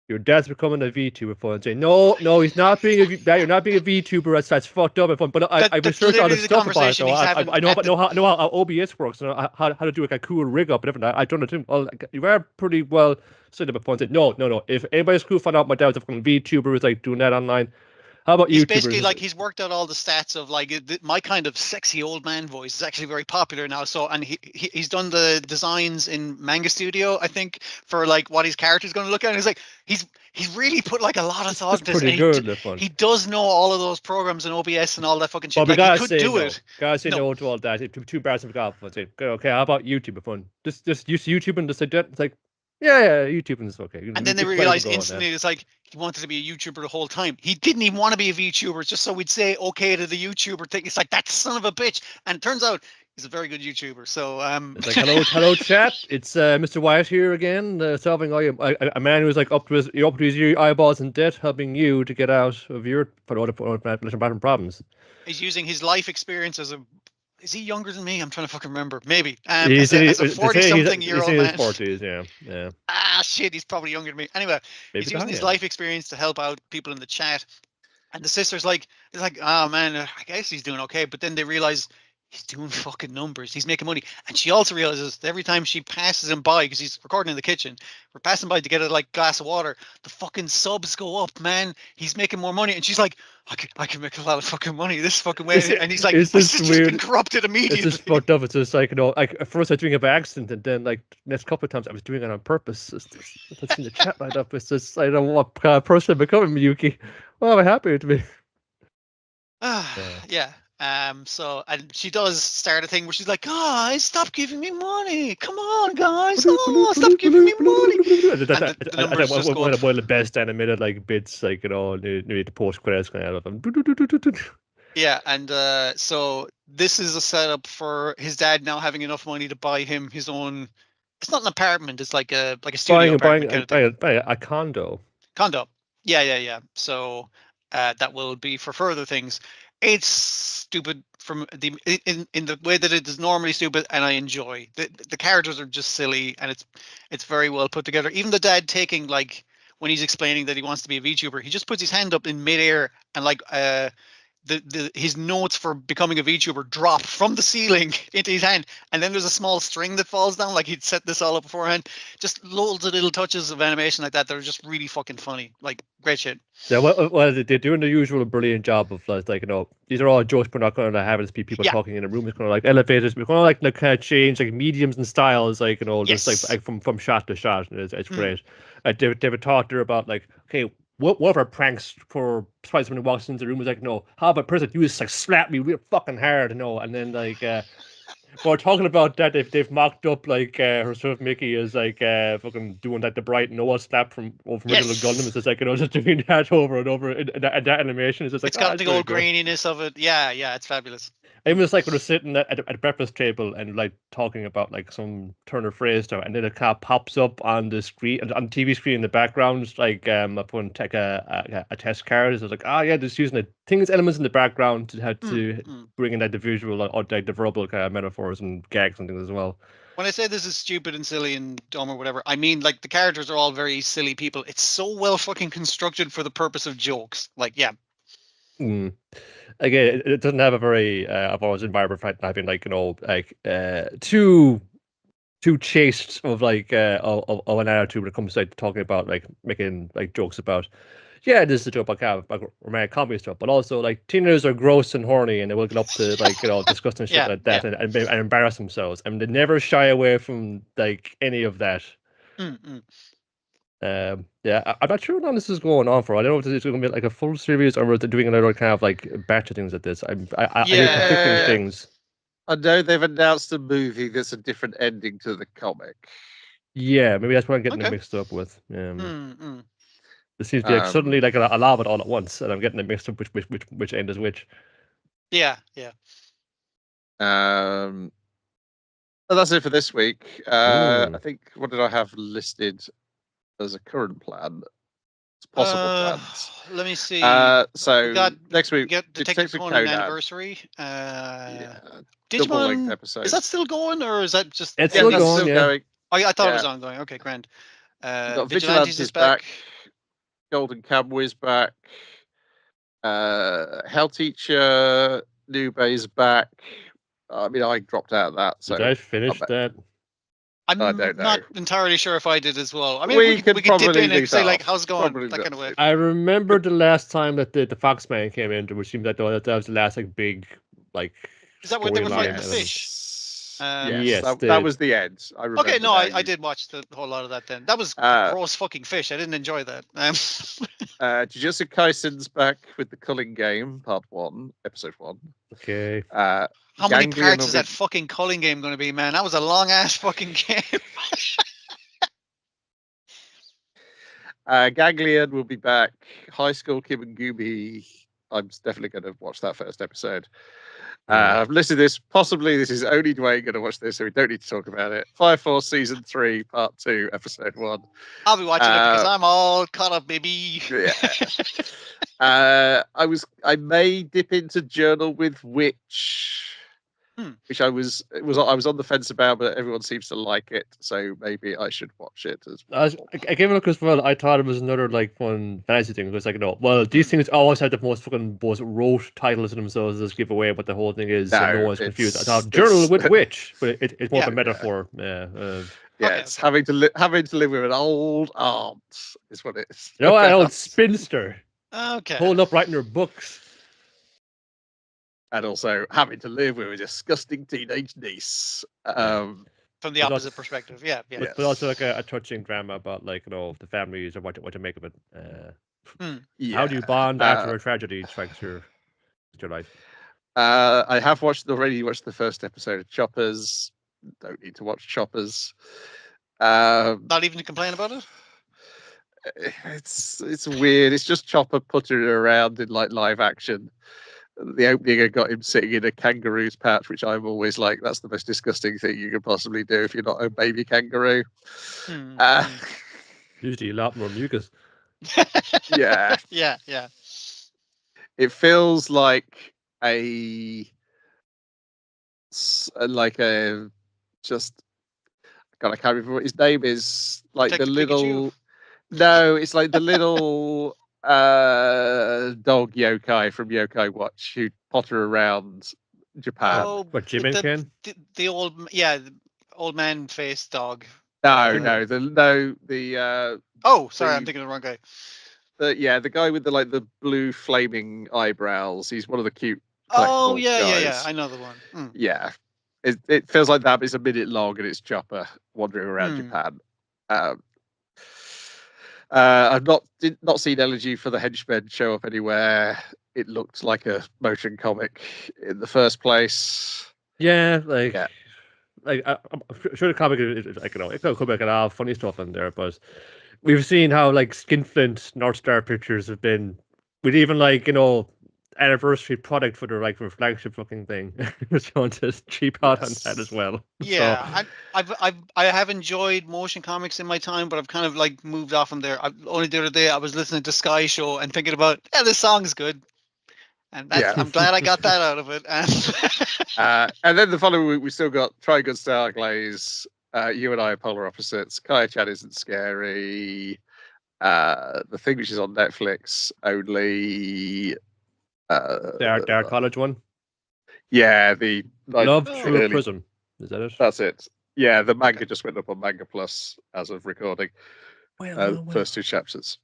Speaker 3: your dad's becoming a VTuber for and saying, no, he's not being you're not being a VTuber. That's fucked up. But I researched all this stuff about it. So I know how OBS works and how to do like a cool rig up and everything. I've done it too. Well, you are pretty well set up a point. No. If anybody's cool found out my dad was a fucking VTuber, was like doing that online. How about
Speaker 2: he's
Speaker 3: YouTubers?
Speaker 2: Basically like, he's worked out all the stats of like my kind of sexy old man voice is actually very popular now. So, and he's done the designs in Manga Studio, I think, for like what his character's going to look at. And he's like, he's really put like a lot of thought into this.
Speaker 3: Pretty good.
Speaker 2: He does know all of those programs and OBS and all that fucking shit.
Speaker 3: But
Speaker 2: like, he could do it.
Speaker 3: Guys say no to all that. Two bars of golf. I say, okay, how about YouTube fun? Just use YouTube and just say that. It's like, yeah, YouTube is okay.
Speaker 2: And then they realize instantly it's like he wanted to be a YouTuber the whole time. He didn't even want to be a VTuber just so we'd say okay to the YouTuber thing. It's like, that son of a bitch. And it turns out he's a very good YouTuber. So
Speaker 3: it's like, hello chat. It's Mr. Wyatt here again, solving a man who's like up to his eyeballs in debt, helping you to get out of your problems.
Speaker 2: He's using his life experience as a. Is he younger than me? I'm trying to fucking remember. Maybe. As a 40-something-year-old man.
Speaker 3: He's 40s, yeah.
Speaker 2: Ah, shit, he's probably younger than me. Anyway, he's using his life experience to help out people in the chat. And the sister's like, it's like, oh, man, I guess he's doing okay. But then they realize he's doing fucking numbers. He's making money. And she also realizes that every time she passes him by, because he's recording in the kitchen, we're passing by to get a like glass of water, the fucking subs go up, man. He's making more money. And she's like, I can make a lot of fucking money this fucking way. And he's like, my sister's been corrupted immediately.
Speaker 3: It's just fucked up. It's just like, like at first I was doing it by accident, and then like next couple of times I was doing it on purpose. It's in the chat right up. It's just, I don't know what kind of person I'm becoming, Miyuki. Well, I'm happy to be.
Speaker 2: Yeah. So, and she does start a thing where she's like, guys, stop giving me money. Come on, guys. Oh, stop giving me money.
Speaker 3: One of the best animated like bits, like, maybe the post credits kind of them.
Speaker 2: Yeah, and so this is a setup for his dad now having enough money to buy him his own. It's not an apartment. It's like a studio apartment.
Speaker 3: Buying a condo.
Speaker 2: Condo. Yeah. So that will be for further things. It's stupid from in the way that it is normally stupid, and I enjoy the characters are just silly, and it's very well put together. Even the dad taking, like, when he's explaining that he wants to be a VTuber, he just puts his hand up in midair and like his notes for becoming a VTuber drop from the ceiling into his hand, and then there's a small string that falls down, like he'd set this all up beforehand. Just loads of little touches of animation like that are just really fucking funny. Like, great shit.
Speaker 3: Yeah, well, they're doing the usual brilliant job of like, these are all jokes we're not going to have. It's people talking in a room. It's going to like elevators. We're going to like kind of change like mediums and styles, like, just like from shot to shot. And it's great. David talked there about like, okay, what of our pranks for Spider-Man walks into the room was like, no, how about person you just like slap me real fucking hard, and then like we're talking about that they've mocked up like herself Mickey is like fucking doing like the bright Noah slap from original Gundam. It's just like, just doing that over and over, and that animation is just like,
Speaker 2: it's got the old graininess of it. Yeah, it's fabulous.
Speaker 3: It was like when we're sitting at a breakfast table and like talking about like some turn of phrase stuff, and then a car pops up on the screen, on the TV screen in the background, like upon take a test card. So it's like, yeah, just using the things, elements in the background to have to bring in like the visual or like the verbal kind of metaphors and gags and things as well.
Speaker 2: When I say this is stupid and silly and dumb or whatever, I mean like the characters are all very silly people. It's so well fucking constructed for the purpose of jokes. Like, yeah.
Speaker 3: Again, it doesn't have a very I've always admired having like, too chaste of like of an attitude when it comes to like talking about like making like jokes about yeah, this is a joke about romantic comedy stuff, but also like teenagers are gross and horny, and they will get up to like disgusting shit like that, and embarrass themselves, and they never shy away from like any of that. Yeah, I'm not sure how long this is going on for. I don't know if it's going to be like a full series or if they're doing another kind of like batch of things at this. I hear conflicting things.
Speaker 1: I know they've announced a movie that's a different ending to the comic.
Speaker 3: Yeah, maybe that's what I'm getting it mixed up with. It seems to be like suddenly like a lot of it all at once, and I'm getting it mixed up which end is which.
Speaker 2: Yeah.
Speaker 1: Well, that's it for this week. I think, what did I have listed as a current plan? It's possible plans.
Speaker 2: Let me see.
Speaker 1: So next week,
Speaker 2: get Detective Conan anniversary.
Speaker 1: Double length episode.
Speaker 2: Is that still going, or is that just?
Speaker 3: It's still going.
Speaker 2: I thought it was ongoing. Okay, grand.
Speaker 1: Vigilantes is back. Golden Kamuy is back. Hell Teacher Nube is back. I mean, I dropped out of that. So
Speaker 3: did I finish that?
Speaker 2: I don't know. Not entirely sure if I did as well. I mean,
Speaker 1: we could
Speaker 2: dip in and say like, "How's it going?" That kind of way.
Speaker 3: I remember the last time that the Foxman came in, which seemed like that was the last like big like.
Speaker 2: Is that where they were fighting the fish?
Speaker 1: Yes, that was the end. I remember.
Speaker 2: Okay, no, I did watch the whole lot of that then. That was gross fucking fish. I didn't enjoy that.
Speaker 1: Jujutsu Kaisen's back with the Culling Game, Part 1, Episode 1.
Speaker 3: Okay.
Speaker 2: How many parts is that fucking Culling Game going to be, man? That was a long-ass fucking game.
Speaker 1: Ganglion will be back. High School Kim and Gooby. I'm definitely going to watch that first episode. I've listed this. Possibly this is only Dwayne going to watch this, so we don't need to talk about it. Fire Force Season 3, Part 2, Episode 1.
Speaker 2: I'll be watching it because I'm all caught up, baby.
Speaker 1: Yeah. I may dip into Journal with Witch, which I was on the fence about, but everyone seems to like it, so maybe I should watch it as well.
Speaker 3: I gave it a look as well. I thought it was another like fun fantasy thing. It was like, these things always have the most rote titles to themselves as give away what the whole thing is. No one's confused. I thought Journal with Witch, but it's more of a metaphor.
Speaker 1: It's having to live with an old aunt is what it is.
Speaker 3: An old spinster.
Speaker 2: Okay.
Speaker 3: Holding up writing her books.
Speaker 1: And also having to live with a disgusting teenage niece.
Speaker 2: From the opposite perspective, yeah.
Speaker 3: But also like a touching drama about like the families and what to make of it. How do you bond after a tragedy strikes your life?
Speaker 1: I have already watched the first episode of Choppers. Don't need to watch Choppers.
Speaker 2: Not even to complain about it.
Speaker 1: It's weird. It's just Chopper puttering around in like live action. The opening, I got him sitting in a kangaroo's pouch, which I'm always like, that's the most disgusting thing you could possibly do if you're not a baby kangaroo.
Speaker 3: Usually a lot more mucus.
Speaker 1: Yeah.
Speaker 2: Yeah.
Speaker 1: It feels like just God, I can't remember what his name is. Like
Speaker 2: Detective
Speaker 1: the little
Speaker 2: Pikachu.
Speaker 1: No, it's like the little dog yokai from Yokai Watch who potter around Japan.
Speaker 3: What, Jimin Ken?
Speaker 2: The old man face dog.
Speaker 1: No,
Speaker 2: oh, sorry, I'm thinking of the wrong guy.
Speaker 1: The guy with the blue flaming eyebrows. He's one of the cute.
Speaker 2: Oh yeah,
Speaker 1: guys.
Speaker 2: yeah. I know the one.
Speaker 1: Yeah, it feels like that, but it's a minute long and it's Chopper wandering around Japan. I've not seen Elegy for the Henchmen show up anywhere. It looked like a motion comic in the first place.
Speaker 3: Yeah, I'm sure the comic is it could come back and have funny stuff in there, but we've seen how Skinflint North Star Pictures have been with even anniversary product for their for flagship fucking thing. Just want to cheap out on that as well.
Speaker 2: Yeah, so. I have enjoyed motion comics in my time, but I've kind of moved off from there. Only the other day I was listening to Sky Show and thinking about, this song's good, and I'm glad I got that out of it.
Speaker 1: And then the following week we still got Trigun Starglaze, You and I are Polar Opposites, Kaya-chan Isn't Scary, the thing which is on Netflix only.
Speaker 3: Our college one.
Speaker 1: Yeah, the
Speaker 3: Love Through a Prism. Is that it?
Speaker 1: That's it. Yeah, the manga just went up on Manga Plus as of recording. First two chapters.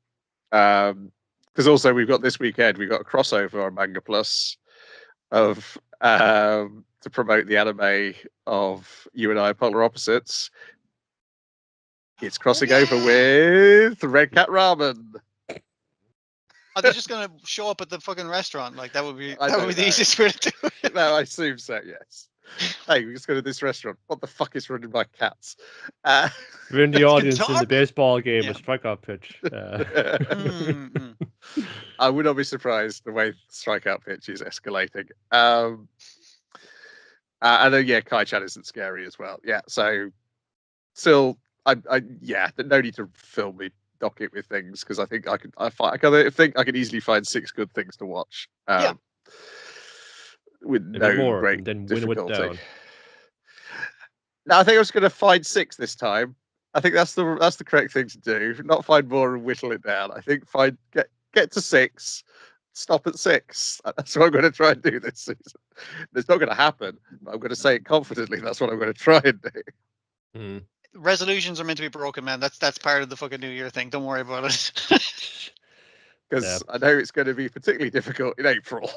Speaker 1: because also we've got this weekend, we've got a crossover on Manga Plus of to promote the anime of You and I, Polar Opposites. It's crossing over with Red Cat Ramen.
Speaker 2: Are they just gonna show up at the fucking restaurant? Like that would be
Speaker 1: I don't
Speaker 2: the
Speaker 1: know.
Speaker 2: easiest way to do it.
Speaker 1: No, I assume so. Yes. Hey, we just go to this restaurant. What the fuck is running by cats?
Speaker 3: We're in the
Speaker 2: That's
Speaker 3: audience in the
Speaker 2: talk.
Speaker 3: baseball game
Speaker 2: Yeah.
Speaker 3: with strikeout pitch.
Speaker 1: I would not be surprised the way strikeout pitch is escalating. And then yeah, Kai-chan isn't scary as well. Yeah, so still, no need to fill me docket with things because I think I think I can easily find 6 good things to watch. With
Speaker 3: Maybe
Speaker 1: no
Speaker 3: more,
Speaker 1: great
Speaker 3: and then win it
Speaker 1: difficulty.
Speaker 3: down.
Speaker 1: No, I think I was going to find 6 this time. I think that's the correct thing to do. Not find more and whittle it down. I think get to 6, stop at 6. That's what I'm going to try and do this season. It's not going to happen, but I'm going to say it confidently. That's what I'm going to try and do.
Speaker 2: Resolutions are meant to be broken, man. That's part of the fucking New Year thing. Don't worry about it.
Speaker 1: Because I know it's going to be particularly difficult in April.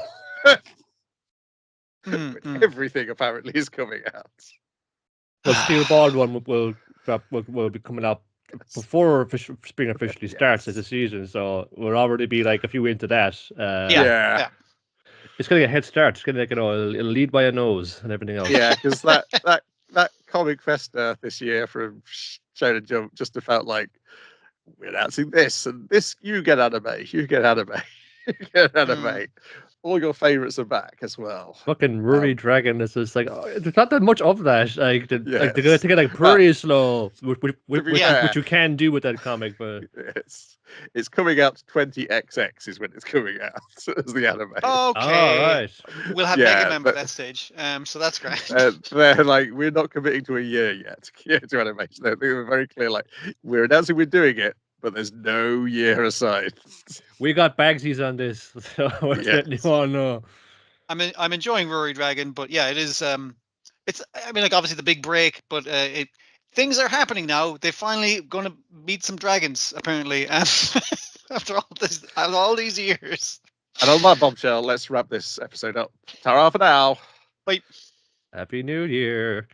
Speaker 1: Everything apparently is coming out.
Speaker 3: Well, Steel Ball one will be coming out before spring officially starts as the season, so we'll already be like a few into that.
Speaker 1: Yeah.
Speaker 3: It's gonna get a head start. It's gonna it'll lead by a nose and everything else.
Speaker 1: Yeah, because that Comic Festa this year from Shonen Jump just felt like we're announcing this and this. You get anime. You get anime. You get anime. All your favorites are back as well.
Speaker 3: Fucking Ruri Dragon is just like there's not that much of that. Like they're gonna take it like pretty slow, which you can do with that comic, but
Speaker 1: it's coming out 20XX is when it's coming out as the anime.
Speaker 2: Okay,
Speaker 3: all right.
Speaker 2: We'll have Mega Man by that stage, so that's great.
Speaker 1: They're like, we're not committing to a year yet to animation. They were very clear, like we're announcing we're doing it, but there's no year aside.
Speaker 3: We got Bagsies on this, so we're letting you all know.
Speaker 2: I'm enjoying Ruri Dragon, but yeah, it is. It's like obviously the big break, but things are happening now. They're finally going to meet some dragons, apparently, after all these years.
Speaker 1: And on that bombshell, let's wrap this episode up. Ta-ra for now.
Speaker 2: Bye.
Speaker 3: Happy New Year.